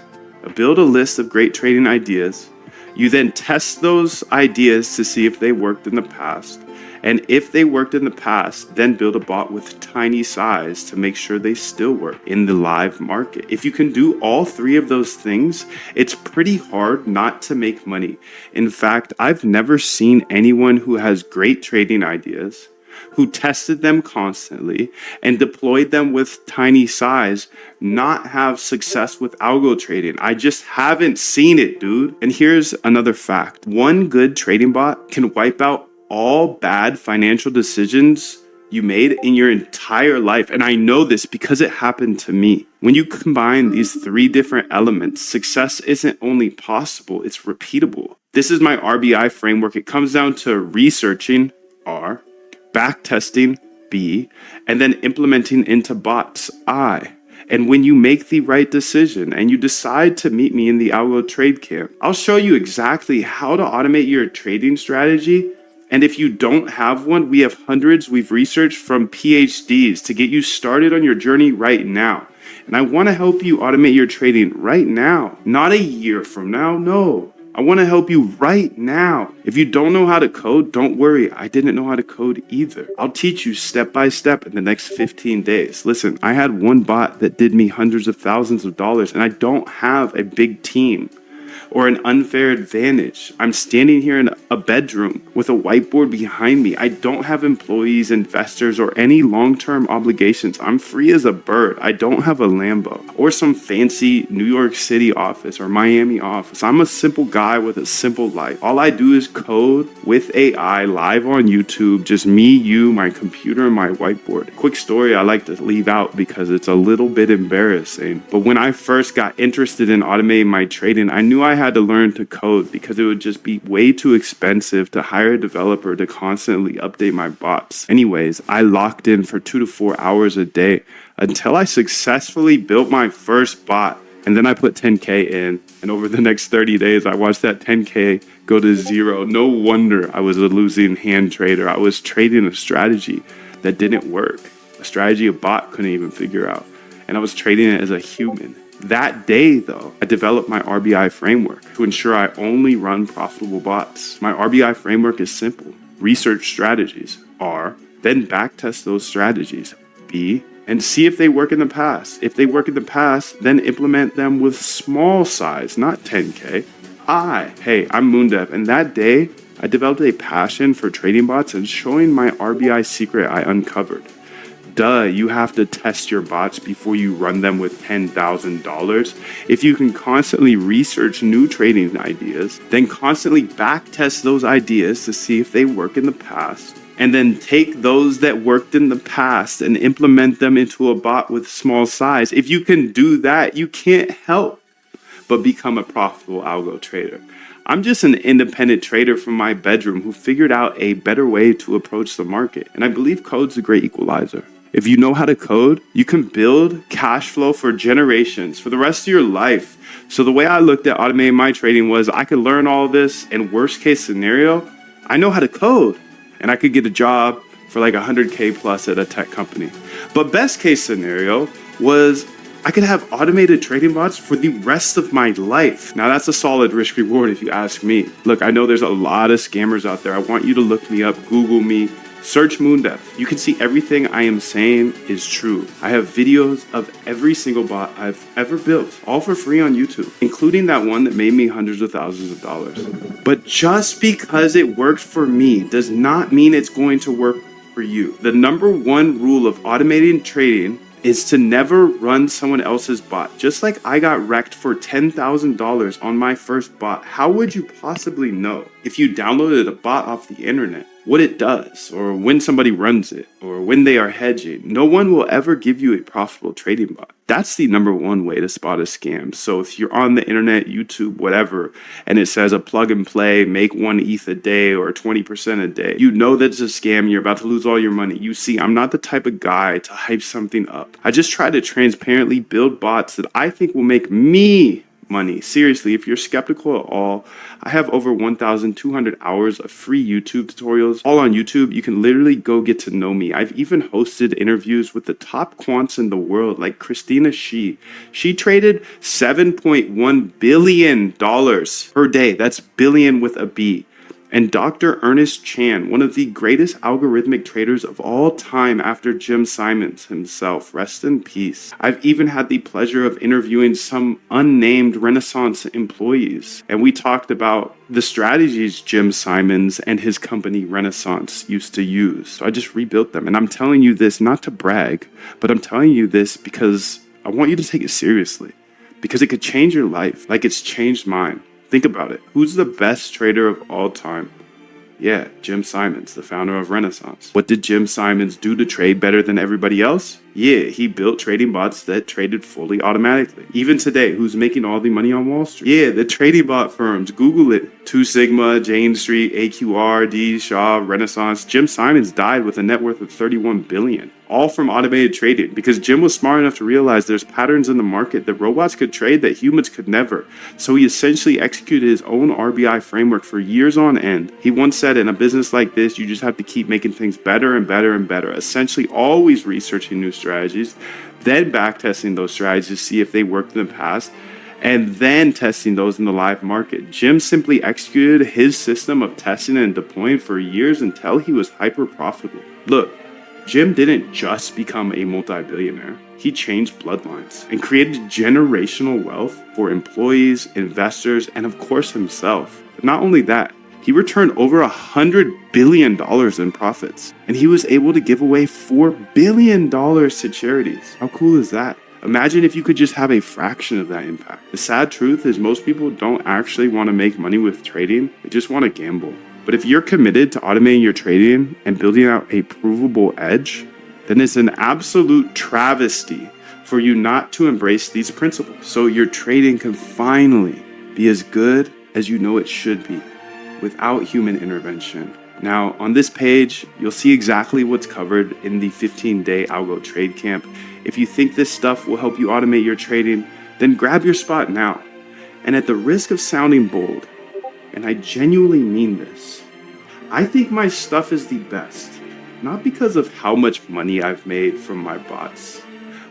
[SPEAKER 1] Build a list of great trading ideas. You then test those ideas to see if they worked in the past. And if they worked in the past, then build a bot with tiny size to make sure they still work in the live market. If you can do all 3 of those things, it's pretty hard not to make money. In fact, I've never seen anyone who has great trading ideas, who tested them constantly and deployed them with tiny size, not have success with algo trading. I just haven't seen it, dude. And here's another fact. One good trading bot can wipe out all bad financial decisions you made in your entire life. And I know this because it happened to me. When you combine these 3 different elements, success isn't only possible, it's repeatable. This is my RBI framework. It comes down to researching, R, backtesting, B, and then implementing into bots, I. And when you make the right decision and you decide to meet me in the Algo Trade Camp, I'll show you exactly how to automate your trading strategy. And if you don't have one, we have hundreds we've researched from PhDs to get you started on your journey right now. And I want to help you automate your trading right now, not a year from now, no. I want to help you right now. If you don't know how to code, don't worry. I didn't know how to code either. I'll teach you step by step in the next 15 days. Listen, I had one bot that did me hundreds of thousands of dollars, and I don't have a big team. or an unfair advantage. I'm standing here in a bedroom with a whiteboard behind me. I don't have employees, investors, or any long-term obligations. I'm free as a bird. I don't have a Lambo or some fancy New York City office or Miami office. I'm a simple guy with a simple life. All I do is code with AI live on YouTube, just me, you, my computer, and my whiteboard. Quick story I like to leave out because it's a little bit embarrassing. But when I first got interested in automating my trading, I knew I had to learn to code because it would just be way too expensive to hire a developer to constantly update my bots. Anyways, I locked in for 2 to 4 hours a day until I successfully built my first bot. And then I put 10K in, and over the next 30 days, I watched that 10K go to zero. No wonder I was a losing hand trader. I was trading a strategy that didn't work, a strategy a bot couldn't even figure out. And I was trading it as a human. That day, though, I developed my RBI framework to ensure I only run profitable bots. My RBI framework is simple. Research strategies. R, then backtest those strategies. B, and see if they work in the past. If they work in the past, then implement them with small size, not 10K. Hey, I'm Moondev, and that day, I developed a passion for trading bots and showing my RBI secret I uncovered. You have to test your bots before you run them with $10,000. If you can constantly research new trading ideas, then constantly backtest those ideas to see if they work in the past, and then take those that worked in the past and implement them into a bot with small size. If you can do that, you can't help but become a profitable algo trader. I'm just an independent trader from my bedroom who figured out a better way to approach the market. And I believe code's a great equalizer. If you know how to code, you can build cash flow for generations, for the rest of your life. So the way I looked at automating my trading was I could learn all this, and worst case scenario, I know how to code. And I could get a job for like 100K plus at a tech company. But best case scenario was I could have automated trading bots for the rest of my life. Now that's a solid risk reward if you ask me. Look, I know there's a lot of scammers out there. I want you to look me up, Google me, search Moondev. You can see everything I am saying is true. I have videos of every single bot I've ever built, all for free on YouTube, including that one that made me hundreds of thousands of dollars. But just because it worked for me does not mean it's going to work for you. The number one rule of automating trading is to never run someone else's bot. Just like I got wrecked for $10,000 on my first bot, how would you possibly know if you downloaded a bot off the internet what it does, or when somebody runs it, or when they are hedging? No one will ever give you a profitable trading bot. That's the number one way to spot a scam. So if you're on the internet, YouTube, whatever, and it says a plug and play, make 1 ETH a day or 20% a day, you know that's a scam. You're about to lose all your money. You see, I'm not the type of guy to hype something up. I just try to transparently build bots that I think will make me money. Seriously, if you're skeptical at all, I have over 1,200 hours of free YouTube tutorials, all on YouTube. You can literally go get to know me. I've even hosted interviews with the top quants in the world, like Christina Shi. She traded $7.1 billion per day. That's billion with a B. And Dr. Ernest Chan, one of the greatest algorithmic traders of all time after Jim Simons himself. Rest in peace. I've even had the pleasure of interviewing some unnamed Renaissance employees. And we talked about the strategies Jim Simons and his company Renaissance used to use. So I just rebuilt them. And I'm telling you this not to brag, but I'm telling you this because I want you to take it seriously. Because it could change your life like it's changed mine. Think about it. Who's the best trader of all time? Yeah, Jim Simons, the founder of Renaissance. What did Jim Simons do to trade better than everybody else? Yeah, he built trading bots that traded fully automatically. Even today, who's making all the money on Wall Street? Yeah, the trading bot firms. Google it. 2 Sigma, Jane Street, AQR, D, Shaw, Renaissance. Jim Simons died with a net worth of $31 billion. All from automated trading, because Jim was smart enough to realize there's patterns in the market that robots could trade that humans could never. So he essentially executed his own RBI framework for years on end. He once said, in a business like this, you just have to keep making things better and better and better, essentially always researching new strategies, then backtesting those strategies to see if they worked in the past, and then testing those in the live market. Jim simply executed his system of testing and deploying for years until he was hyper profitable. Look, Jim didn't just become a multi-billionaire. He changed bloodlines and created generational wealth for employees, investors, and of course himself. But not only that, he returned over $100 billion in profits, and he was able to give away $4 billion to charities. How cool is that? Imagine if you could just have a fraction of that impact. The sad truth is most people don't actually want to make money with trading, they just want to gamble. But if you're committed to automating your trading and building out a provable edge, then it's an absolute travesty for you not to embrace these principles. So your trading can finally be as good as you know it should be without human intervention. Now, on this page, you'll see exactly what's covered in the 15-day Algo Trade Camp. If you think this stuff will help you automate your trading, then grab your spot now. And at the risk of sounding bold, and I genuinely mean this, I think my stuff is the best, not because of how much money I've made from my bots,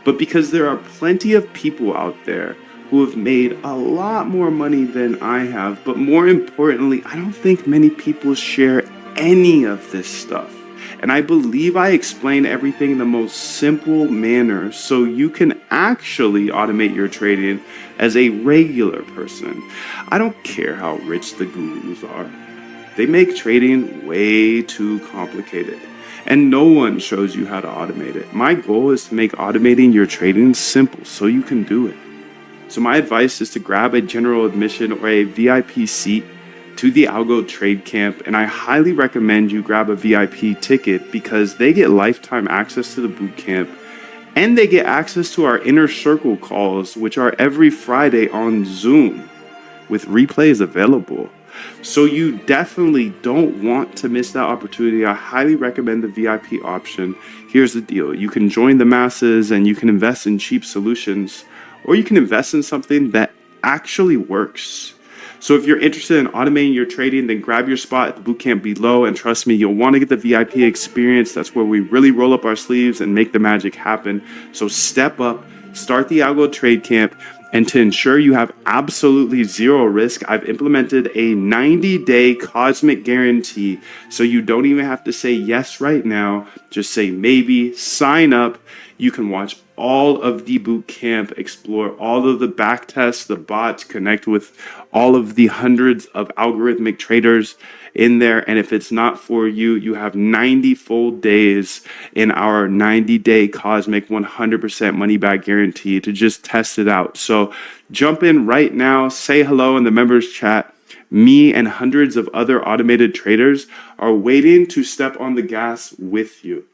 [SPEAKER 1] but because there are plenty of people out there who have made a lot more money than I have, but more importantly, I don't think many people share any of this stuff. And I believe I explain everything in the most simple manner so you can actually automate your trading as a regular person. I don't care how rich the gurus are. They make trading way too complicated, and no one shows you how to automate it. My goal is to make automating your trading simple so you can do it. So my advice is to grab a general admission or a VIP seat to the Algo Trade Camp, and I highly recommend you grab a VIP ticket because they get lifetime access to the boot camp, and they get access to our inner circle calls, which are every Friday on Zoom with replays available. So you definitely don't want to miss that opportunity. I highly recommend the VIP option. Here's the deal. You can join the masses and you can invest in cheap solutions, or you can invest in something that actually works. So if you're interested in automating your trading, then grab your spot at the bootcamp below, and trust me, you'll want to get the VIP experience. That's where we really roll up our sleeves and make the magic happen. So step up, start the Algo Trade Camp, and to ensure you have absolutely zero risk, I've implemented a 90-day cosmic guarantee, so you don't even have to say yes right now. Just say maybe, sign up. You can watch all of the boot camp, explore all of the back tests, the bots, connect with all of the hundreds of algorithmic traders in there. And if it's not for you, you have 90 full days in our 90-day cosmic 100% money back guarantee to just test it out. So jump in right now, say hello in the members chat. Me and hundreds of other automated traders are waiting to step on the gas with you.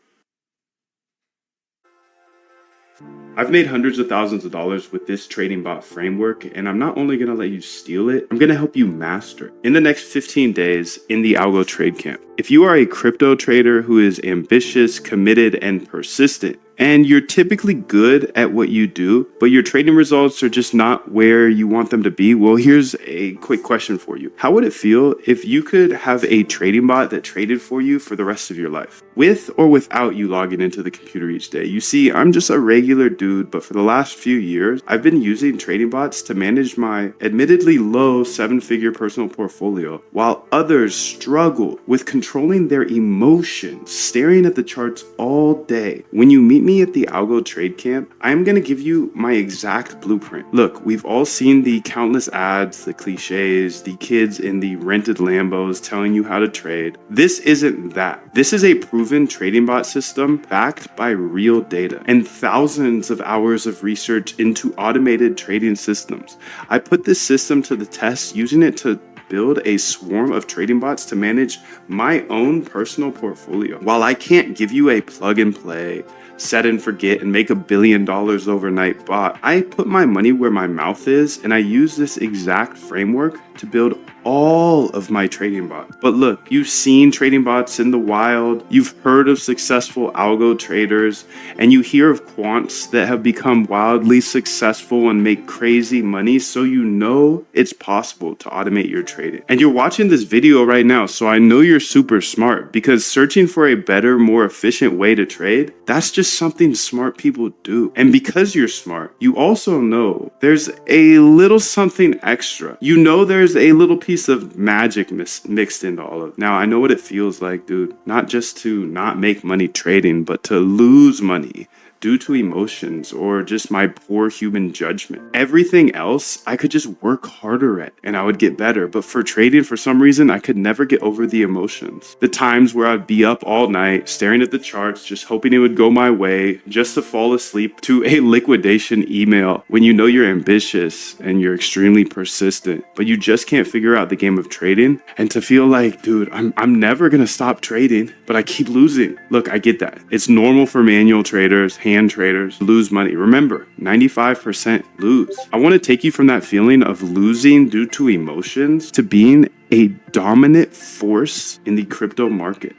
[SPEAKER 1] I've made hundreds of thousands of dollars with this trading bot framework, and I'm not only going to let you steal it, I'm going to help you master it in the next 15 days in the Algo Trade Camp. If you are a crypto trader who is ambitious, committed, and persistent, and you're typically good at what you do, but your trading results are just not where you want them to be, well, here's a quick question for you. How would it feel if you could have a trading bot that traded for you for the rest of your life, with or without you logging into the computer each day? You see, I'm just a regular dude, but for the last few years, I've been using trading bots to manage my admittedly low 7-figure personal portfolio, while others struggle with controlling their emotions, staring at the charts all day. When you meet me at the Algo Trade Camp, I'm going to give you my exact blueprint. Look, we've all seen the countless ads, the cliches, the kids in the rented Lambos telling you how to trade. This isn't that. This is a proven trading bot system backed by real data and thousands of hours of research into automated trading systems. I put this system to the test using it to build a swarm of trading bots to manage my own personal portfolio. While I can't give you a plug and play, set and forget, and make $1 billion overnight bot, I put my money where my mouth is, and I use this exact framework to build all of my trading bots. But look, you've seen trading bots in the wild, you've heard of successful algo traders, and you hear of quants that have become wildly successful and make crazy money, so you know it's possible to automate your trading. And you're watching this video right now, so I know you're super smart, because searching for a better, more efficient way to trade, that's just something smart people do. And because you're smart, you also know there's a little something extra. You know there's a little piece piece of magic mixed into all of it. Now, I know what it feels like, dude. Not just to not make money trading, but to lose money due to emotions or just my poor human judgment. Everything else, I could just work harder at and I would get better. But for trading, for some reason, I could never get over the emotions. The times where I'd be up all night staring at the charts, just hoping it would go my way, just to fall asleep to a liquidation email when you know you're ambitious and you're extremely persistent, but you just can't figure out the game of trading. And to feel like, dude, I'm never gonna stop trading, but I keep losing. Look, I get that. It's normal for manual traders, hand traders, lose money. Remember, 95% lose. I want to take you from that feeling of losing due to emotions to being a dominant force in the crypto market.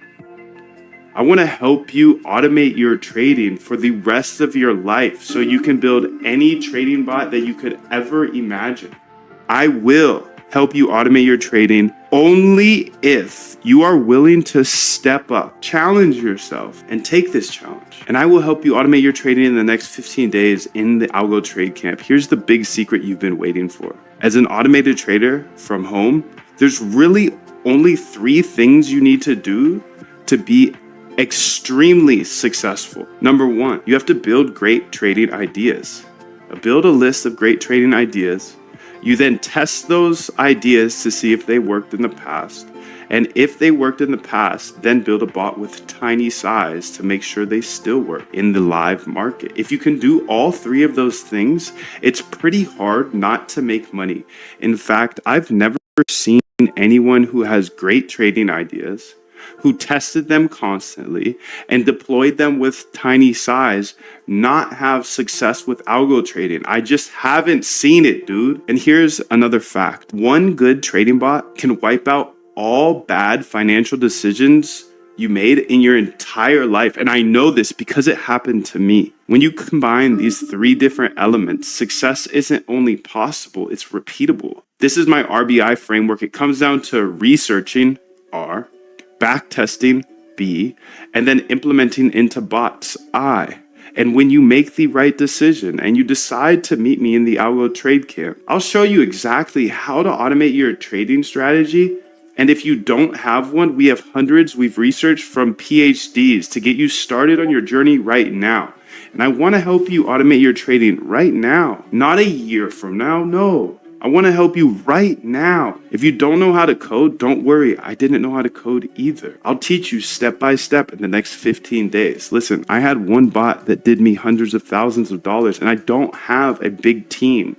[SPEAKER 1] I want to help you automate your trading for the rest of your life so you can build any trading bot that you could ever imagine. I will help you automate your trading only if you are willing to step up, challenge yourself, and take this challenge. And I will help you automate your trading in the next 15 days in the Algo Trade Camp. Here's the big secret you've been waiting for. As an automated trader from home, there's really only 3 things you need to do to be extremely successful. Number 1, you have to build great trading ideas. Build a list of great trading ideas. You then test those ideas to see if they worked in the past. And if they worked in the past, then build a bot with tiny size to make sure they still work in the live market. If you can do all 3 of those things, it's pretty hard not to make money. In fact, I've never seen anyone who has great trading ideas, who tested them constantly and deployed them with tiny size, not have success with algo trading. I just haven't seen it, dude. And here's another fact. One good trading bot can wipe out all bad financial decisions you made in your entire life. And I know this because it happened to me. When you combine these 3 different elements, success isn't only possible, it's repeatable. This is my RBI framework. It comes down to researching, R, backtesting, B, and then implementing into bots, I. And when you make the right decision and you decide to meet me in the Algo Trade Camp, I'll show you exactly how to automate your trading strategy. And if you don't have one, we have hundreds we've researched from PhDs to get you started on your journey right now. And I want to help you automate your trading right now, not a year from now, no. I want to help you right now. If you don't know how to code, don't worry. I didn't know how to code either. I'll teach you step by step in the next 15 days. Listen, I had one bot that did me hundreds of thousands of dollars, and I don't have a big team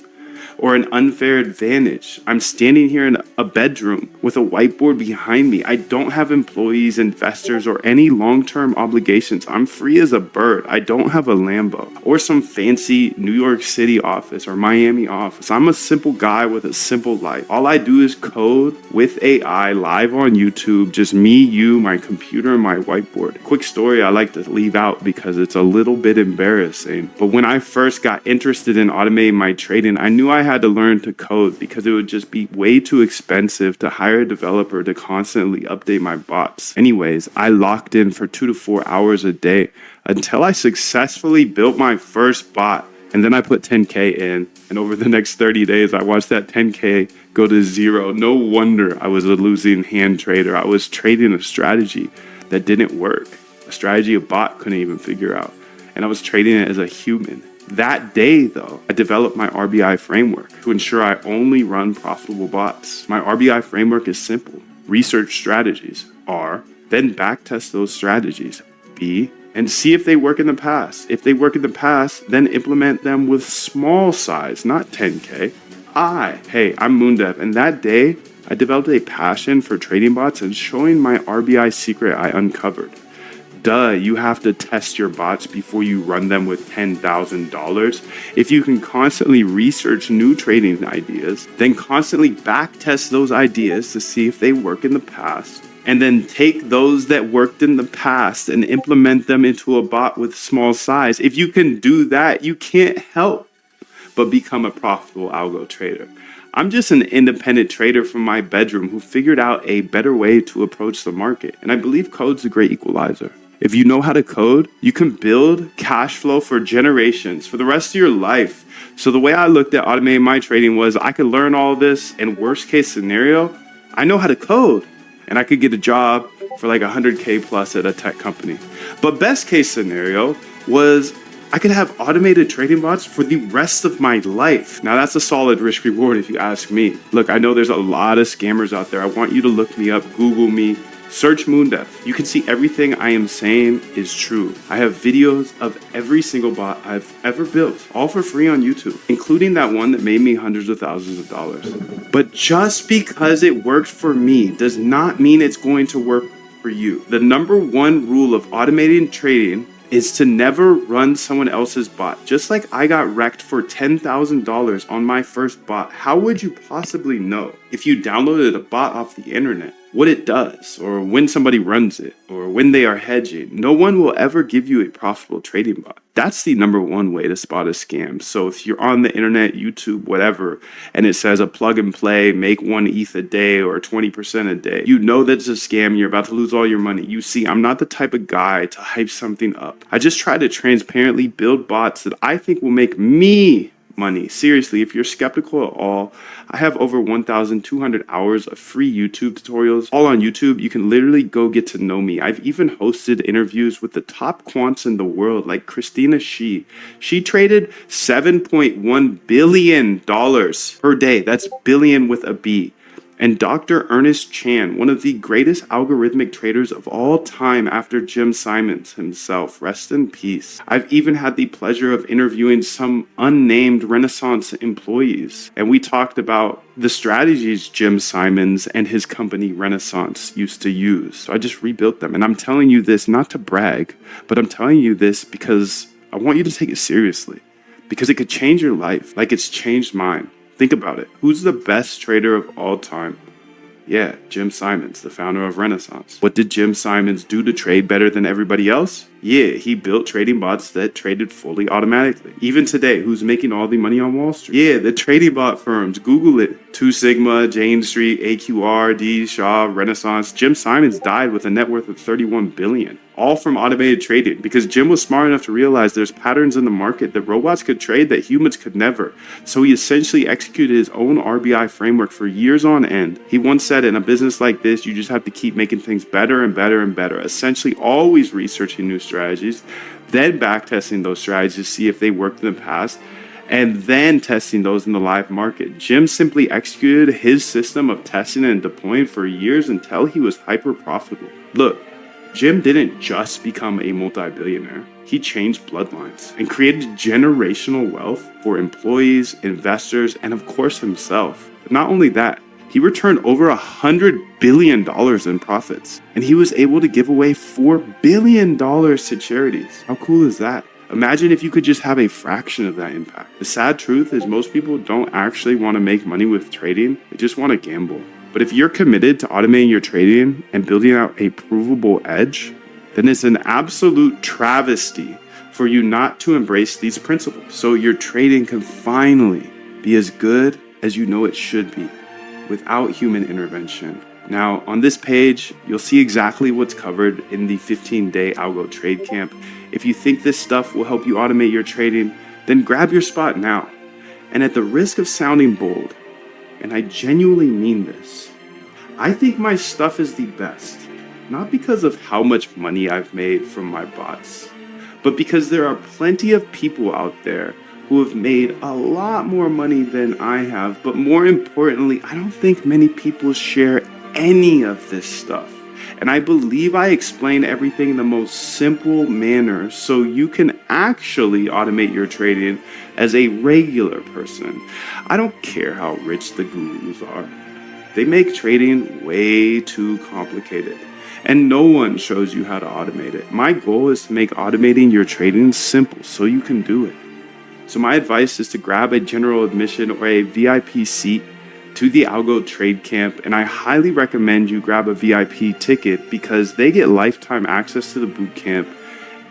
[SPEAKER 1] or an unfair advantage. I'm standing here in a bedroom with a whiteboard behind me. I don't have employees, investors, or any long-term obligations. I'm free as a bird. I don't have a Lambo or some fancy New York City office or Miami office. I'm a simple guy with a simple life. All I do is code with AI live on YouTube, just me, you, my computer, and my whiteboard. Quick story I like to leave out because it's a little bit embarrassing. But when I first got interested in automating my trading, I knew I had to learn to code because it would just be way too expensive to hire a developer to constantly update my bots. Anyways, I locked in for 2 to 4 hours a day until I successfully built my first bot. And then I put 10K in, and over the next 30 days, I watched that 10K go to 0. No wonder I was a losing hand trader. I was trading a strategy that didn't work, a strategy a bot couldn't even figure out. And I was trading it as a human. That day, though, I developed my RBI framework to ensure I only run profitable bots. My RBI framework is simple. Research strategies, R, then backtest those strategies, B, and see if they work in the past. If they work in the past, then implement them with small size, not 10K. Hey, I'm Moondev, and that day, I developed a passion for trading bots and showing my RBI secret I uncovered. You have to test your bots before you run them with $10,000. If you can constantly research new trading ideas, then constantly backtest those ideas to see if they work in the past, and then take those that worked in the past and implement them into a bot with small size. If you can do that, you can't help but become a profitable algo trader. I'm just an independent trader from my bedroom who figured out a better way to approach the market. And I believe code's a great equalizer. If you know how to code, you can build cash flow for generations, for the rest of your life. So the way I looked at automating my trading was I could learn all this, and worst case scenario, I know how to code, and I could get a job for like 100K plus at a tech company. But best case scenario was I could have automated trading bots for the rest of my life. Now that's a solid risk reward if you ask me. Look, I know there's a lot of scammers out there. I want you to look me up, Google me, search Moondev. You can see everything I am saying is true. I have videos of every single bot I've ever built, all for free on YouTube, including that one that made me hundreds of thousands of dollars. But just because it worked for me does not mean it's going to work for you. The number one rule of automating trading is to never run someone else's bot. Just like I got wrecked for $10,000 on my first bot, how would you possibly know if you downloaded a bot off the internet what it does, or when somebody runs it, or when they are hedging? No one will ever give you a profitable trading bot. That's the number one way to spot a scam. So if you're on the internet, YouTube, whatever, and it says a plug and play, make 1 ETH a day or 20% a day, you know that's a scam. You're about to lose all your money. You see, I'm not the type of guy to hype something up. I just try to transparently build bots that I think will make me money. Seriously, if you're skeptical at all, I have over 1,200 hours of free YouTube tutorials, all on YouTube. You can literally go get to know me. I've even hosted interviews with the top quants in the world, like Christina Shi. She traded $7.1 billion per day. That's billion with a B. And Dr. Ernest Chan, one of the greatest algorithmic traders of all time after Jim Simons himself. Rest in peace. I've even had the pleasure of interviewing some unnamed Renaissance employees. And we talked about the strategies Jim Simons and his company Renaissance used to use. So I just rebuilt them. And I'm telling you this not to brag, but I'm telling you this because I want you to take it seriously. Because it could change your life like it's changed mine. Think about it. Who's the best trader of all time? Yeah, Jim Simons, the founder of Renaissance. What did Jim Simons do to trade better than everybody else? Yeah, he built trading bots that traded fully automatically. Even today, who's making all the money on Wall Street? Yeah, the trading bot firms. Google it. 2 Sigma, Jane Street, AQR, D, Shaw, Renaissance. Jim Simons died with a net worth of $31 billion. All from automated trading, because Jim was smart enough to realize there's patterns in the market that robots could trade that humans could never. So he essentially executed his own RBI framework for years on end. He once said, in a business like this, you just have to keep making things better and better and better. Essentially always researching new strategies, then backtesting those strategies to see if they worked in the past, and then testing those in the live market. Jim simply executed his system of testing and deploying for years until he was hyper profitable. Look, Jim didn't just become a multi-billionaire. He changed bloodlines and created generational wealth for employees, investors, and of course himself. But not only that, he returned over $100 billion in profits, and he was able to give away $4 billion to charities. How cool is that? Imagine if you could just have a fraction of that impact. The sad truth is most people don't actually want to make money with trading. They just want to gamble. But if you're committed to automating your trading and building out a provable edge, then it's an absolute travesty for you not to embrace these principles. So your trading can finally be as good as you know it should be without human intervention. Now, on this page, you'll see exactly what's covered in the 15-day Algo Trade Camp. If you think this stuff will help you automate your trading, then grab your spot now. And at the risk of sounding bold, and I genuinely mean this, I think my stuff is the best, not because of how much money I've made from my bots, but because there are plenty of people out there who have made a lot more money than I have, but more importantly, I don't think many people share any of this stuff. And I believe I explain everything in the most simple manner so you can actually automate your trading as a regular person. I don't care how rich the gurus are. They make trading way too complicated, and no one shows you how to automate it. My goal is to make automating your trading simple so you can do it. So my advice is to grab a general admission or a VIP seat to the Algo Trade Camp, and I highly recommend you grab a VIP ticket because they get lifetime access to the boot camp,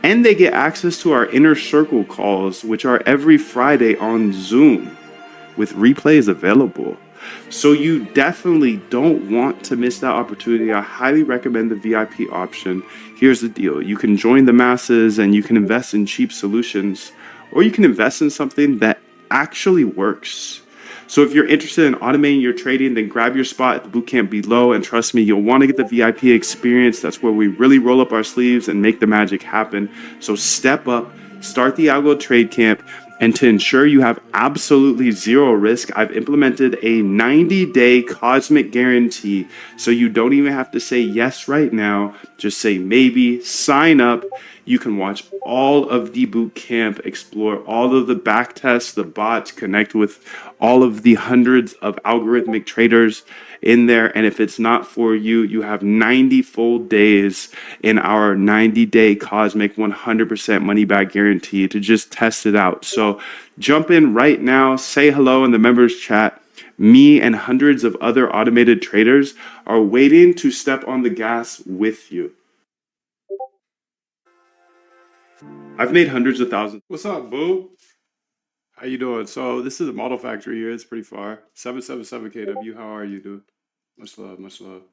[SPEAKER 1] and they get access to our inner circle calls, which are every Friday on Zoom with replays available. So you definitely don't want to miss that opportunity. I highly recommend the VIP option. Here's the deal. You can join the masses and you can invest in cheap solutions, or you can invest in something that actually works. So if you're interested in automating your trading, then grab your spot at the bootcamp below, and trust me, you'll want to get the VIP experience. That's where we really roll up our sleeves and make the magic happen. So step up, start the Algo Trade Camp, and to ensure you have absolutely zero risk, I've implemented a 90-day cosmic guarantee, so you don't even have to say yes right now. Just say maybe, sign up. You can watch all of the boot camp, explore all of the back tests, the bots, connect with all of the hundreds of algorithmic traders in there. And if it's not for you, you have 90 full days in our 90-day cosmic 100% money back guarantee to just test it out. So jump in right now, say hello in the members chat. Me and hundreds of other automated traders are waiting to step on the gas with you. I've made hundreds of thousands. What's up, boo? How you doing? So this is a model factory here. It's pretty far. 777 KW. How are you, dude? Much love, much love.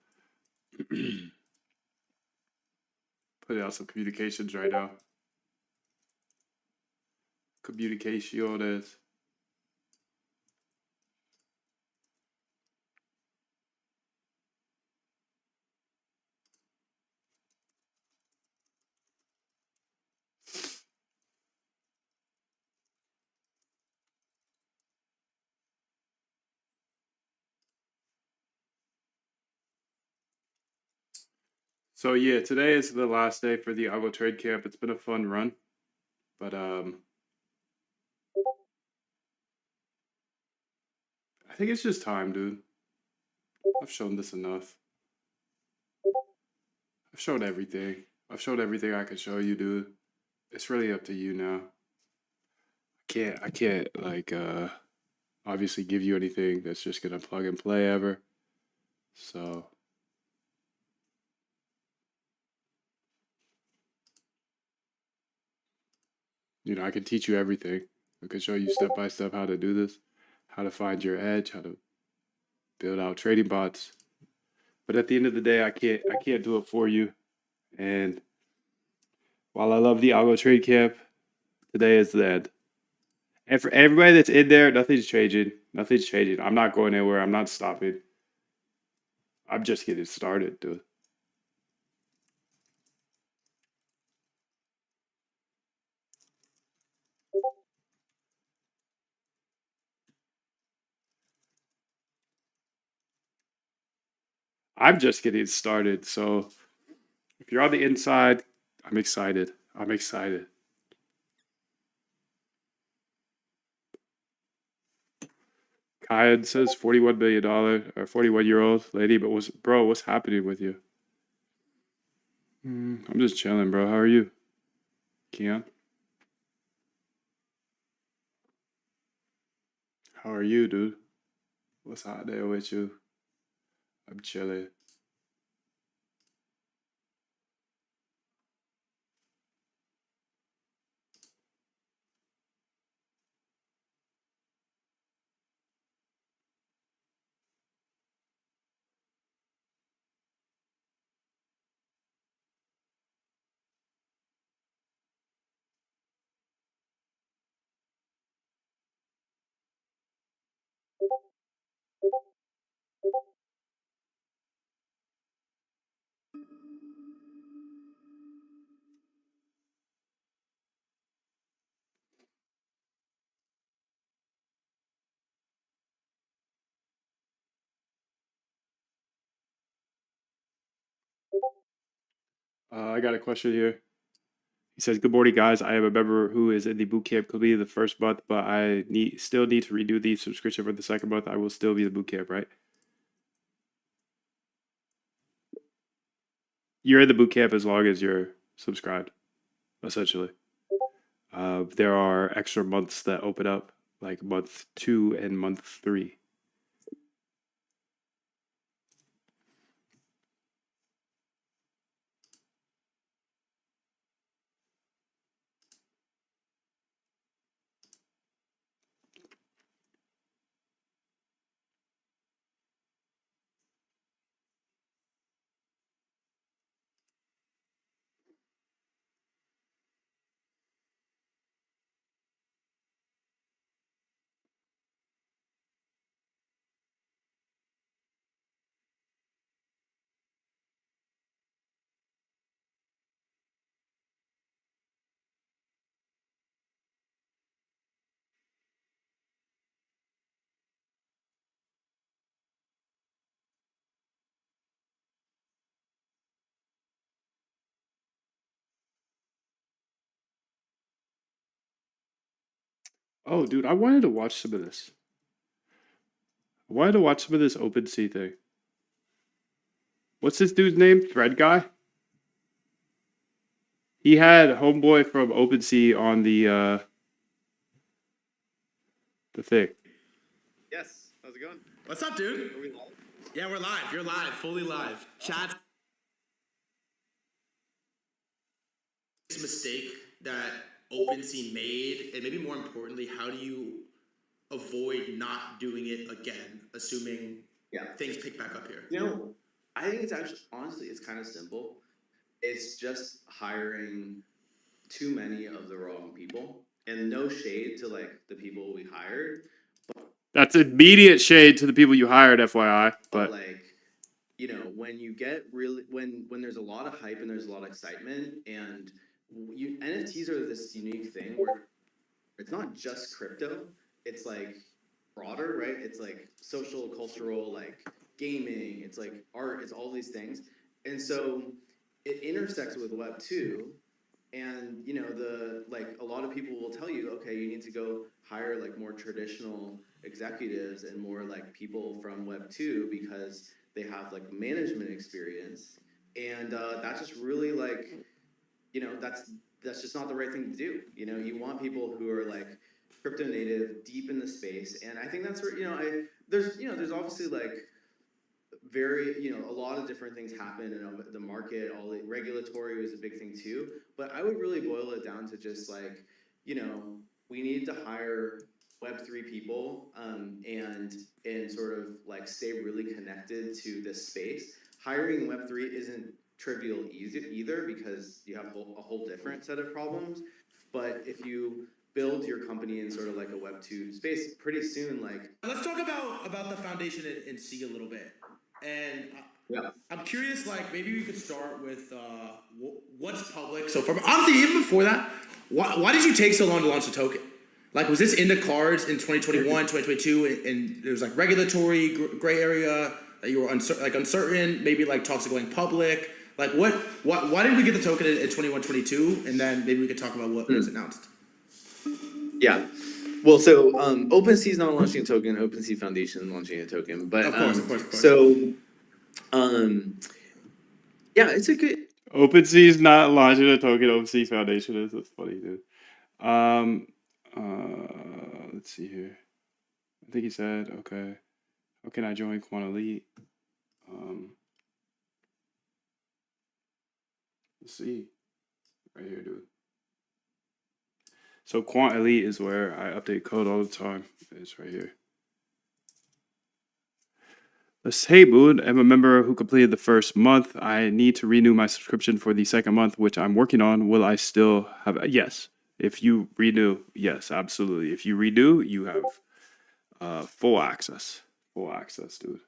[SPEAKER 1] Putting out some communications right now. Communicaciones. So yeah, today is the last day for the Algo Trade Camp. It's been a fun run, but I think it's just time, dude. I've shown this enough. I've shown everything. I've showed everything I could show you, dude. It's really up to you now. I can't like obviously give you anything that's just gonna plug and play ever. So I can teach you everything. I can show you step by step how to do this, how to find your edge, how to build out trading bots. But at the end of the day, I can't do it for you. And while I love the Algo Trade Camp, today is the end. And for everybody that's in there, nothing's changing. Nothing's changing. I'm not going anywhere. I'm not stopping. I'm just getting started, dude. I'm just getting started. So if you're on the inside, I'm excited. I'm excited. Kyan says $41 million or 41-year-old lady, but what's happening with you? I'm just chilling, bro. How are you, Keon? How are you, dude? What's hot there with you? I'm chilling. I got a question here. He says, "Good morning, guys. I am a member who is in the boot camp completed the first month, but I still need to renew the subscription for the second month. I will still be the boot camp, right? You're in the boot camp as long as you're subscribed, essentially. There are extra months that open up, like month 2 and month 3. Oh, dude, I wanted to watch some of this. I wanted to watch some of this OpenSea thing. What's this dude's name? Thread guy? He had homeboy from OpenSea on the thing.
[SPEAKER 8] Yes. How's it going?
[SPEAKER 9] What's up, dude?
[SPEAKER 8] Are we live?
[SPEAKER 9] Yeah, we're live. You're live, fully live. Chat. This mistake that OpenSea made, and maybe more importantly, how do you avoid not doing it again, assuming things pick back up here?
[SPEAKER 8] You know, I think it's actually, honestly, it's kind of simple. It's just hiring too many of the wrong people. And no shade to like the people we hired,
[SPEAKER 1] That's immediate shade to the people you hired, FYI.
[SPEAKER 8] but
[SPEAKER 1] But
[SPEAKER 8] like, you know, when you get really when there's a lot of hype and there's a lot of excitement, and you NFTs are this unique thing where it's not just crypto, it's like broader, right? It's like social, cultural, like gaming, it's like art, it's all these things. And so it intersects with Web2. And you know, the like a lot of people will tell you, okay, you need to go hire like more traditional executives and more like people from Web2 because they have like management experience. And that just really like, you know, that's just not the right thing to do. You know, you want people who are like crypto native, deep in the space. And I think that's where, you know, there's obviously like very, you know, a lot of different things happen in the market. All the regulatory was a big thing too, but I would really boil it down to just like, you know, we need to hire Web3 people, and sort of like stay really connected to this space. Hiring Web3 isn't trivial either because you have a whole different set of problems. But if you build your company in sort of like a Web2 space, pretty soon, like,
[SPEAKER 9] Let's talk about the foundation and C a little bit. And I'm curious, like maybe we could start with what's public. So from honestly, even before that, why did you take so long to launch the token? Like, was this in the cards in 2021, 2022, and there was like regulatory gray area that you were uncertain, maybe like talks of going public? Like, why did we get the token in 21, 22? And then maybe we could talk about what was announced.
[SPEAKER 8] yeah. Well, so OpenSea is not launching a token. OpenSea Foundation is launching a token, but
[SPEAKER 9] Of course.
[SPEAKER 8] So, yeah, it's a good.
[SPEAKER 1] OpenSea is not launching a token. OpenSea Foundation is. That's funny, dude. Let's see here. I think he said, okay, how can I join Quant Elite? Let's see. Right here, dude. So Quant Elite is where I update code all the time. It's right here. Let's hey, Mood. I'm a member who completed the first month. I need to renew my subscription for the second month, which I'm working on. Will I still have? Yes. If you renew, yes, absolutely. If you renew, you have full access. Full access, dude.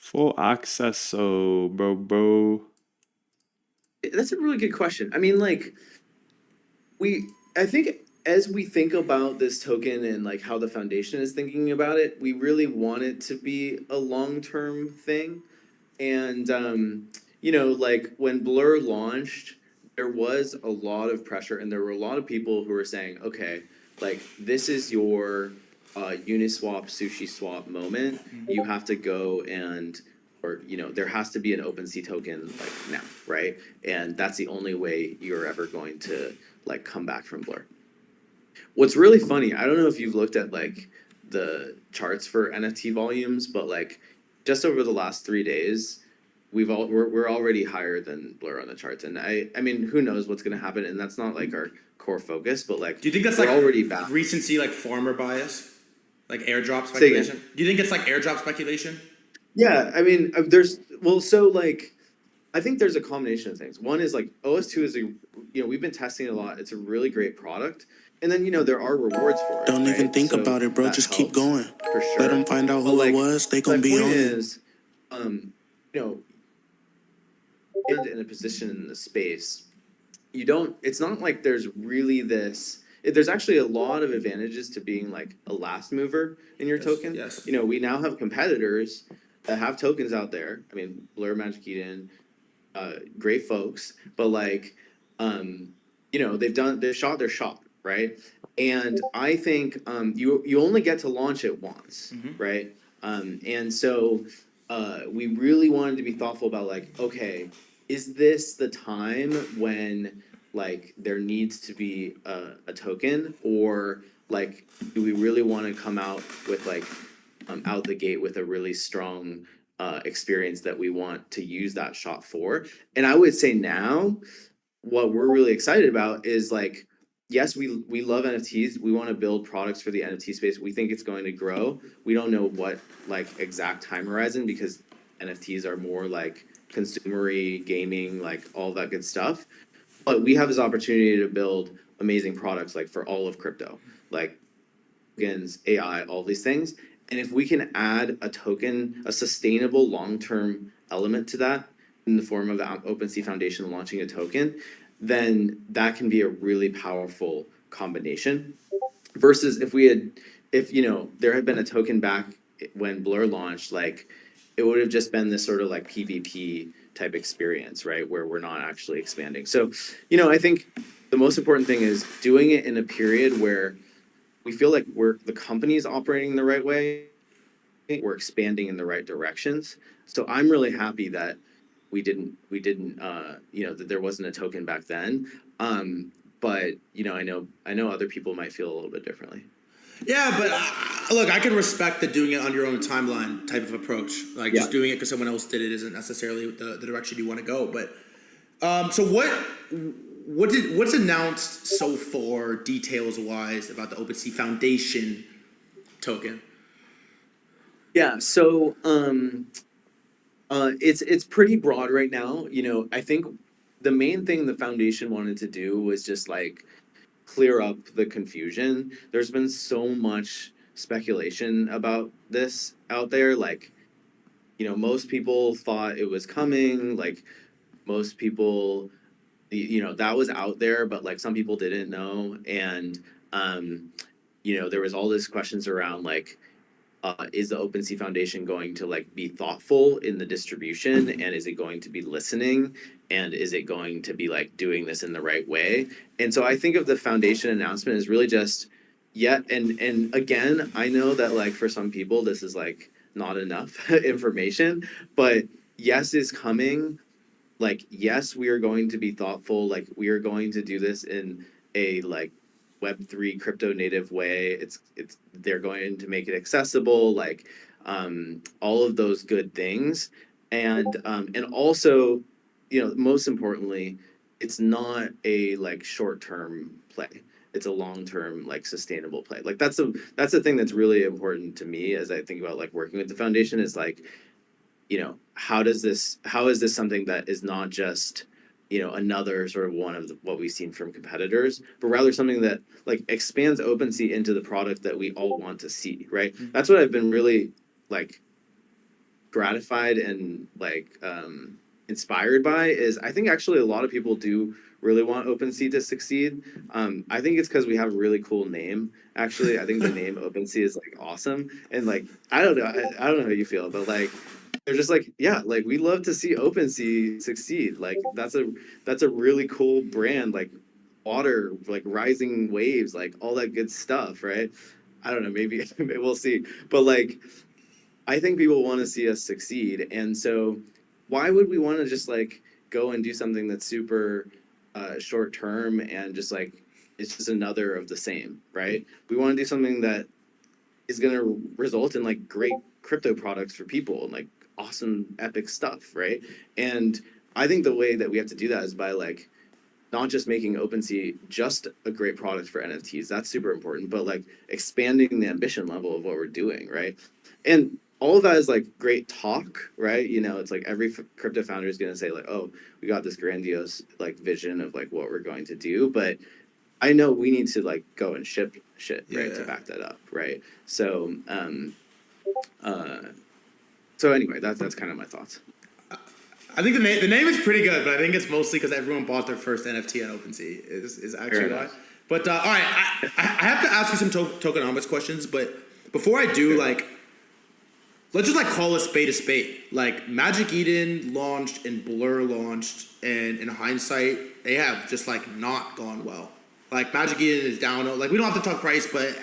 [SPEAKER 1] Full access, so bro.
[SPEAKER 8] That's a really good question. I mean, like, I think as we think about this token and like how the foundation is thinking about it, we really want it to be a long-term thing. And you know, like when Blur launched, there was a lot of pressure, and there were a lot of people who were saying, okay, like this is your Uniswap sushi swap moment. You have to go and, or you know, there has to be an OpenSea token like now, right? And that's the only way you're ever going to like come back from Blur. What's really funny, I don't know if you've looked at like the charts for NFT volumes, but like just over the last 3 days, we're already higher than Blur on the charts. And I mean, who knows what's gonna happen? And that's not like our core focus, but like,
[SPEAKER 9] Do you think that's
[SPEAKER 8] we're
[SPEAKER 9] like
[SPEAKER 8] already back.
[SPEAKER 9] recency, like farmer bias, like airdrop speculation? Do you think it's like airdrop speculation?
[SPEAKER 8] Yeah, I mean, I think there's a combination of things. One is like OS2 is we've been testing it a lot. It's a really great product. And then, there are rewards for it.
[SPEAKER 10] Don't even
[SPEAKER 8] right?
[SPEAKER 10] think
[SPEAKER 8] So
[SPEAKER 10] about it, bro.
[SPEAKER 8] that
[SPEAKER 10] Just keep
[SPEAKER 8] helps,
[SPEAKER 10] going.
[SPEAKER 8] for sure.
[SPEAKER 10] Let them find out who
[SPEAKER 8] But,
[SPEAKER 10] it was. They gonna
[SPEAKER 8] my
[SPEAKER 10] be
[SPEAKER 8] point
[SPEAKER 10] on it.
[SPEAKER 8] is, in a position in the space, it's not like there's really there's actually a lot of advantages to being like a last mover in your token.
[SPEAKER 9] Yes.
[SPEAKER 8] We now have competitors that have tokens out there. I mean, Blur, Magic Eden, great folks, but like, they've shot their shot, right? And I think you only get to launch it once, right? And so we really wanted to be thoughtful about like, okay, is this the time when like there needs to be a token, or like do we really want to come out with like out the gate with a really strong experience that we want to use that shot for? And I would say now what we're really excited about is like, yes, we love NFTs. We want to build products for the NFT space. We think it's going to grow. We don't know what like exact time horizon, because NFTs are more like consumery, gaming, like all that good stuff. But we have this opportunity to build amazing products like for all of crypto, like tokens, AI, all these things. And if we can add a token, a sustainable long-term element to that in the form of the OpenSea Foundation launching a token, then that can be a really powerful combination. Versus if there had been a token back when Blur launched, like it would have just been this sort of like PvP type experience, right? Where we're not actually expanding. So, I think the most important thing is doing it in a period where we feel like the company's operating the right way, we're expanding in the right directions. So I'm really happy that we didn't that there wasn't a token back then. But I know other people might feel a little bit differently.
[SPEAKER 9] Yeah, but look, I can respect the doing it on your own timeline type of approach. Like just doing it because someone else did it isn't necessarily the direction you want to go. But so what's announced so far, details wise, about the OpenSea Foundation token?
[SPEAKER 8] Yeah, so it's pretty broad right now. I think the main thing the foundation wanted to do was just like clear up the confusion. There's been so much speculation about this out there. Like, most people thought it was coming. Like, most people, that was out there, but like some people didn't know. And, there was all these questions around like, is the OpenSea Foundation going to like be thoughtful in the distribution, and is it going to be listening, and is it going to be like doing this in the right way? And so I think of the foundation announcement as really just and again, I know that like for some people this is like not enough information, but yes is coming. Like, yes, we are going to be thoughtful. Like, we are going to do this in a like Web3 crypto native way. They're going to make it accessible, like all of those good things. And also, most importantly, it's not a like short-term play. It's a long-term, like sustainable play. Like that's the thing that's really important to me as I think about like working with the foundation is like, how is this something that is not just, another sort of one of what we've seen from competitors, but rather something that like expands OpenSea into the product that we all want to see, right? That's what I've been really like gratified and like inspired by is I think actually a lot of people do really want OpenSea to succeed. I think it's because we have a really cool name. Actually, I think the name OpenSea is like awesome, and like I don't know how you feel, but like they're just like, yeah, like we love to see OpenSea succeed. Like that's a really cool brand, like water, like rising waves, like all that good stuff, right? I don't know, maybe we'll see. But like I think people want to see us succeed. And so why would we want to just like go and do something that's super short term and just like it's just another of the same, right? We want to do something that is going to result in like great crypto products for people and like awesome epic stuff, right? And I think the way that we have to do that is by like not just making OpenSea just a great product for NFTs. That's super important, but like expanding the ambition level of what we're doing, right? And all of that is like great talk, right? It's like every crypto founder is going to say like, oh, we got this grandiose like vision of like what we're going to do, but I know we need to like go and ship shit, right, to back that up, right? So so anyway, that's kind of my thoughts.
[SPEAKER 9] I think the name is pretty good, but I think it's mostly because everyone bought their first NFT on OpenSea is actually why. But all right, I have to ask you some tokenomics questions, but before I do, like, let's just like call a spade. Like Magic Eden launched and Blur launched, and in hindsight, they have just like not gone well. Like Magic Eden is down. Like we don't have to talk price, but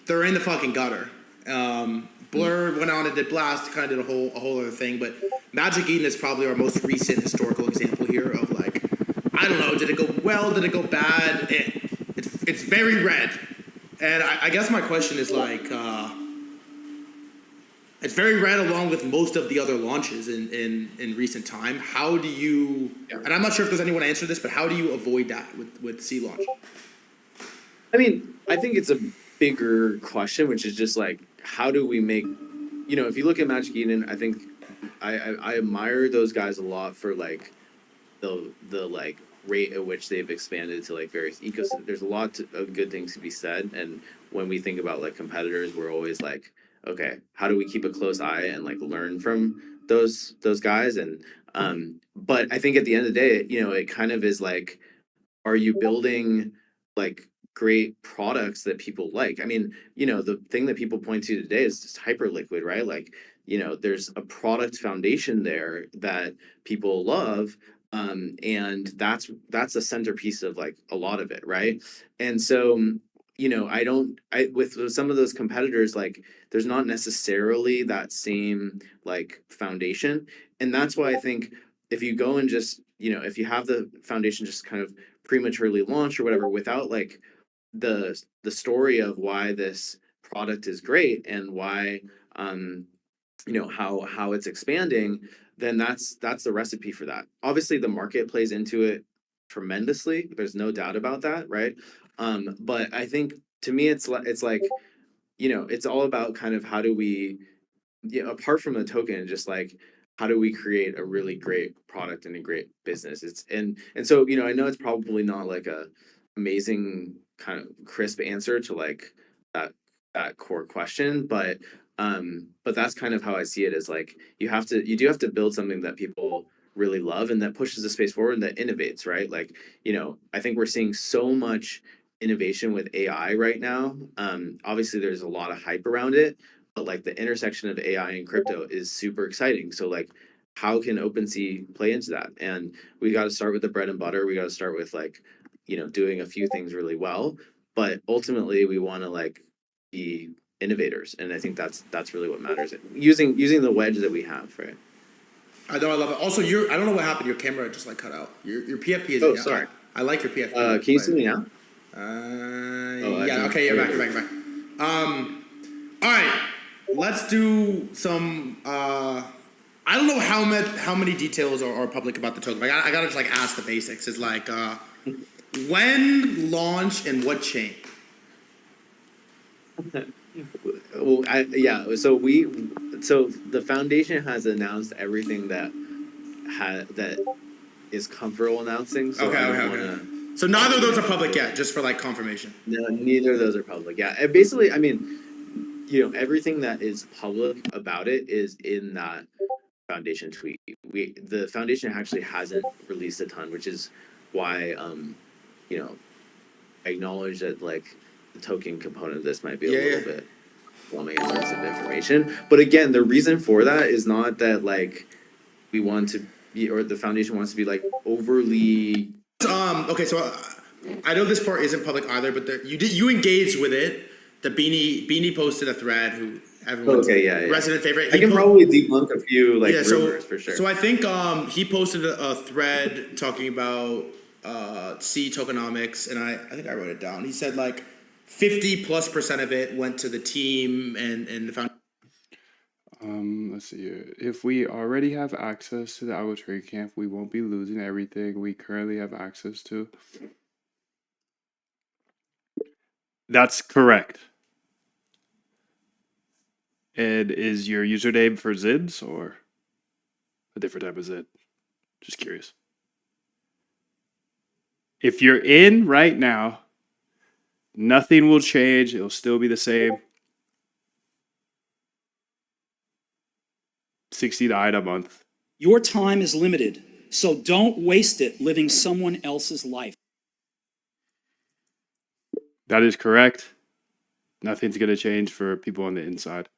[SPEAKER 9] they're in the fucking gutter. Blur went on and did Blast, kind of did a whole other thing, but Magic Eden is probably our most recent historical example here of like, I don't know, did it go well? Did it go bad? It's very red, and I guess my question is like, it's very red along with most of the other launches in recent time. How do you? And I'm not sure if there's anyone to answer this, but how do you avoid that with C launch?
[SPEAKER 10] I mean, I think it's a bigger question, which is just like, how do we make, if you look at Magic Eden, I think I admire those guys a lot for like the like rate at which they've expanded to like various ecosystems. There's a lot of good things to be said, and when we think about like competitors, we're always like, okay, how do we keep a close eye and like learn from those guys? And but I think at the end of the day, it kind of is like, are you building like great products that people like? I mean, the thing that people point to today is just Hyperliquid, right? Like, there's a product foundation there that people love. And that's a centerpiece of like a lot of it, right? And so, I with some of those competitors, like there's not necessarily that same like foundation. And that's why I think if you go and just, if you have the foundation just kind of prematurely launched or whatever without like the story of why this product is great and why how it's expanding, then that's the recipe for that. Obviously the market plays into it tremendously, there's no doubt about that, right? But I think to me it's like it's all about kind of how do we, apart from the token, just like how do we create a really great product and a great business? It's and so I know it's probably not like a amazing kind of crisp answer to like that core question, but that's kind of how I see it, is like you do have to build something that people really love and that pushes the space forward and that innovates, right? Like, I think we're seeing so much innovation with AI right now. Obviously there's a lot of hype around it, but like the intersection of AI and crypto is super exciting. So like, how can OpenSea play into that? And we got to start with the bread and butter. We got to start with like, doing a few things really well, but ultimately we want to like be innovators. And I think that's really what matters. Using the wedge that we have, right?
[SPEAKER 9] I know, I love it. Also, I don't know what happened. Your camera just like cut out. Your PFP is.
[SPEAKER 10] Oh, sorry.
[SPEAKER 9] I like your PFP.
[SPEAKER 10] Can you see me now?
[SPEAKER 9] Yeah. Okay. You're back. You're back. All right. Let's do some. I don't know how many details are public about the token. But I gotta just like ask the basics. Is like when launch and what chain?
[SPEAKER 10] Well, So the foundation has announced everything that is comfortable announcing. So
[SPEAKER 9] Okay. So neither of those are public yet, just for like confirmation.
[SPEAKER 10] No, neither of those are public. Yeah, and basically, I mean, everything that is public about it is in that foundation tweet. The foundation actually hasn't released a ton, which is why I acknowledge that like the token component of this might be a little bit overwhelming in terms of information. But again, the reason for that is not that like we want to be, or the foundation wants to be like overly.
[SPEAKER 9] Okay, so I know this part isn't public either, but you engaged with it. The Beanie posted a thread. Who everyone's resident favorite.
[SPEAKER 10] I can probably debunk a few like rumors for sure.
[SPEAKER 9] So I think he posted a thread talking about C tokenomics, and I think I wrote it down. He said like 50+% of it went to the team and the foundation.
[SPEAKER 1] Let's see here. If we already have access to the Algo Trade Camp, we won't be losing everything we currently have access to. That's correct. And is your username for Zids or a different type of Zid? Just curious. If you're in right now, nothing will change. It'll still be the same. 60 DAI a month.
[SPEAKER 11] Your time is limited, so don't waste it living someone else's life.
[SPEAKER 1] That is correct. Nothing's going to change for people on the inside.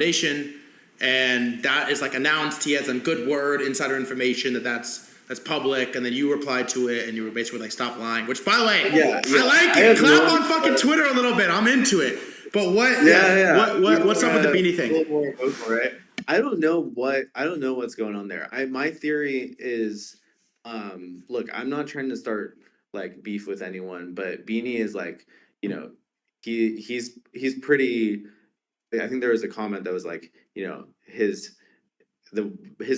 [SPEAKER 9] Foundation, and that is like announced. He has some good word, insider information that's public, and then you replied to it, and you were basically like, "Stop lying." Which, by the way, I like it. Clap on fucking Twitter a little bit. I'm into it. But what? What's up with the beanie thing?
[SPEAKER 10] Right? I don't know what's going on there. My theory is, look, I'm not trying to start like beef with anyone, but Beanie is like, you know, he's pretty. I think there was a comment that was like, his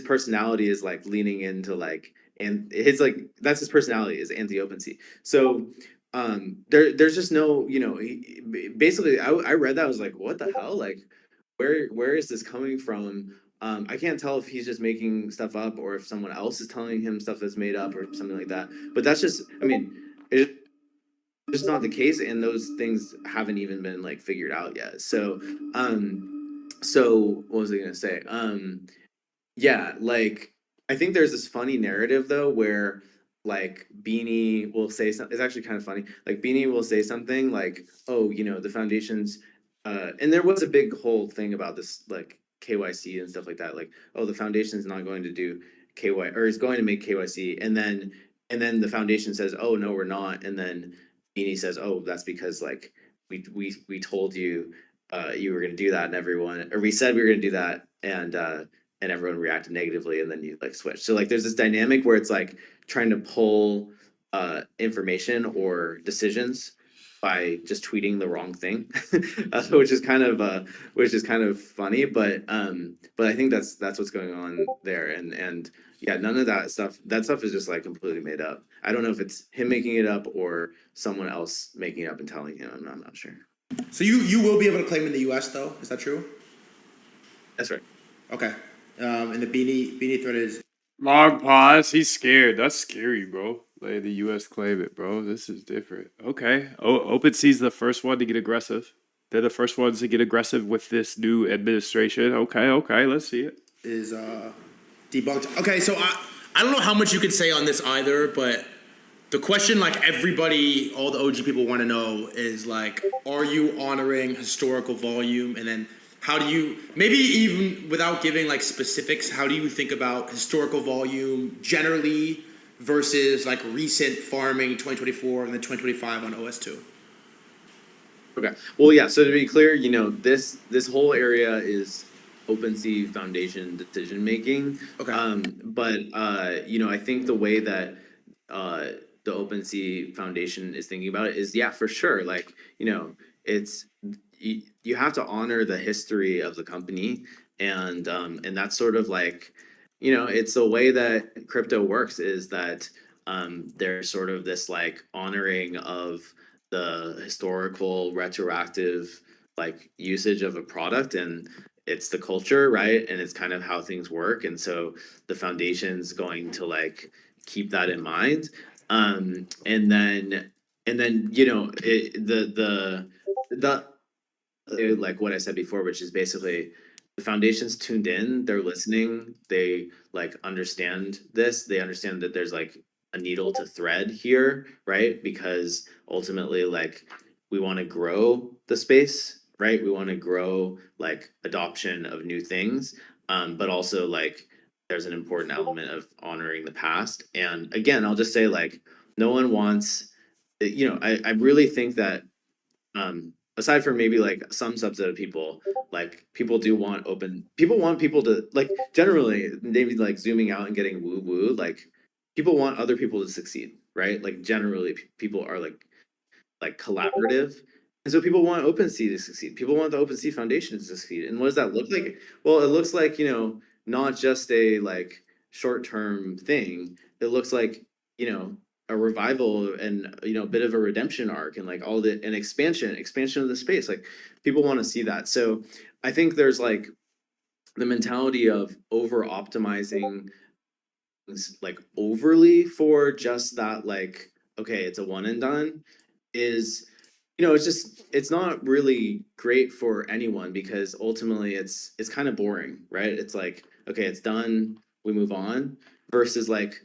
[SPEAKER 10] personality is like leaning into like, and his like that's his personality is anti OpenSea. So there's just no, basically I read that, I was like, what the hell, like where is this coming from? I can't tell if he's just making stuff up or if someone else is telling him stuff that's made up or something like that. But that's just, I mean, it's just not the case, and those things haven't even been like figured out yet. So what was I gonna say? Yeah, like I think there's this funny narrative though where like Beanie will say something. It's actually kind of funny. Like Beanie will say something like, "Oh, the foundation's," and there was a big whole thing about this like KYC and stuff like that. Like, oh, the foundation's not going to do KY or is going to make KYC, and then the foundation says, "Oh no, we're not," and then Beanie says, "Oh, that's because like we told you you were going to do that, and everyone, or we said we were going to do that, and everyone reacted negatively, and then you like switch." So like there's this dynamic where it's like trying to pull information or decisions by just tweeting the wrong thing, which is kind of funny, but I think that's what's going on there, and yeah, none of that stuff is just like completely made up. I don't know if it's him making it up or someone else making it up and telling him. I'm not sure.
[SPEAKER 9] So you will be able to claim in the U.S. though. Is that true?
[SPEAKER 10] That's right.
[SPEAKER 9] Okay. And the beanie thread is
[SPEAKER 1] Long pause. He's scared. That's scary, bro. Let the U.S. claim it, bro. This is different. Okay. OpenSea's the first one to get aggressive. They're the first ones to get aggressive with this new administration. Okay. Let's see it.
[SPEAKER 9] is debunked. Okay, so I don't know how much you could say on this either, but the question like everybody, all the OG people want to know is like, are you honoring historical volume? And then how do you, maybe even without giving like specifics, how do you think about historical volume generally versus like recent farming 2024 and then 2025 on OS2?
[SPEAKER 10] Okay. Well, yeah. So to be clear, this whole area is OpenSea Foundation decision making.
[SPEAKER 9] Okay.
[SPEAKER 10] But I think the way that the OpenSea Foundation is thinking about it is, yeah, for sure. Like, it's you have to honor the history of the company, and that's sort of like, it's the way that crypto works, is that there's sort of this like honoring of the historical retroactive like usage of a product, and it's the culture, right? And it's kind of how things work, and so the foundation's going to like keep that in mind. And then the like what I said before, which is basically the foundation's tuned in, they're listening, they like understand this, they understand that there's like a needle to thread here, right? Because ultimately, like, we want to grow the space, right? We want to grow like adoption of new things, but also like there's an important element of honoring the past. And again, I'll just say like no one wants, I really think that aside from maybe like some subset of people, like people want people to like, generally maybe like zooming out and getting woo woo, like people want other people to succeed, right? Like generally people are like collaborative. And so people want OpenSea to succeed. People want the OpenSea Foundation to succeed. And what does that look like? Well, it looks like, not just a like short-term thing. It looks like, a revival and, a bit of a redemption arc, and like all the an expansion of the space. Like people want to see that. So I think there's like the mentality of over optimizing like overly for just that, like, okay, it's a one and done, is, it's not really great for anyone, because ultimately it's kind of boring, right? It's like, okay, it's done, we move on, versus like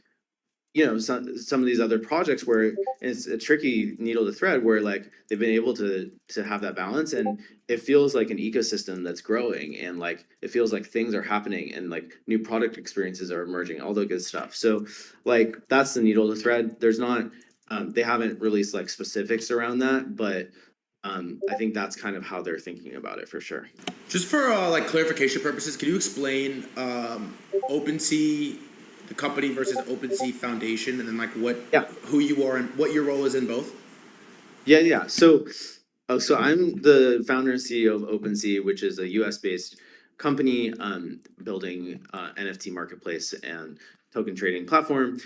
[SPEAKER 10] you know, some of these other projects where it's a tricky needle to thread, where like they've been able to have that balance, and it feels like an ecosystem that's growing, and like it feels like things are happening, and like new product experiences are emerging, all the good stuff. So like that's the needle to thread. There's not they haven't released like specifics around that, but I think that's kind of how they're thinking about it for sure.
[SPEAKER 9] Just for like clarification purposes, can you explain OpenSea, the company, versus OpenSea Foundation, and then like who you are and what your role is in both?
[SPEAKER 10] Yeah. So I'm the founder and CEO of OpenSea, which is a US based company building NFT marketplace and token trading platform.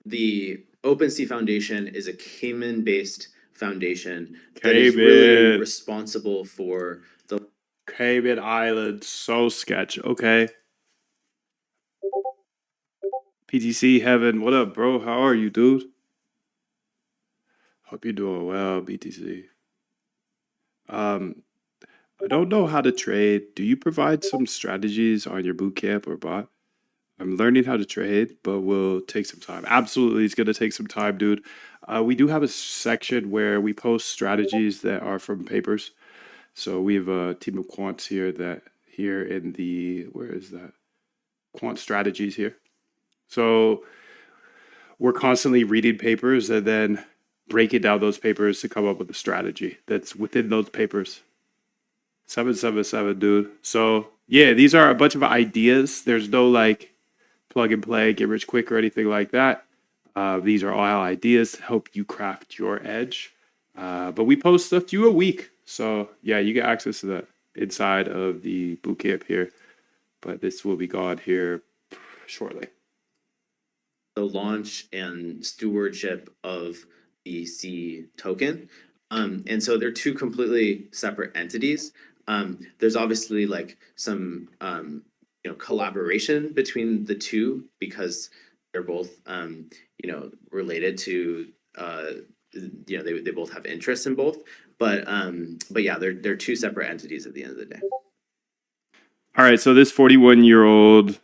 [SPEAKER 10] The OpenSea Foundation is a Cayman based foundation that is really
[SPEAKER 1] Cayman.
[SPEAKER 10] responsible for the
[SPEAKER 1] Cayman Islands, so sketch. Okay. PTC Heaven, what up, bro? How are you, dude? Hope you're doing well, BTC. I don't know how to trade. Do you provide some strategies on your bootcamp or bot? I'm learning how to trade, but will take some time. Absolutely, it's gonna take some time, dude. We do have a section where we post strategies that are from papers. So we have a team of quants here in the, where is that? Quant strategies here. So we're constantly reading papers and then breaking down those papers to come up with a strategy that's within those papers. 777, dude. So yeah, these are a bunch of ideas. There's no like plug and play, get rich quick or anything like that. These are all ideas to help you craft your edge. But we post a few a week. So yeah, you get access to that inside of the bootcamp here. But this will be gone here shortly.
[SPEAKER 10] the launch and stewardship of the C token. And so they're two completely separate entities. There's obviously like some collaboration between the two because they're both related to they both have interests in both. But yeah, they're two separate entities at the end of the day.
[SPEAKER 1] All right, so this 41-year-old